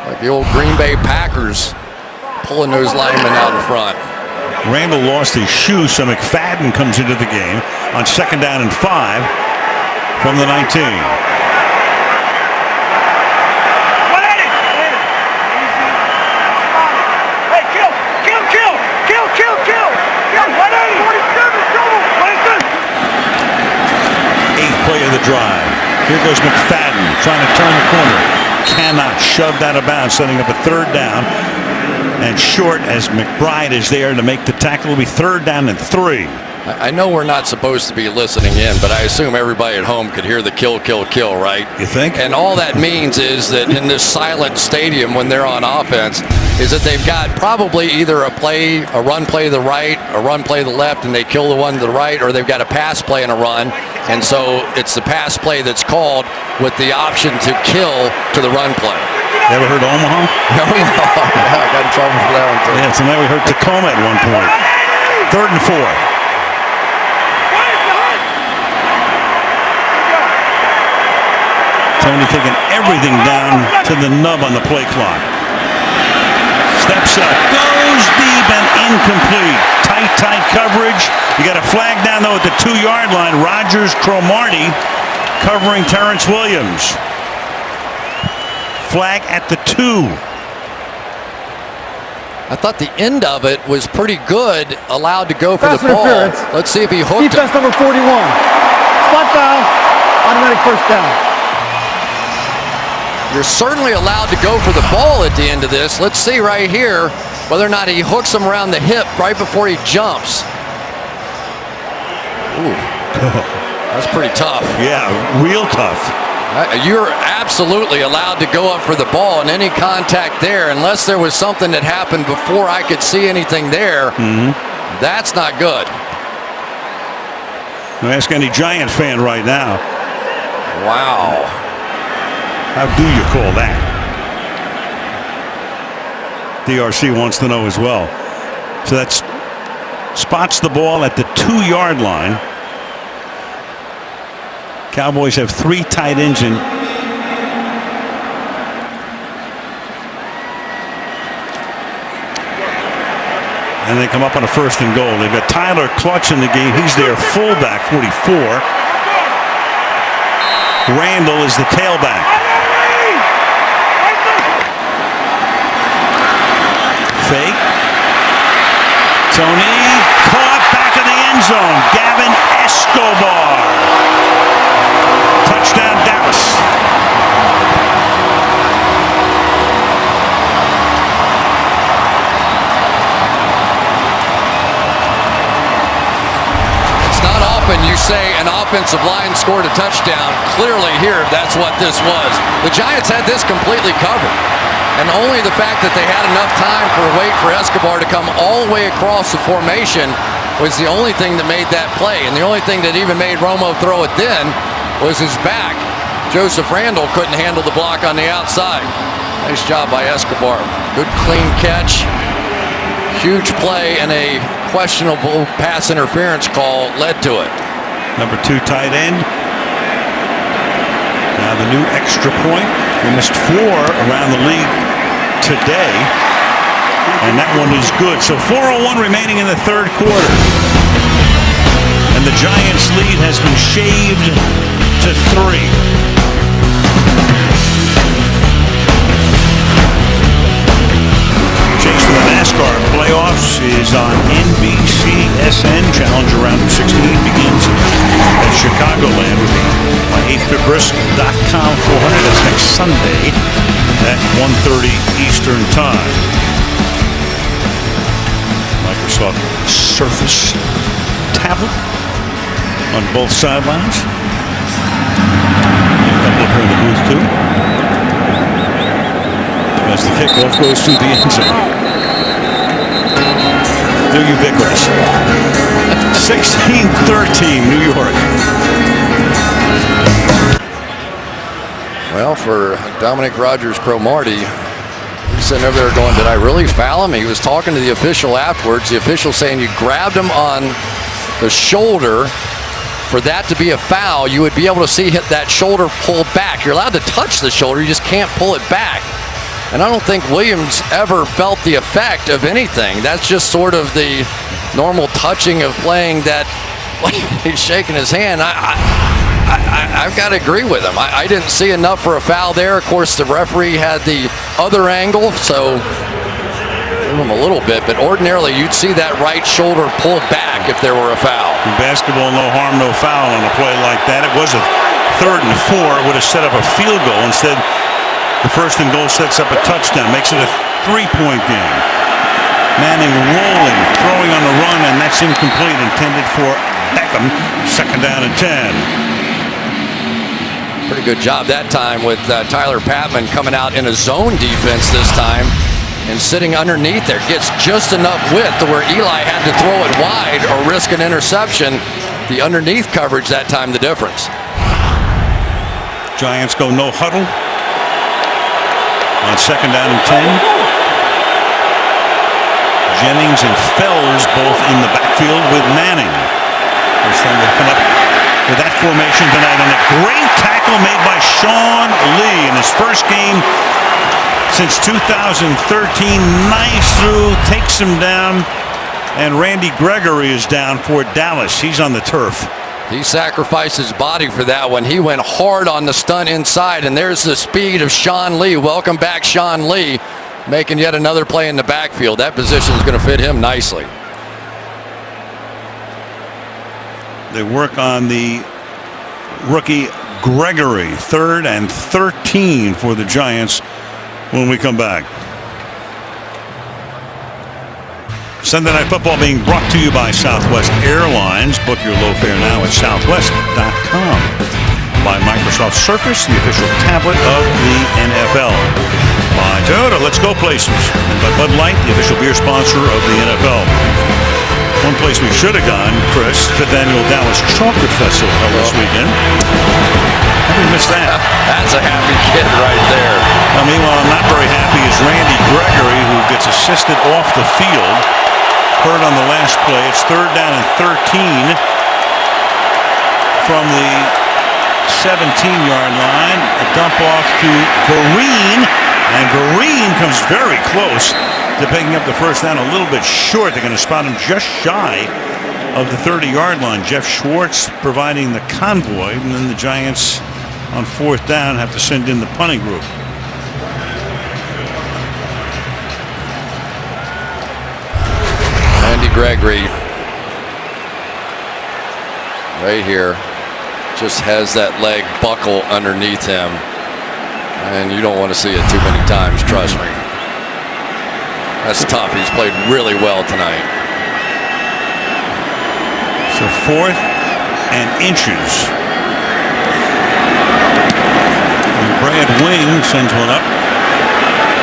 Like the old Green Bay Packers pulling those linemen out in front. Randall lost his shoe, so McFadden comes into the game on 2nd down and 5 from the 19. Play of the drive. Here goes McFadden trying to turn the corner. Cannot shove that about, setting up a 3rd down. And short as McBride is there to make the tackle. It'll be 3rd down and 3. I know we're not supposed to be listening in, but I assume everybody at home could hear the kill, kill, kill, right? You think? And all that means is that in this silent stadium when they're on offense is that they've got probably either a run play to the right, a run play to the left, and they kill the one to the right, or they've got a pass play and a run. And so it's the pass play that's called with the option to kill to the run play. You ever heard Omaha? Omaha. Yeah, I got in trouble for that one too. Yeah, tonight we heard Tacoma at one point. 3rd and 4. Tony taking everything down to the nub on the play clock. Steps up, goes deep and incomplete. Tight coverage. You got a flag down though at the 2-yard line. Rodgers Cromartie covering Terrence Williams. Flag at the 2. I thought the end of it was pretty good, allowed to go for Pass the ball. interference. Let's see if he hooked Defense it. number 41. Spot foul. Automatic first down. You're certainly allowed to go for the ball at the end of this. Let's see right here whether or not he hooks him around the hip right before he jumps. Ooh, that's pretty tough. Yeah, real tough. You're absolutely allowed to go up for the ball, and any contact there, unless there was something that happened before I could see anything there, that's not good. Ask any Giant fan right now. Wow. How do you call that? DRC wants to know as well. So that's spots the ball at the 2-yard line. Cowboys have 3 tight ends in. And they come up on a 1st and goal. They've got Tyler Clutch in the game. He's their fullback, 44. Randall is the tailback. Fake. Tony caught back in the end zone. Gavin Escobar. Touchdown Dallas. It's not often you say an offensive line scored a touchdown. Clearly here, that's what this was. The Giants had this completely covered. And only the fact that they had enough time wait for Escobar to come all the way across the formation was the only thing that made that play. And the only thing that even made Romo throw it then was his back. Joseph Randall couldn't handle the block on the outside. Nice job by Escobar. Good clean catch. Huge play, and a questionable pass interference call led to it. Number 2 tight end. Now the new extra point. They missed 4 around the league today. And that one is good. So 4:01 remaining in the 3rd quarter. And the Giants' lead has been shaved to 3. Chase for the NASCAR playoffs is on NBCSN. Challenger round of 16 begins at Chicagoland with the 8fitbrisk.com 400. That's next Sunday at 1:30 Eastern Time. Microsoft Surface tablet on both sidelines. A couple up here in the booth too. As the kickoff goes through the end zone. They're ubiquitous. 16-13 New York. Well, for Dominic Rodgers-Cromartie, he's sitting over there going, did I really foul him? He was talking to the official afterwards. The official saying you grabbed him on the shoulder. For that to be a foul, you would be able to see that shoulder pull back. You're allowed to touch the shoulder, you just can't pull it back. And I don't think Williams ever felt the effect of anything. That's just sort of the normal touching of playing that he's shaking his hand. I've got to agree with him. I didn't see enough for a foul there. Of course, the referee had the other angle, so give him a little bit. But ordinarily, you'd see that right shoulder pulled back if there were a foul. In basketball, no harm, no foul on a play like that. It was a 3rd and 4. It would have set up a field goal. Instead, the 1st and goal sets up a touchdown. Makes it a 3-point game. Manning rolling, throwing on the run, and that's incomplete. Intended for Beckham. 2nd down and 10. Pretty good job that time with Tyler Patman coming out in a zone defense this time and sitting underneath there. Gets just enough width to where Eli had to throw it wide or risk an interception. The underneath coverage that time, the difference. Giants go no huddle on 2nd down and 10. Jennings and Fells both in the backfield with Manning. First time they come up with that formation tonight, and a great tackle made by Sean Lee in his first game since 2013. Nice through, takes him down, and Randy Gregory is down for Dallas. He's on the turf. He sacrificed his body for that one. He went hard on the stunt inside, and there's the speed of Sean Lee. Welcome back, Sean Lee, making yet another play in the backfield. That position is going to fit him nicely. They work on the rookie Gregory. 3rd and 13 for the Giants when we come back. Sunday Night Football being brought to you by Southwest Airlines. Book your low fare now at southwest.com. By Microsoft Surface, the official tablet of the NFL. By Toyota, let's go places. And by Bud Light, the official beer sponsor of the NFL. One place we should have gone, Chris, 5th Annual Dallas Chocolate Festival held this weekend. How did we miss that? That's a happy kid right there. Meanwhile, I'm not very happy is Randy Gregory, who gets assisted off the field. Hurt on the last play. It's 3rd down and 13 from the 17-yard line. A dump off to Vereen, and Vereen comes very close to picking up the first down, a little bit short. They're going to spot him just shy of the 30-yard line. Jeff Schwartz providing the convoy, and then the Giants on 4th down have to send in the punting group. Randy Gregory right here just has that leg buckle underneath him, and you don't want to see it too many times, trust me. That's tough. He's played really well tonight. So 4th and inches. And Brad Wing sends one up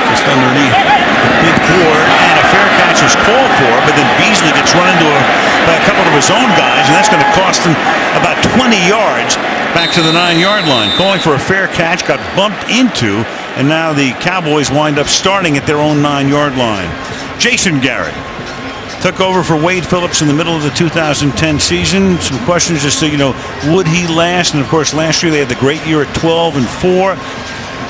just underneath the big board, and a fair catch is called for, but then Beasley gets run into by a couple of his own guys, and that's going to cost him about 20 yards back to the 9-yard line. Calling for a fair catch, got bumped into, and now the Cowboys wind up starting at their own 9-yard line. Jason Garrett took over for Wade Phillips in the middle of the 2010 season. Some questions as to, would he last? And of course, last year they had the great year at 12-4.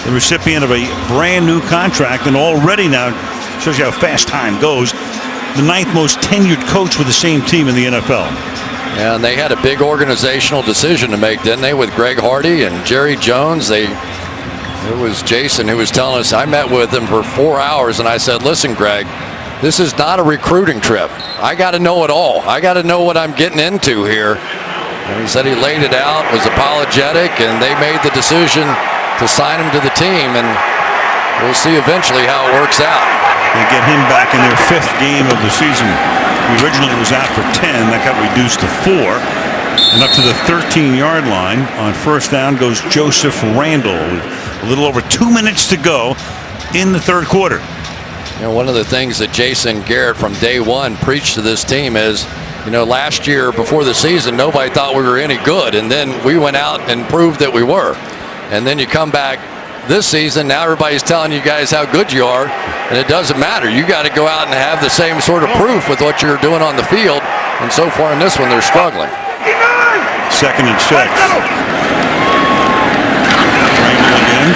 The recipient of a brand new contract, and already now shows you how fast time goes. The 9th most tenured coach with the same team in the NFL. Yeah, and they had a big organizational decision to make, didn't they, with Greg Hardy and Jerry Jones? It was Jason who was telling us, I met with him for 4 hours, and I said, listen, Greg, this is not a recruiting trip. I got to know it all. I got to know what I'm getting into here. And he said he laid it out, was apologetic, and they made the decision to sign him to the team, and we'll see eventually how it works out. They get him back in their 5th game of the season. He originally was out for 10. That got reduced to 4. And up to the 13-yard line on 1st down goes Joseph Randall with a little over 2 minutes to go in the 3rd quarter. One of the things that Jason Garrett from day one preached to this team is, last year before the season, nobody thought we were any good. And then we went out and proved that we were. And then you come back this season, now everybody's telling you guys how good you are, and it doesn't matter. You got to go out and have the same sort of proof with what you're doing on the field, and so far in this one, they're struggling. 2nd and 6. Randall again.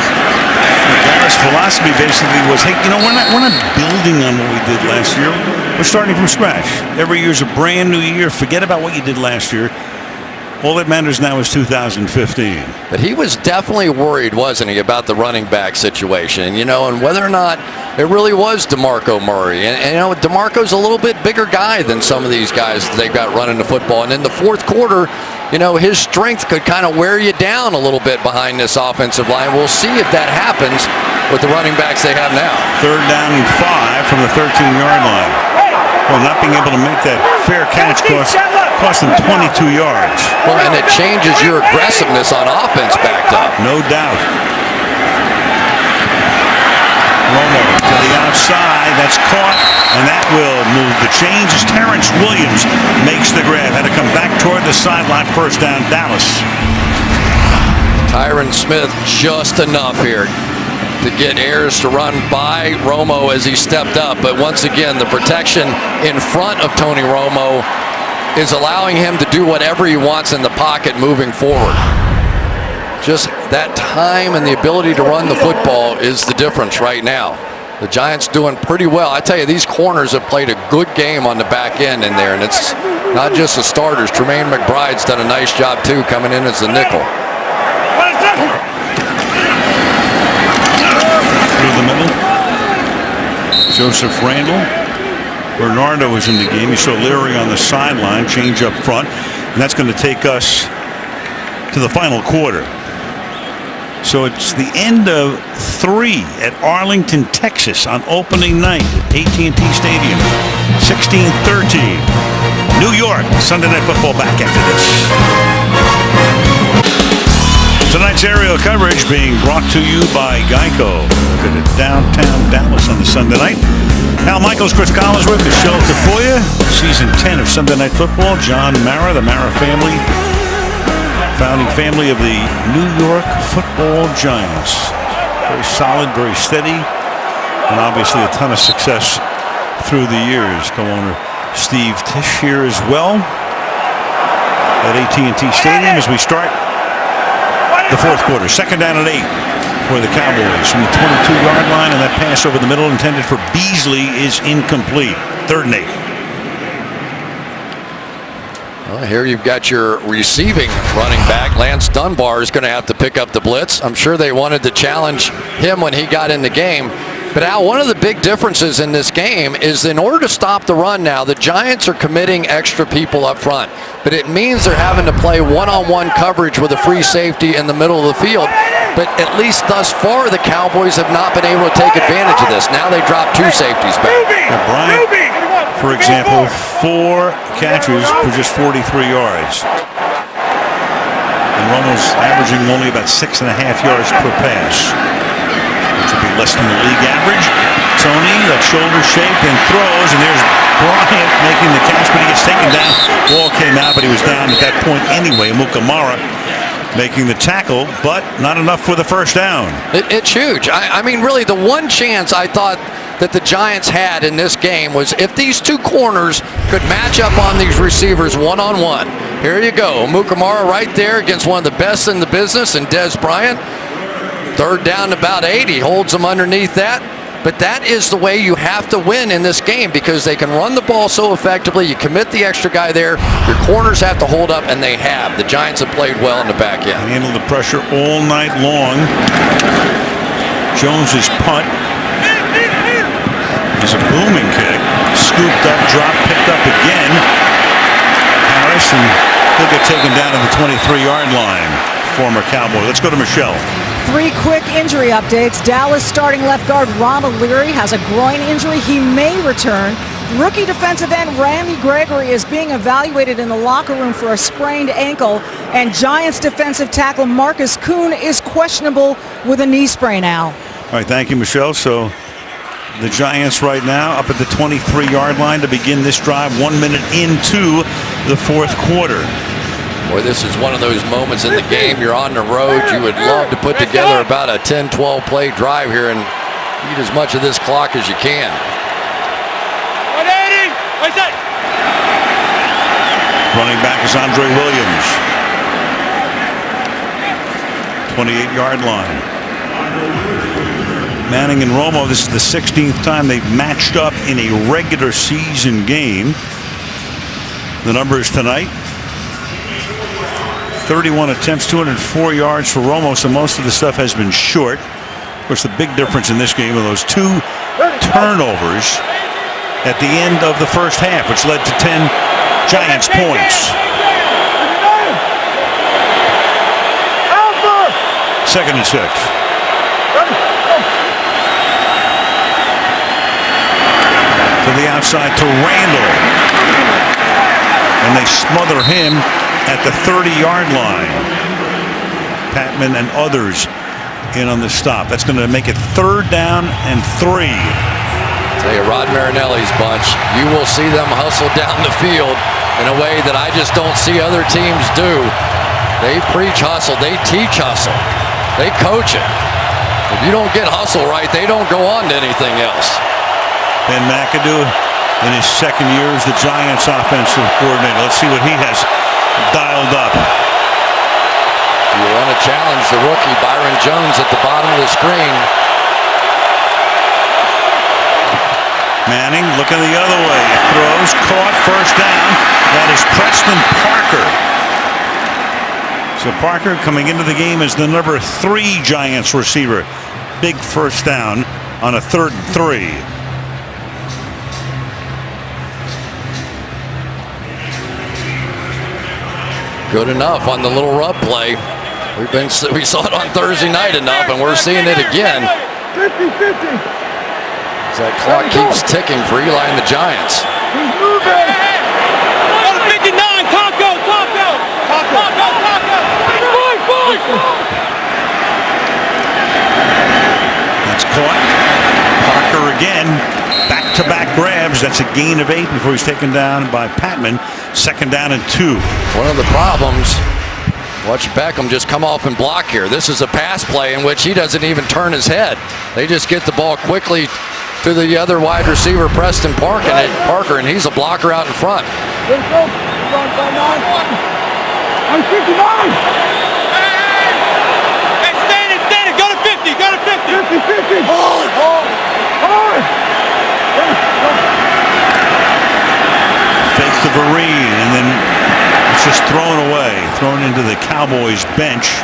Garrett's philosophy basically was, hey, we're not building on what we did last year. We're starting from scratch. Every year's a brand new year. Forget about what you did last year. All that matters now is 2015. But he was definitely worried, wasn't he, about the running back situation, and whether or not it really was DeMarco Murray. And DeMarco's a little bit bigger guy than some of these guys they've got running the football. And in the 4th quarter, his strength could kind of wear you down a little bit behind this offensive line. We'll see if that happens with the running backs they have now. 3rd down and 5 from the 13-yard line. Well, not being able to make that fair catch cost them 22 yards. Well, and it changes your aggressiveness on offense backed up. No doubt. Romo to the outside. That's caught, and that will move the change as Terrence Williams makes the grab. Had to come back toward the sideline. 1st down, Dallas. Tyron Smith just enough here to get Ayers to run by Romo as he stepped up. But once again, the protection in front of Tony Romo is allowing him to do whatever he wants in the pocket moving forward. Just that time and the ability to run the football is the difference right now. The Giants doing pretty well. I tell you, these corners have played a good game on the back end in there, and it's not just the starters. Tremaine McBride's done a nice job, too, coming in as the nickel. Through the middle. Joseph Randall. Bernardo is in the game. You saw Leary on the sideline, change up front, and that's going to take us to the final quarter. So it's the end of 3 at Arlington, Texas on opening night at AT&T Stadium. 16-13. New York, Sunday Night Football back after this. Tonight's aerial coverage being brought to you by Geico. Look at it, downtown Dallas on the Sunday night. Al Michaels, Chris Collinsworth, the show for you. Season 10 of Sunday Night Football. John Mara, the Mara family. Founding family of the New York Football Giants. Very solid, very steady, and obviously a ton of success through the years. Co-owner Steve Tisch here as well at AT&T Stadium as we start the fourth quarter. Second down and 8 for the Cowboys from the 22-yard line, and that pass over the middle intended for Beasley is incomplete. 3rd and 8. Well, here you've got your receiving running back. Lance Dunbar is going to have to pick up the blitz. I'm sure they wanted to challenge him when he got in the game. But Al, one of the big differences in this game is in order to stop the run now, the Giants are committing extra people up front. But it means they're having to play one-on-one coverage with a free safety in the middle of the field. But at least thus far, the Cowboys have not been able to take advantage of this. Now they drop 2 safeties back. Now, Bryant, for example, 4 catches for just 43 yards. And Romo's averaging only about 6.5 yards per pass, which would be less than the league average. Tony, that shoulder shake, then throws, and there's Bryant making the catch, but he gets taken down. Ball came out, but he was down at that point anyway. Mukamara making the tackle, but not enough for the first down. It's huge. I mean, really, the one chance I thought that the Giants had in this game was if these 2 corners could match up on these receivers one-on-one. Here you go. Mukamara right there against one of the best in the business, and Des Bryant. 3rd down about 8. He holds them underneath that. But that is the way you have to win in this game because they can run the ball so effectively. You commit the extra guy there. Your corners have to hold up, and they have. The Giants have played well in the back end. Handle the pressure all night long. Jones's punt is a booming kick. Scooped up, dropped, picked up again. Harris, and he'll get taken down to the 23-yard line. Former Cowboy. Let's go to Michelle. 3 quick injury updates. Dallas starting left guard Ronald Leary has a groin injury. He may return. Rookie defensive end Randy Gregory is being evaluated in the locker room for a sprained ankle. And Giants defensive tackle Marcus Kuhn is questionable with a knee sprain now. All right, thank you, Michelle. So the Giants right now up at the 23-yard line to begin this drive 1 minute into the fourth quarter. Boy, this is one of those moments in the game. You're on the road. You would love to put together about a 10-12 play drive here and eat as much of this clock as you can. 180! What's that? Running back is Andre Williams. 28-yard line. Manning and Romo, this is the 16th time they've matched up in a regular season game. The numbers tonight: 31 attempts, 204 yards for Romo, so most of the stuff has been short. Of course, the big difference in this game are those 2 turnovers at the end of the first half, which led to 10 Giants points. 2nd and 6. To the outside to Randall. And they smother him at the 30-yard line. Patman and others in on the stop. That's going to make it 3rd down and 3. Tell you, Rod Marinelli's bunch, you will see them hustle down the field in a way that I just don't see other teams do. They preach hustle. They teach hustle. They coach it. If you don't get hustle right, they don't go on to anything else. Ben McAdoo in his 2nd year as the Giants offensive coordinator. Let's see what he has dialed up. You want to challenge the rookie Byron Jones at the bottom of the screen. Manning looking the other way. Throws, caught, first down. That is Preston Parker. So Parker coming into the game as the number 3 Giants receiver. Big first down on a 3rd and 3. Good enough on the little rub play. We saw it on Thursday night enough, and we're seeing it again. 50-50. As that clock keeps ticking for Eli and the Giants. He's moving. Go to 59. Taco. Boy. That's caught. Parker again. Back-to-back grabs. That's a gain of 8 before he's taken down by Patman. 2nd down and 2. One of the problems. Watch Beckham just come off and block here. This is a pass play in which he doesn't even turn his head. They just get the ball quickly to the other wide receiver, Preston Parker, and he's a blocker out in front. I'm 59. Hey, stand it. Go to 50. 50. Hard. Fake to Vereen, and then it's just thrown away. Thrown into the Cowboys bench.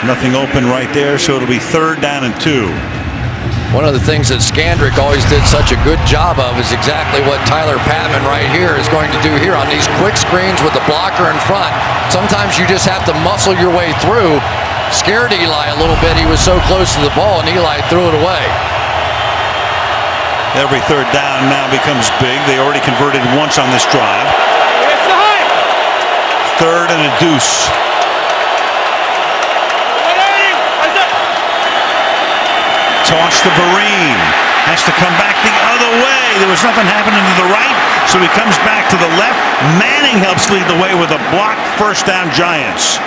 Nothing open right there, so it'll be 3rd down and 2. One of the things that Skandrick always did such a good job of is exactly what Tyler Patman right here is going to do here on these quick screens with the blocker in front. Sometimes you just have to muscle your way through. Scared Eli a little bit. He was so close to the ball, and Eli threw it away. Every 3rd down now becomes big. They already converted once on this drive. 3rd and a deuce. Toss to Vereen. Has to come back the other way. There was nothing happening to the right, so he comes back to the left. Manning helps lead the way with a block. First down, Giants.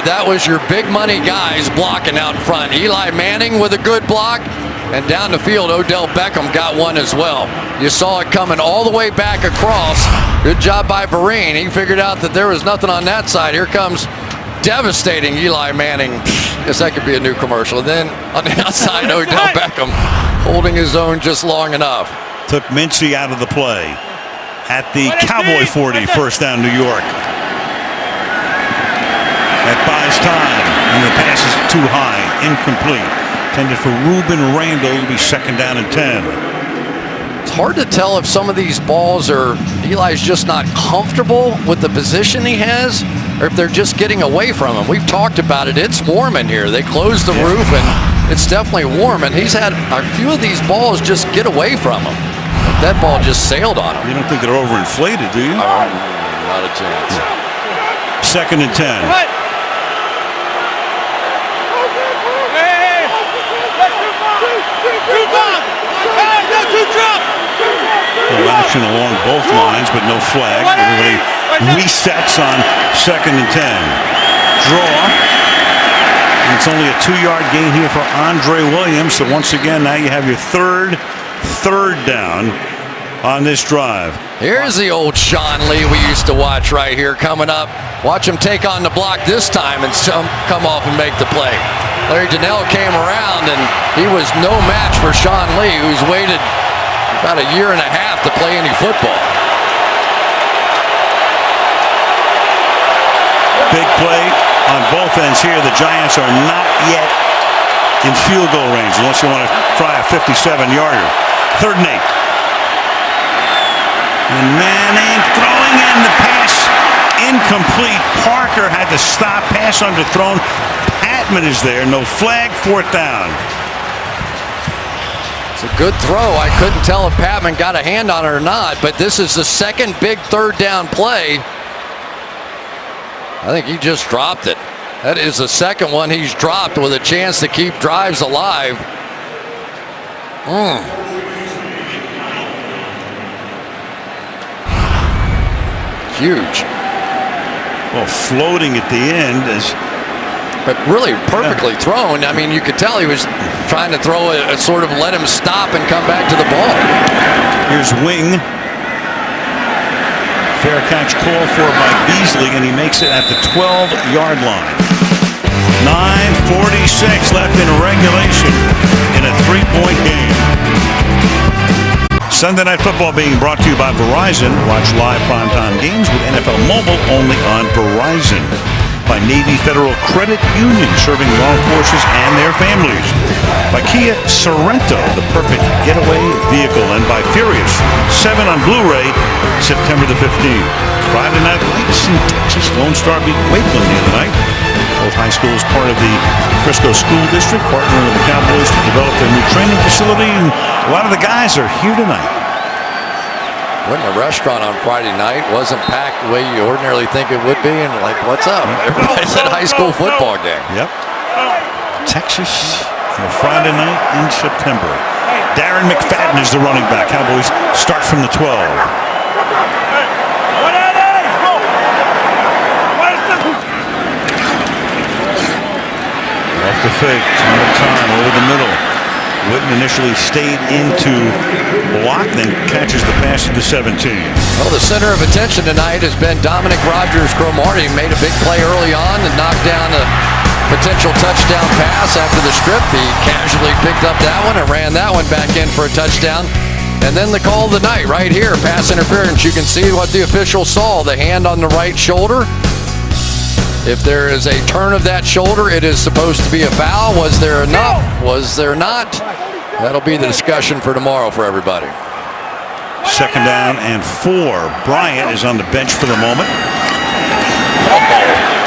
That was your big money guys blocking out in front. Eli Manning with a good block, and down the field, Odell Beckham got one as well. You saw it coming all the way back across. Good job by Vereen. He figured out that there was nothing on that side. Here comes devastating Eli Manning. Guess that could be a new commercial. And then on the outside, Odell Beckham holding his own just long enough. Took Mincy out of the play at the Cowboy 40. First down, New York. That buys time, and the pass is too high, incomplete. Intended for Ruben Randall. It'll be 2nd down and 10. It's hard to tell if some of these balls are Eli's just not comfortable with the position he has, or if they're just getting away from him. We've talked about it. It's warm in here. They closed the roof, and it's definitely warm. And he's had a few of these balls just get away from him. That ball just sailed on him. You don't think they're overinflated, do you? Not a chance. 2nd and 10. Little action along both lines, but no flag. Everybody resets on 2nd and 10. Draw. And it's only a 2-yard gain here for Andre Williams. So once again, now you have your third down on this drive. Here's the old Sean Lee we used to watch right here coming up. Watch him take on the block this time and come off and make the play. Larry Donnell came around, and he was no match for Sean Lee, who's waited about a year and a half to play any football. Big play on both ends here. The Giants are not yet in field goal range unless you want to try a 57-yarder. 3rd and 8. And Manning throwing in the pass. Incomplete. Parker had to stop. Pass underthrown. Patman is there. No flag. 4th down. It's a good throw. I couldn't tell if Patman got a hand on it or not, but this is the second big 3rd down play. I think he just dropped it. That is the second one he's dropped with a chance to keep drives alive. Huge. Well, floating at the end is. But really perfectly thrown. I mean, you could tell he was trying to throw a sort of let him stop and come back to the ball. Here's Wing. Fair catch called for by Beasley, and he makes it at the 12-yard line. 9:46 left in regulation in a 3-point game. Sunday Night Football being brought to you by Verizon. Watch live primetime games with NFL Mobile only on Verizon. By Navy Federal Credit Union, serving law forces and their families. By Kia Sorento, the perfect getaway vehicle. And by Furious 7 on Blu-ray, September the 15th. Friday Night Lights in Texas. Lone Star beat Wakeland the other night. Both high schools part of the Frisco School District, partnering with the Cowboys to develop their new training facility. And a lot of the guys are here tonight. When the restaurant on Friday night wasn't packed the way you ordinarily think it would be, and like, what's up? Everybody's at a high school football game. Yep. Texas on a Friday night in September. Darren McFadden is the running back. Cowboys start from the 12. Off the fake, on the time, over the middle. Witten initially stayed into block, then catches the pass to the 17. Well, the center of attention tonight has been Dominic Rodgers-Cromartie. He made a big play early on and knocked down a potential touchdown pass after the strip. He casually picked up that one and ran that one back in for a touchdown. And then the call of the night right here, pass interference. You can see what the official saw, the hand on the right shoulder. If there is a turn of that shoulder, it is supposed to be a foul. Was there enough? Was there not? That'll be the discussion for tomorrow for everybody. Second down and 4. Bryant is on the bench for the moment.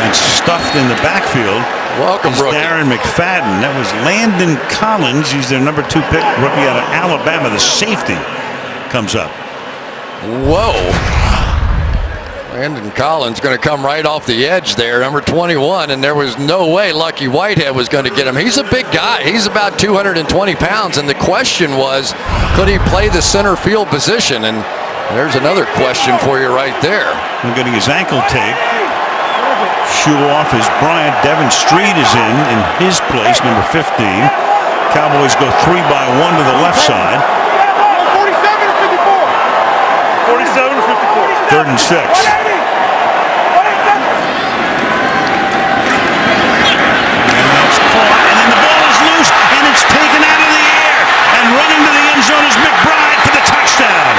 And stuffed in the backfield. Welcome, rookie. Darren McFadden. That was Landon Collins. He's their number 2 pick, rookie out of Alabama. The safety comes up. Whoa. Landon Collins going to come right off the edge there, number 21, and there was no way Lucky Whitehead was going to get him. He's a big guy. He's about 220 pounds, and the question was, could he play the center field position? And there's another question for you right there. I'm getting his ankle tape. Shoe off as Bryant. Devin Street is in his place, number 15. Cowboys go 3 by 1 to the left side. 47-54. 3rd and 6. Taken out of the air and running to the end zone is McBride for the touchdown.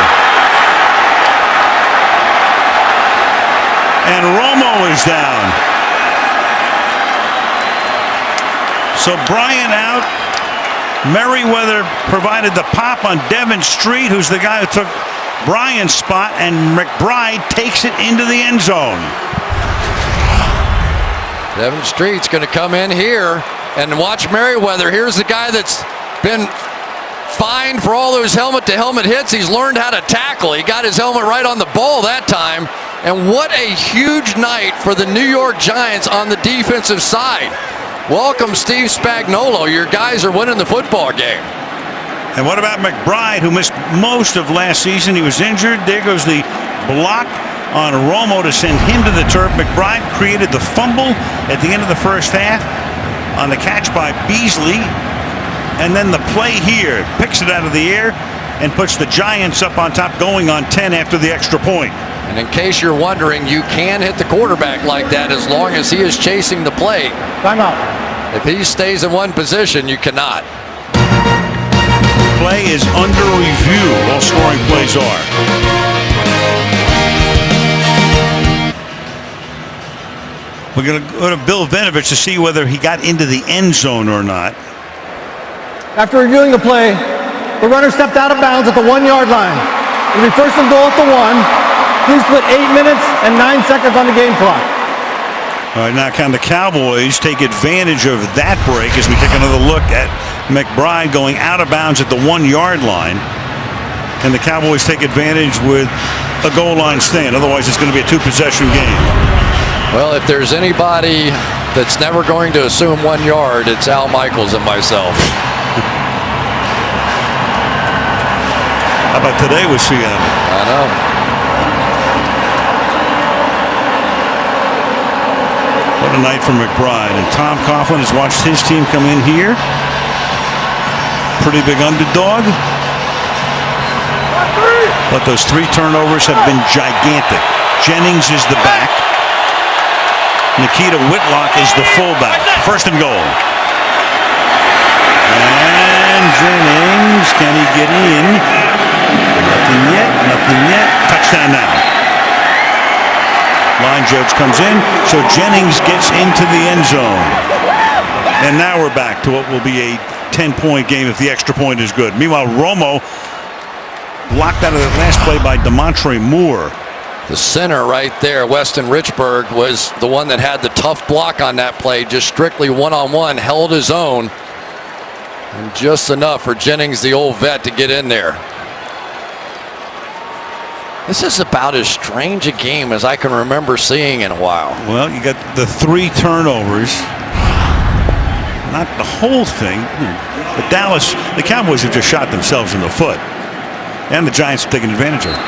And Romo is down. So Bryant out. Merriweather provided the pop on Devin Street, who's the guy who took Bryant's spot, and McBride takes it into the end zone. Devin Street's going to come in here. And watch Merriweather. Here's the guy that's been fined for all those helmet-to-helmet hits. He's learned how to tackle. He got his helmet right on the ball that time. And what a huge night for the New York Giants on the defensive side. Welcome, Steve Spagnuolo. Your guys are winning the football game. And what about McBride, who missed most of last season? He was injured. There goes the block on Romo to send him to the turf. McBride created the fumble at the end of the first half on the catch by Beasley, and then the play here, picks it out of the air and puts the Giants up on top, going on 10 after the extra point. And in case you're wondering, you can hit the quarterback like that as long as he is chasing the play. Timeout. If he stays in one position, you cannot. Play is under review. All scoring plays are. We're going to go to Bill Vinovich to see whether he got into the end zone or not. After reviewing the play, the runner stepped out of bounds at the 1-yard line. It'll be 1st and goal at the 1. Please put 8 minutes and 9 seconds on the game clock. All right, now can the Cowboys take advantage of that break as we take another look at McBride going out of bounds at the 1-yard line. Can the Cowboys take advantage with a goal line stand? Otherwise, it's going to be a 2-possession game. Well, if there's anybody that's never going to assume 1 yard, it's Al Michaels and myself. How about today with Seattle? I know. What a night for McBride. And Tom Coughlin has watched his team come in here. Pretty big underdog. But those 3 turnovers have been gigantic. Jennings is the back. Nikita Whitlock is the fullback. 1st and goal. And Jennings, can he get in? Judge comes in, so Jennings gets into the end zone. And now we're back to what will be a 10-point game if the extra point is good. Meanwhile, Romo blocked out of the last play by DeMontre Moore. The center right there, Weston Richburg, was the one that had the tough block on that play, just strictly one-on-one, held his own, and just enough for Jennings, the old vet, to get in there. This is about as strange a game as I can remember seeing in a while. Well, you got the 3 turnovers. Not the whole thing. The Cowboys have just shot themselves in the foot. And the Giants have taken advantage of it.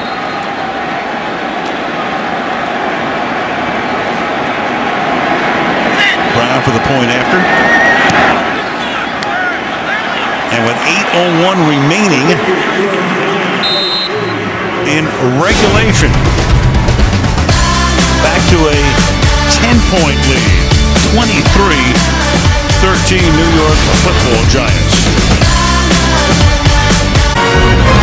Brown for the point after. And with 8:01 remaining in regulation, back to a 10-point lead. 23-13 New York Football Giants.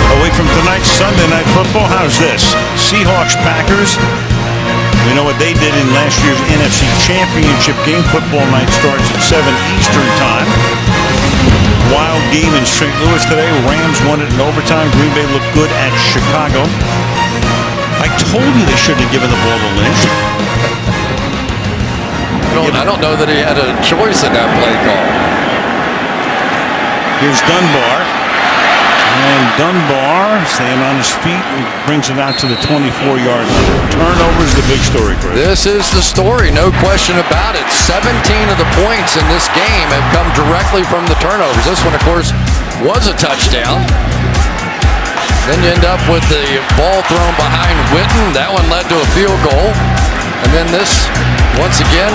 A week from tonight's Sunday Night Football, how's this? Seahawks Packers. We know what they did in last year's NFC Championship game. Football night starts at 7 Eastern time. Wild game in St. Louis today. Rams won it in overtime. Green Bay looked good at Chicago. I told you they shouldn't have given the ball to Lynch. I don't know that he had a choice in that play call. Here's Dunbar. And Dunbar, staying on his feet, brings it out to the 24-yard line. Turnover's the big story, Chris. This is the story, no question about it. 17 of the points in this game have come directly from the turnovers. This one, of course, was a touchdown. Then you end up with the ball thrown behind Witten. That one led to a field goal. And then this, once again,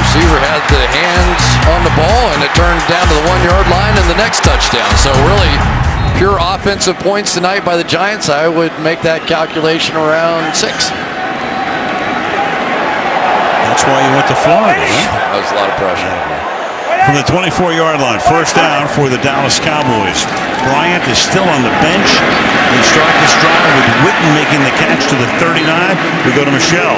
receiver had the hands on the ball, and it turned down to the 1-yard line and the next touchdown. So really pure offensive points tonight by the Giants. I would make that calculation around 6. That's why you went to Florida, huh? That was a lot of pressure. From the 24-yard line, first down for the Dallas Cowboys. Bryant is still on the bench. We start this drive with Witten making the catch to the 39. We go to Michelle.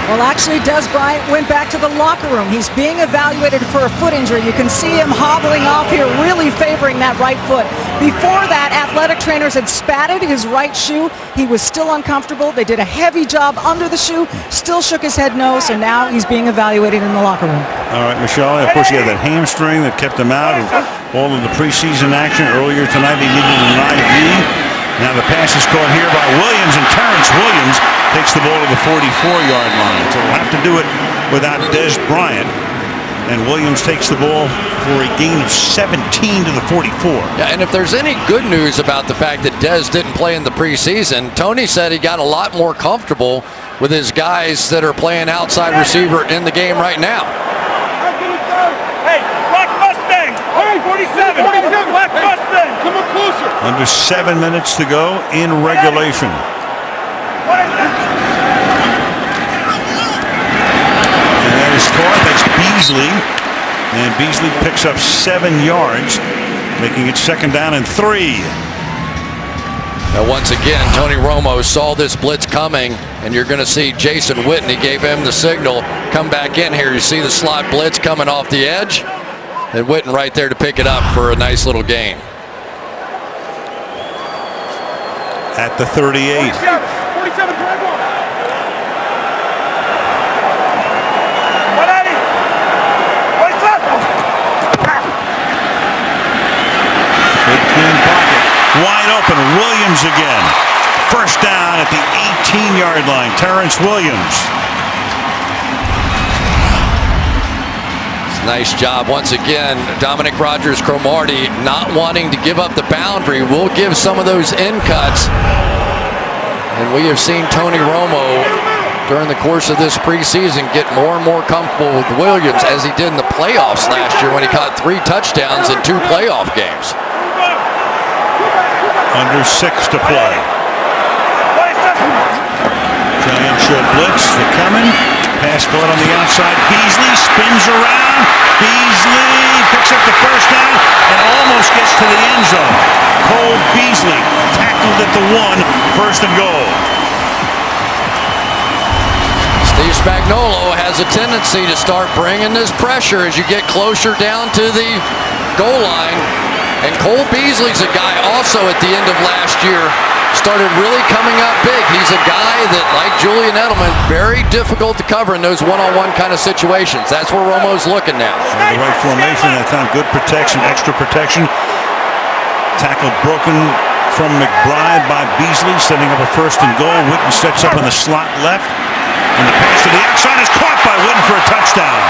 Well, actually, Des Bryant went back to the locker room. He's being evaluated for a foot injury. You can see him hobbling off here, really favoring that right foot. Before that, athletic trainers had spatted his right shoe. He was still uncomfortable. They did a heavy job under the shoe, still shook his head no, so now he's being evaluated in the locker room. All right, Michelle, of course, he had that hamstring that kept him out of all of the preseason action. Earlier tonight, he needed an IV. Now the pass is caught here by Williams, and Terrence Williams takes the ball to the 44-yard line. So we'll have to do it without Des Bryant. And Williams takes the ball for a gain of 17 to the 44. Yeah, and if there's any good news about the fact that Des didn't play in the preseason, Tony said he got a lot more comfortable with his guys that are playing outside receiver in the game right now. Hey, Black Mustang! Hey, 47! Black Mustang! Come on closer! Under 7 minutes to go in regulation. And that is caught. That's Beasley. And Beasley picks up 7 yards, making it second down and 3. Now once again, Tony Romo saw this blitz coming, and you're going to see Jason Witten. He gave him the signal. Come back in here. You see the slot blitz coming off the edge, and Witten right there to pick it up for a nice little gain. At the 38. 47, drive on. 180. Good clean pocket. Wide open. Williams again. First down at the 18-yard line. Terrence Williams. Nice job once again. Dominic Rodgers-Cromartie not wanting to give up the boundary. Will give some of those in cuts. And we have seen Tony Romo during the course of this preseason get more and more comfortable with Williams, as he did in the playoffs last year when he caught 3 touchdowns in 2 playoff games. Under 6 to play. Giants show blitz. They're coming. Pass caught on the outside. Beasley spins around. Beasley picks up the first down and almost gets to the end zone. Cole Beasley tackled at the 1, first and goal. Spagnuolo has a tendency to start bringing this pressure as you get closer down to the goal line. And Cole Beasley's a guy also at the end of last year started really coming up big. He's a guy that, like Julian Edelman, very difficult to cover in those one-on-one kind of situations. That's where Romo's looking now. And the right formation that time. Good protection, extra protection. Tackle broken from McBride by Beasley, setting up a 1st and goal. Witten sets up in the slot left. And the pass to the outside is caught by Witten for a touchdown.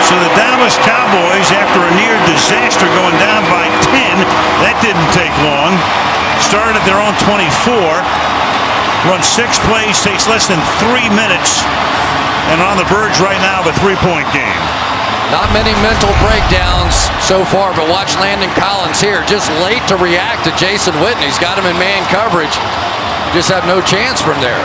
So the Dallas Cowboys, after a near disaster going down by 10, that didn't take long. Started at their own 24. Run 6 plays, takes less than 3 minutes. And on the verge right now of a 3-point game. Not many mental breakdowns so far, but watch Landon Collins here. Just late to react to Jason Witten. He's got him in man coverage. Just have no chance from there.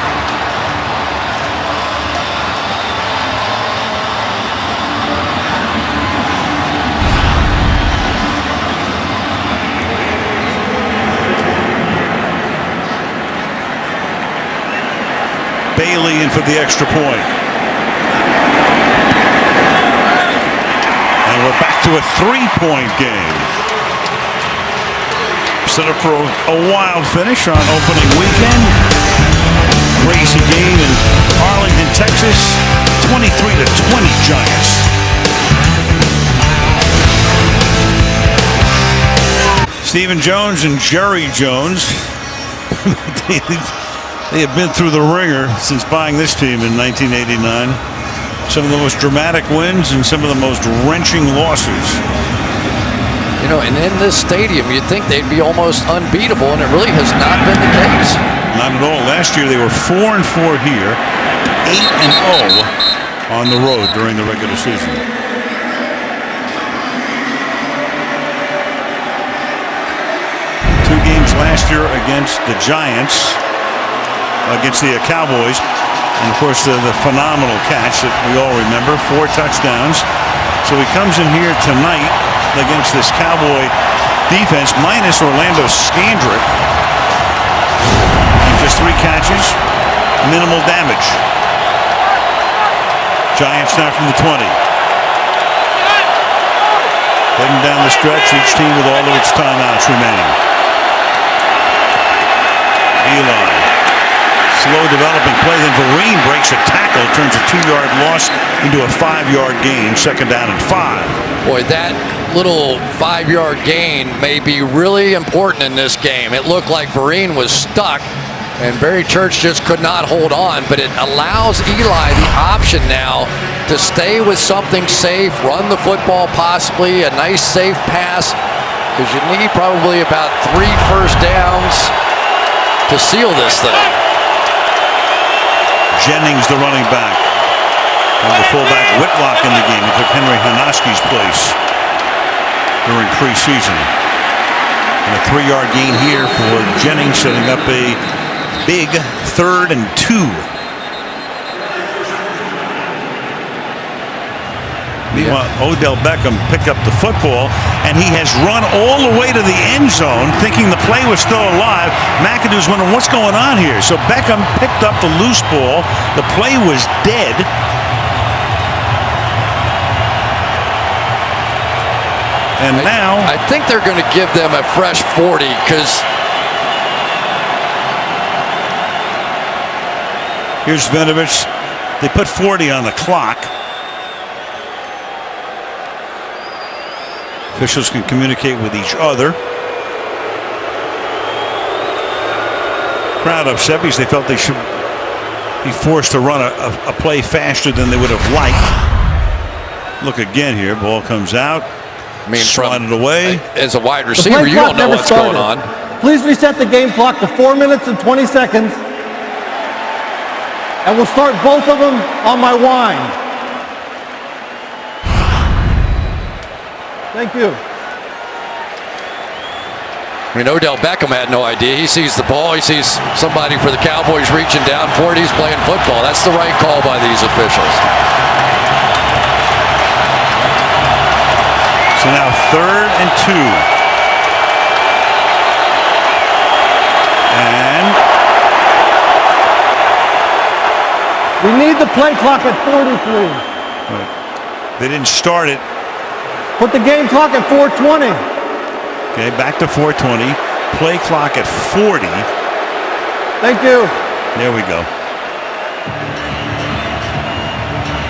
Bailey in for the extra point. And we're back to a 3-point game. Set up for a wild finish on opening weekend. Crazy game in Arlington, Texas. 23-20 Giants. Stephen Jones and Jerry Jones. They have been through the ringer since buying this team in 1989. Some of the most dramatic wins and some of the most wrenching losses. You know, and in this stadium, you'd think they'd be almost unbeatable, and it really has not been the case. Not at all. Last year they were 4-4 here, 8-0 on the road during the regular season. Two games last year against the Giants, against the Cowboys, and of course the phenomenal catch that we all remember, 4 touchdowns. So he comes in here tonight against this Cowboy defense minus Orlando Scandrick. Just 3 catches, minimal damage. Giants now from the 20. Heading down the stretch, each team with all of its timeouts remaining. Eli. Slow developing play, then Vereen breaks a tackle, turns a 2-yard loss into a 5-yard gain, 2nd down and 5. Boy, that little 5-yard gain may be really important in this game. It looked like Vereen was stuck, and Barry Church just could not hold on, but it allows Eli the option now to stay with something safe, run the football possibly, a nice safe pass, because you need probably about 3 first downs to seal this thing. Jennings, the running back, and the fullback Whitlock in the game. He took Henry Hanoski's place during preseason. And a 3-yard gain here for Jennings, setting up a big 3rd and 2. Meanwhile, Odell Beckham picked up the football, and he has run all the way to the end zone thinking the play was still alive. McAdoo's wondering what's going on here. So Beckham picked up the loose ball. The play was dead. And now I think they're going to give them a fresh 40 because here's Vinovich. They put 40 on the clock. Officials can communicate with each other. Crowd upset because they felt they should be forced to run a play faster than they would have liked. Look again here. Ball comes out. I mean, slided away. As a wide receiver, you don't know what's going on. Please reset the game clock to 4 minutes and 20 seconds. And we'll start both of them on my whine. Thank you. I mean, Odell Beckham had no idea. He sees the ball. He sees somebody for the Cowboys reaching down for it. He's playing football. That's the right call by these officials. So now 3rd and 2. And We need the play clock at 40, please. Right. They didn't start it. Put the game clock at 4:20. Okay, back to 4:20. Play clock at 40. Thank you. There we go.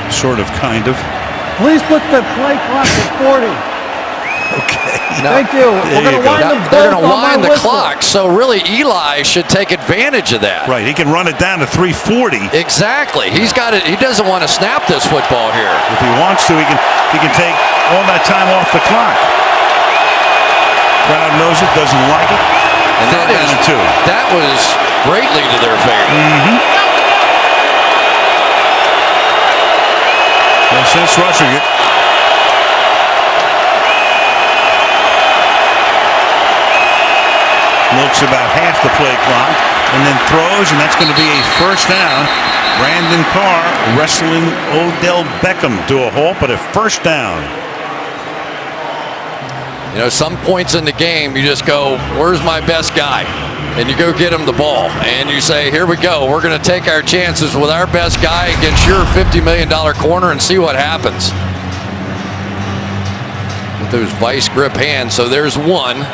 Sort of, kind of. Please put the play clock at 40. Okay. Thank you. We're going to wind them They're both going to on my wind the whistle. clock, so really Eli should take advantage of that. Right, he can run it down to 3:40. Exactly. He's got it. He doesn't want to snap this football here. If he wants to, he can take all that time off the clock. Crowd knows it, doesn't like it. And that was greatly to their favor. No sense rushing it. Milks about half the play clock and then throws, and that's going to be a first down. Brandon Carr wrestling Odell Beckham to a halt, but a first down. You know, some points in the game, you just go, where's my best guy? And you go get him the ball. And you say, here we go. We're going to take our chances with our best guy against your $50 million corner and see what happens. With those vice grip hands. So there's one.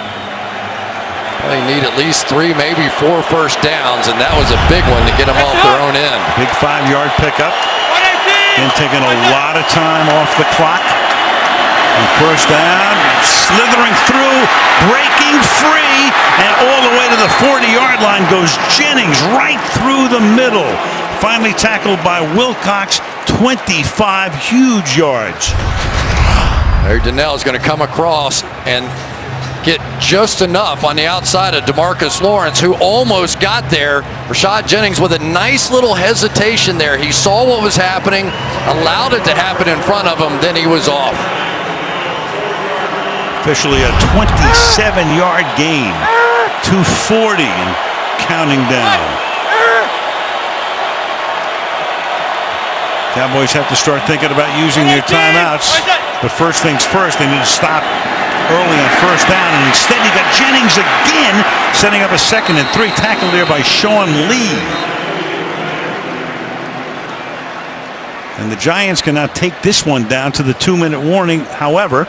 They need at least 3, maybe 4 first downs, and that was a big one to get them off their own end. Big 5-yard pickup. And taking a lot of time off the clock. And first down, slithering through, breaking free, and all the way to the 40-yard line goes Jennings right through the middle. Finally tackled by Wilcox, 25 huge yards. There, Donnell's going to come across and get just enough on the outside of DeMarcus Lawrence, who almost got there. Rashad Jennings with a nice little hesitation there. He saw what was happening, allowed it to happen in front of him, then he was off. Officially a 27-yard gain. 240 and counting down. Cowboys have to start thinking about using their timeouts. But first things first, they need to stop early on first down, and instead you got Jennings again setting up a 2nd and 3, tackled there by Sean Lee. And the Giants can now take this one down to the 2-minute warning. However,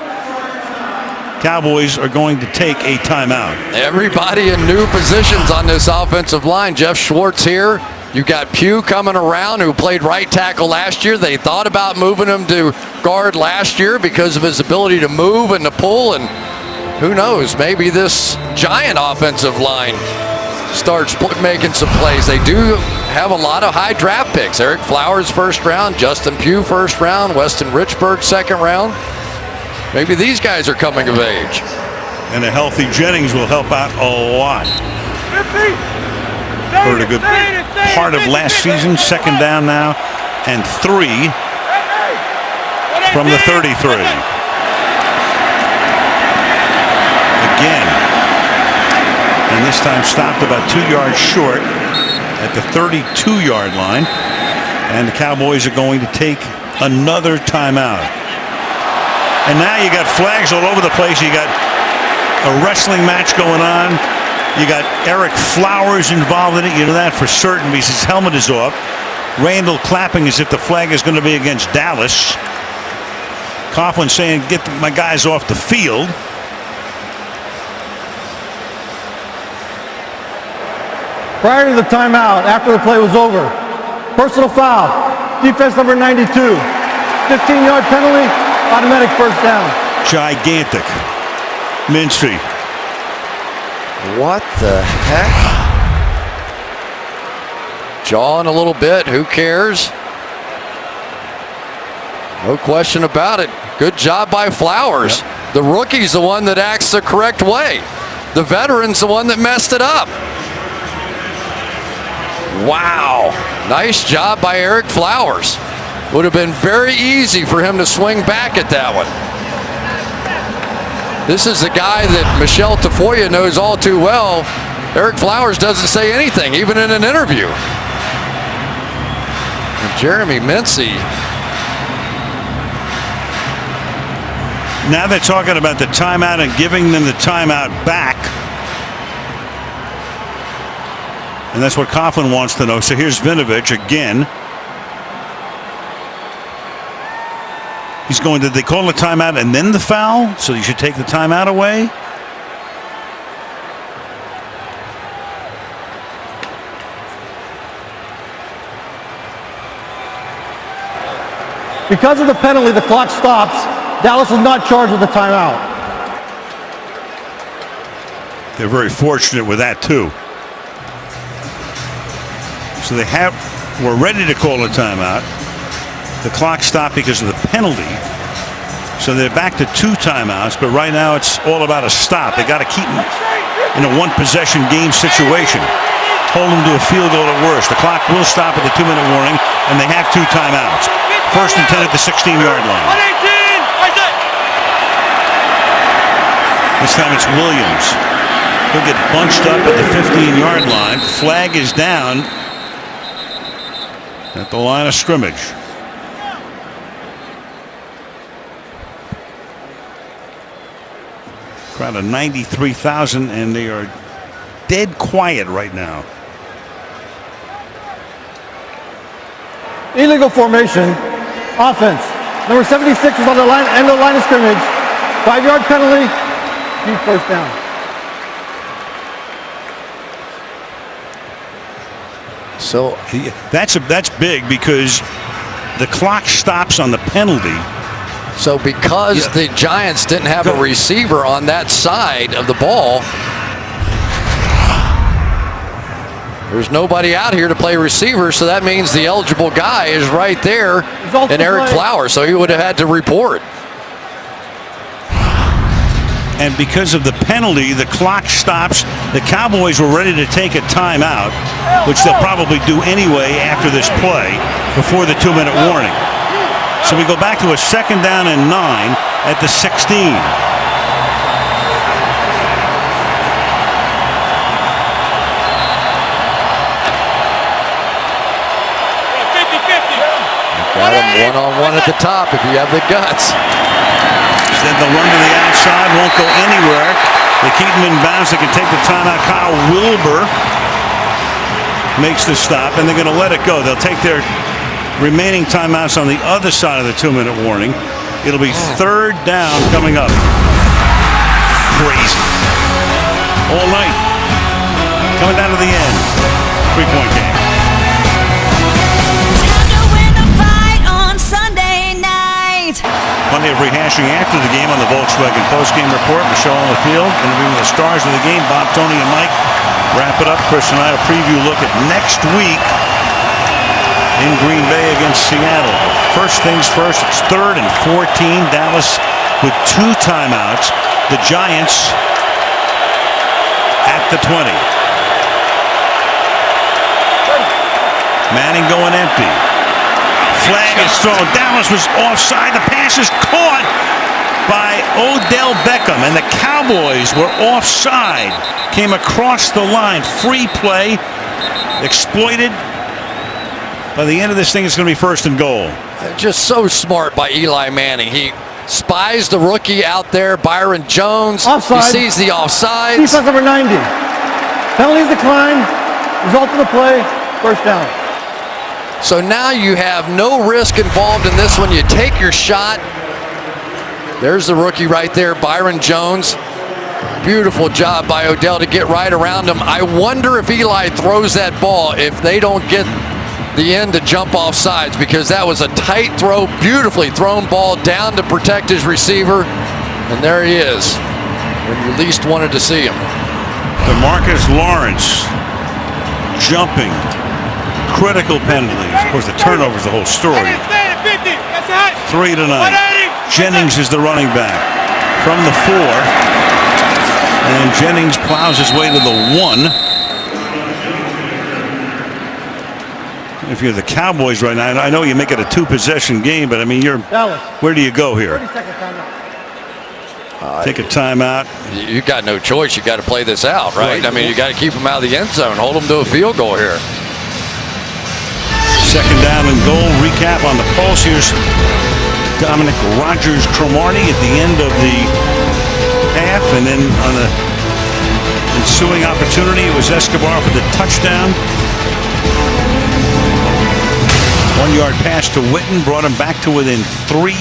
Cowboys are going to take a timeout. Everybody in new positions on this offensive line. Jeff Schwartz here. You got Pugh coming around, who played right tackle last year. They thought about moving him to guard last year because of his ability to move and to pull. And who knows, maybe this Giant offensive line starts making some plays. They do have a lot of high draft picks. Eric Flowers 1st round, Justin Pugh 1st round, Weston Richburg 2nd round. Maybe these guys are coming of age. And a healthy Jennings will help out a lot. Heard a good part of last season. 2nd down now and 3 from the 33. Again. And this time stopped about 2 yards short at the 32-yard line. And the Cowboys are going to take another timeout. And now you got flags all over the place. You got a wrestling match going on. You got Eric Flowers involved in it. You know that for certain because his helmet is off. Randall clapping as if the flag is going to be against Dallas. Coughlin saying, get my guys off the field. Prior to the timeout, after the play was over, personal foul, defense number 92, 15-yard penalty, automatic first down. Gigantic. Minstrey. What the heck? Jawing a little bit. Who cares? No question about it. Good job by Flowers. Yep. The rookie's the one that acts the correct way. The veteran's the one that messed it up. Wow. Nice job by Eric Flowers. Would have been very easy for him to swing back at that one. This is the guy that Michelle Tafoya knows all too well. Eric Flowers doesn't say anything, even in an interview. And Jeremy Mincy. Now they're talking about the timeout and giving them the timeout back. And that's what Coughlin wants to know. So here's Vinovich again. He's going, did they call a timeout and then the foul? So you should take the timeout away? Because of the penalty, the clock stops. Dallas is not charged with the timeout. They're very fortunate with that, too. So we're ready to call a timeout. The clock stopped because of the penalty. So they're back to 2 timeouts, but right now it's all about a stop. They got to keep them in a one-possession game situation. Hold them to a field goal at worst. The clock will stop at the 2-minute warning, and they have 2 timeouts. First and 10 at the 16-yard line. This time it's Williams. He'll get bunched up at the 15-yard line. Flag is down at the line of scrimmage. Crowd of 93,000, and they are dead quiet right now. Illegal formation. Offense. Number 76 is on the line, end of the line of scrimmage. 5-yard penalty. Deep first down. So that's big because the clock stops on the penalty. So because the Giants didn't have a receiver on that side of the ball, there's nobody out here to play receiver, so that means the eligible guy is right there in Eric Flowers, so he would have had to report. And because of the penalty, the clock stops. The Cowboys were ready to take a timeout, which they'll probably do anyway after this play before the 2-minute warning. So we go back to a 2nd down and 9 at the 16. Got him one-on-one at the top if you have the guts. Instead they'll run to the outside, won't go anywhere. They keep him in bounds. They can take the timeout. Kyle Wilbur makes the stop, and they're going to let it go. They'll take their remaining timeouts on the other side of the 2-minute warning. It'll be 3rd down coming up. Crazy. All night. Coming down to the end. 3-point game. Plenty of rehashing after the game on the Volkswagen postgame report. Michelle on the field, interviewing the stars of the game. Bob, Tony, and Mike wrap it up. Chris and I will preview look at next week in Green Bay against Seattle. First things first, it's 3rd and 14. Dallas with 2 timeouts. The Giants at the 20. Manning going empty. Flag is thrown. Dallas was offside. The pass is caught by Odell Beckham, and the Cowboys were offside. Came across the line. Free play. Exploited. By the end of this thing, it's going to be 1st and goal. Just so smart by Eli Manning. He spies the rookie out there, Byron Jones. Offside. He sees the offside. Defense number 90. Penalties declined. Result of the play, 1st down. So now you have no risk involved in this one. You take your shot. There's the rookie right there, Byron Jones. Beautiful job by Odell to get right around him. I wonder if Eli throws that ball if they don't get the end to jump off sides, because that was a tight throw, beautifully thrown ball down to protect his receiver. And there he is when you least wanted to see him. DeMarcus Lawrence jumping. Critical penalties. Of course, the turnover is the whole story. 3 tonight. Jennings is the running back from the 4. And Jennings plows his way to the 1. If you're the Cowboys right now, I know you make it a 2-possession game, but I mean, where do you go here? Take a timeout. You got no choice. You got to play this out, right? I mean, you got to keep them out of the end zone. Hold them to a field goal here. 2nd down and goal. Recap on the pulse. Here's Dominic Rodgers-Cromartie at the end of the half, and then on the ensuing opportunity, it was Escobar for the touchdown. 1-yard pass to Witten brought him back to within 3.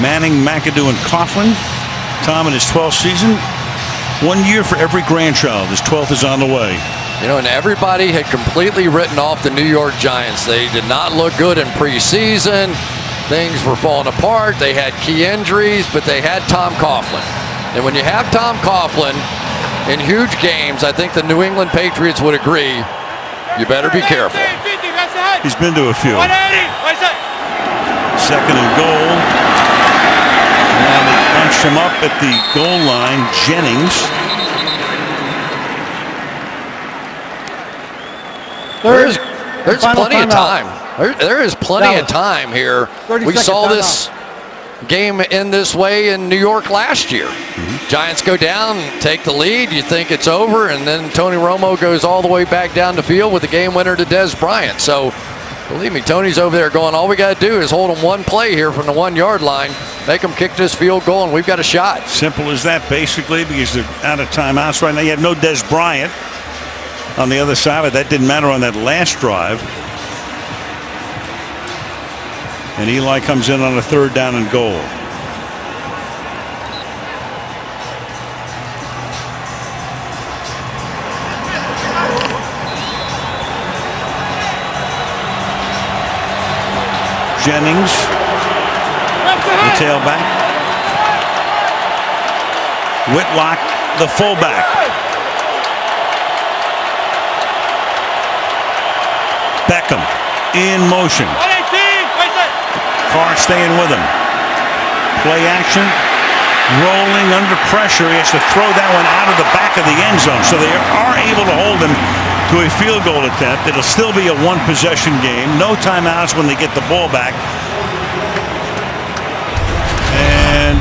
Manning, McAdoo, and Coughlin. Tom in his 12th season. 1 year for every grandchild. His 12th is on the way. You know, and everybody had completely written off the New York Giants. They did not look good in preseason. Things were falling apart. They had key injuries, but they had Tom Coughlin. And when you have Tom Coughlin in huge games, I think the New England Patriots would agree, you better be careful. He's been to a few. Second and goal. And they bunched him up at the goal line. Jennings. There's plenty of time. There is plenty of time here. We saw this game in this way in New York last year. Giants go down, take the lead. You think it's over, and then Tony Romo goes all the way back down the field with the game winner to Dez Bryant. So, believe me, Tony's over there going, all we got to do is hold them one play here from the 1 yard line, make them kick this field goal, and we've got a shot. Simple as that, basically, because they're out of timeouts right now. You have no Dez Bryant on the other side, but that didn't matter on that last drive. And Eli comes in on a 3rd down and goal. Jennings, the tailback. Whitlock, the fullback. Beckham in motion. Carr staying with him. Play action. Rolling under pressure. He has to throw that one out of the back of the end zone. So they are able to hold him to a field goal attempt. It'll still be a 1-possession game. No timeouts when they get the ball back. And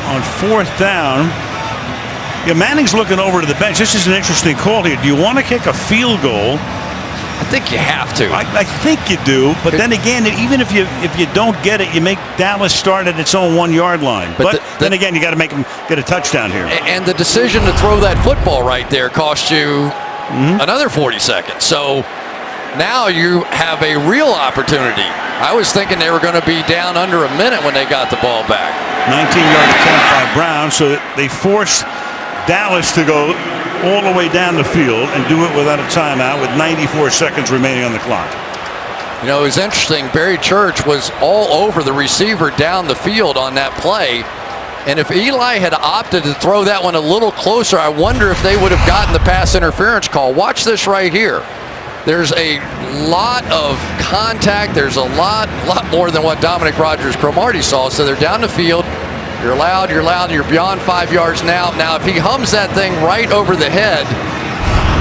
on 4th down, Manning's looking over to the bench. This is an interesting call here. Do you want to kick a field goal? I think you have to. I think you do, but then again, even if you don't get it, you make Dallas start at its own 1 yard line. But then again, you got to make them get a touchdown here. And the decision to throw that football right there cost you another 40 seconds. So now you have a real opportunity. I was thinking they were going to be down under a minute when they got the ball back. 19-yard attempt by Brown, so they forced Dallas to go all the way down the field and do it without a timeout with 94 seconds remaining on the clock. You know, it was interesting. Barry Church was all over the receiver down the field on that play. And if Eli had opted to throw that one a little closer, I wonder if they would have gotten the pass interference call. Watch this right here. There's a lot of contact. There's a lot more than what Dominic Rodgers-Cromartie saw. So they're down the field. You're loud, you're beyond 5 yards now. Now, if he hums that thing right over the head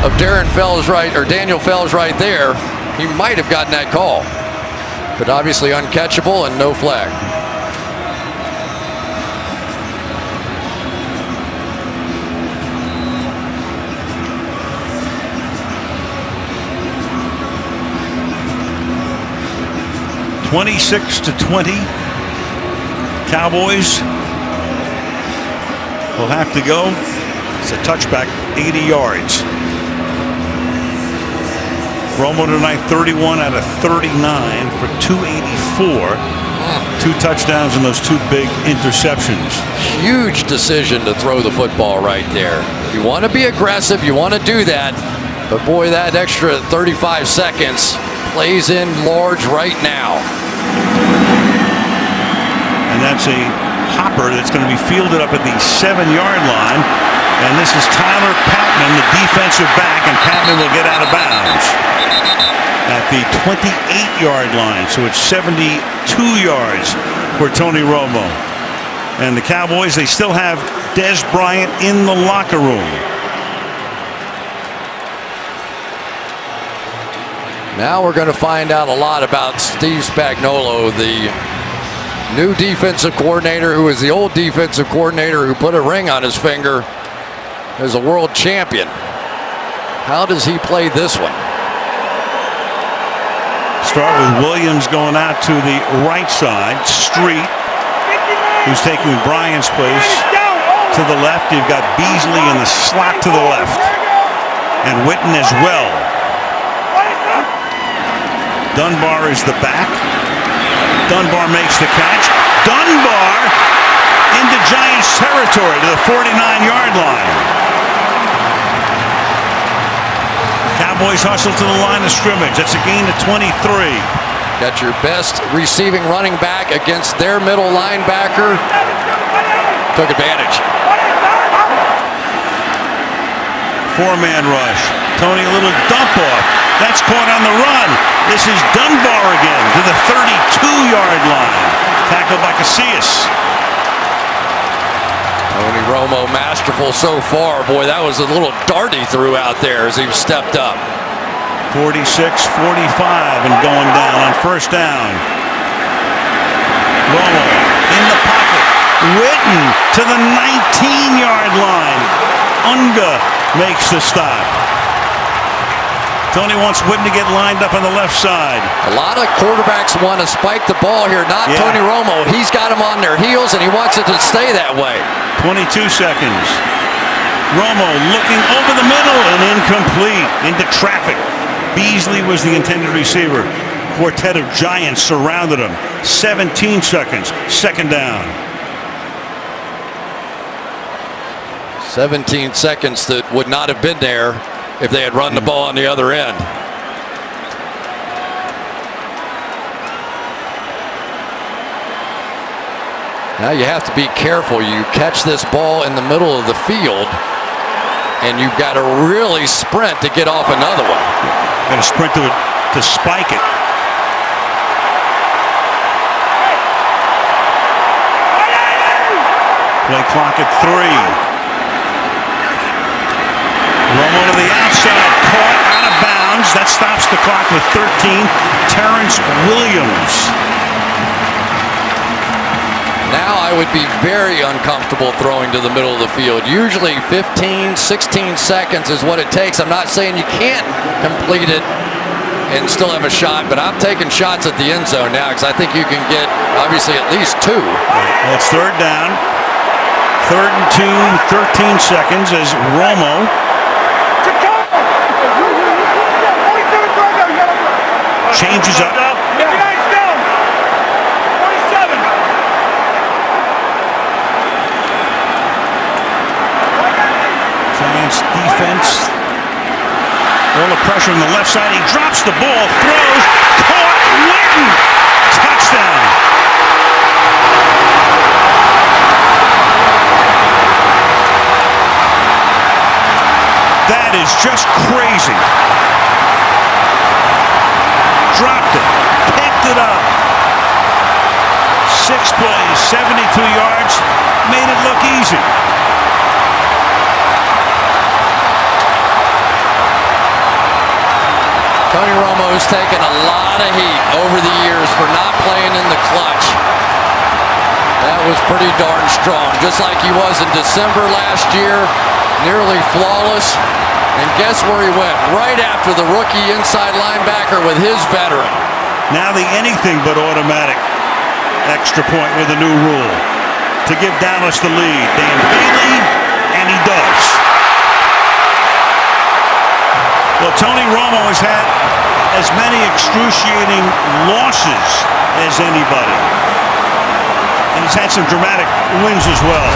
of Daniel Fells right there, he might have gotten that call. But obviously uncatchable and no flag. (26-20). Cowboys will have to go. It's a touchback, 80 yards. Romo tonight, 31 out of 39 for 284. 2 touchdowns and those 2 big interceptions. Huge decision to throw the football right there. You want to be aggressive, you want to do that, but boy, that extra 35 seconds plays in large right now. And that's a hopper that's going to be fielded up at the 7-yard line. And this is Tyler Patman, the defensive back, and Patman will get out of bounds at the 28-yard line. So it's 72 yards for Tony Romo. And the Cowboys, they still have Dez Bryant in the locker room. Now we're going to find out a lot about Steve Spagnuolo, the new defensive coordinator, who is the old defensive coordinator who put a ring on his finger as a world champion. How does he play this one? Start with Williams going out to the right side. Street, who's taking Bryant's place, to the left. You've got Beasley in the slot to the left, and Witten as well. Dunbar is the back. Dunbar makes the catch. Dunbar into Giants territory to the 49-yard line. Cowboys hustle to the line of scrimmage. That's a gain of 23. Got your best receiving running back against their middle linebacker. Took advantage. Four-man rush. Tony, a little dump off. That's caught on the run. This is Dunbar again to the 32-yard line. Tackled by Casillas. Tony Romo masterful so far. Boy, that was a little dart he threw out there as he stepped up. 46-45 and going down on first down. Romo in the pocket. Witten to the 19-yard line. Unga makes the stop. Tony wants Witten to get lined up on the left side. A lot of quarterbacks want to spike the ball here, not Tony Romo. He's got them on their heels, and he wants it to stay that way. 22 seconds. Romo looking over the middle and incomplete into traffic. Beasley was the intended receiver. Quartet of Giants surrounded him. 17 seconds. Second down. 17 seconds that would not have been there if they had run the ball on the other end. Now you have to be careful. You catch this ball in the middle of the field, and you've got to really sprint to get off another one. Got to sprint to it to spike it. Play clock at 3. Romo to the outside, caught out of bounds. That stops the clock with 13. Terrence Williams. Now I would be very uncomfortable throwing to the middle of the field. Usually 15, 16 seconds is what it takes. I'm not saying you can't complete it and still have a shot, but I'm taking shots at the end zone now because I think you can get, obviously, at least 2. Well, it's third down. 3rd and 2, 13 seconds as Romo changes up. Giants defense. All the pressure on the left side. He drops the ball, throws, caught, Witten. Touchdown. That is just crazy. Dropped it, picked it up. 6 plays, 72 yards, made it look easy. Tony Romo's taken a lot of heat over the years for not playing in the clutch. That was pretty darn strong, just like he was in December last year, nearly flawless. And guess where he went? Right after the rookie inside linebacker with his veteran. Now the anything but automatic extra point with a new rule to give Dallas the lead. Dan Bailey, and he does. Well, Tony Romo has had as many excruciating losses as anybody. And he's had some dramatic wins as well.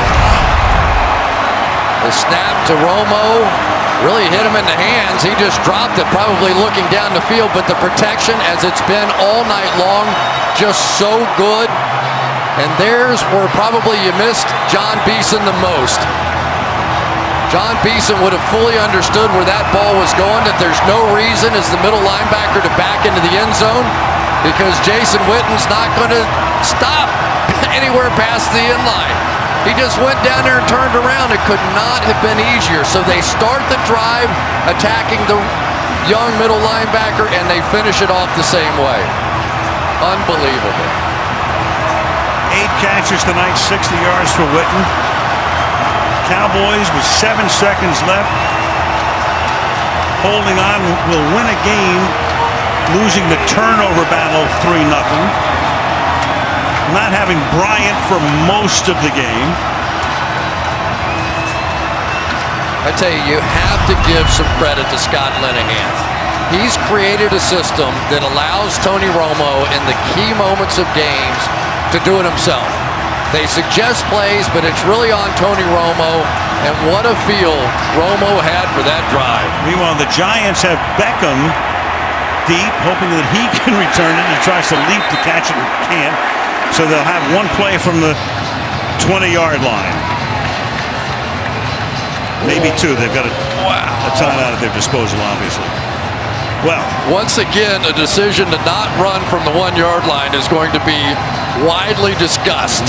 The snap to Romo really hit him in the hands. He just dropped it, probably looking down the field, but the protection, as it's been all night long, just so good. And there's where probably you missed John Beeson the most. John Beeson would have fully understood where that ball was going, that there's no reason as the middle linebacker to back into the end zone because Jason Witten's not going to stop anywhere past the end line. He just went down there and turned around. It could not have been easier. So they start the drive attacking the young middle linebacker, and they finish it off the same way. Unbelievable. 8 catches tonight, 60 yards for Witten. Cowboys with 7 seconds left. Holding on will win a game, losing the turnover battle 3-0. Not having Bryant for most of the game. I tell you, you have to give some credit to Scott Linehan. He's created a system that allows Tony Romo in the key moments of games to do it himself. They suggest plays, but it's really on Tony Romo, and what a feel Romo had for that drive. Meanwhile, the Giants have Beckham deep, hoping that he can return it. He tries to leap to catch it and can't. So they'll have one play from the 20-yard line. Maybe two. They've got a timeout at their disposal, obviously. Well, once again, a decision to not run from the 1-yard line is going to be widely discussed.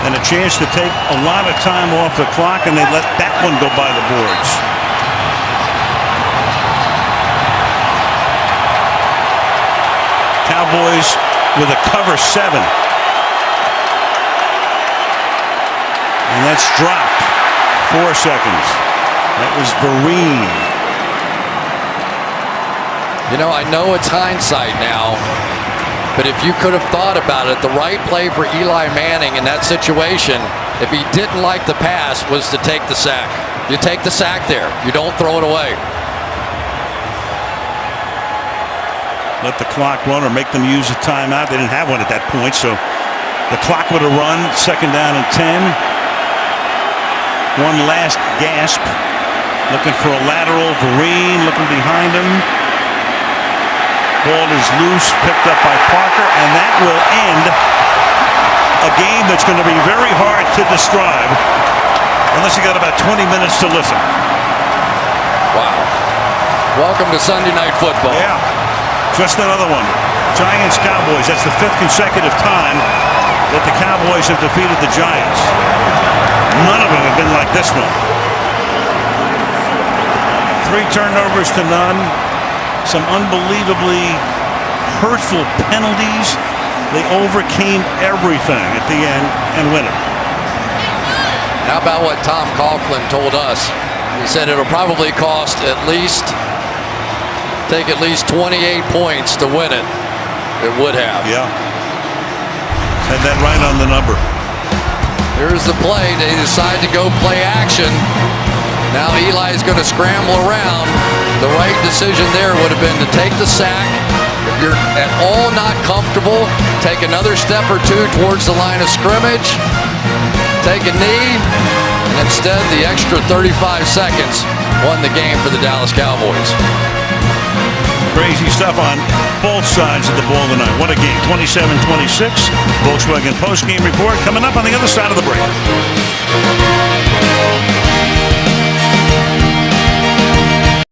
And a chance to take a lot of time off the clock, and they let that one go by the boards. Cowboys with a cover 7. And that's dropped 4 seconds. That was Vereen. You know, I know it's hindsight now, but if you could have thought about it, the right play for Eli Manning in that situation, if he didn't like the pass, was to take the sack. You take the sack there. You don't throw it away. Let the clock run or make them use a timeout. They didn't have one at that point, so the clock would have run. 2nd down and 10. One last gasp. Looking for a lateral. Vereen looking behind him. Ball is loose, picked up by Parker, and that will end a game that's going to be very hard to describe unless you got about 20 minutes to listen. Wow. Welcome to Sunday Night Football. Yeah. Just another one. Giants Cowboys. That's the 5th consecutive time that the Cowboys have defeated the Giants. None of them have been like this one. 3 turnovers to none. Some unbelievably hurtful penalties. They overcame everything at the end and win it. How about what Tom Coughlin told us? He said it'll probably cost take at least 28 points to win it. It would have. Yeah. Had that right on the number. Here's the play. They decide to go play action. Now Eli's going to scramble around. The right decision there would have been to take the sack. If you're at all not comfortable, take another step or two towards the line of scrimmage. Take a knee. And instead, the extra 35 seconds won the game for the Dallas Cowboys. Crazy stuff on both sides of the ball tonight. What a game. 27-26. Volkswagen post-game report coming up on the other side of the break.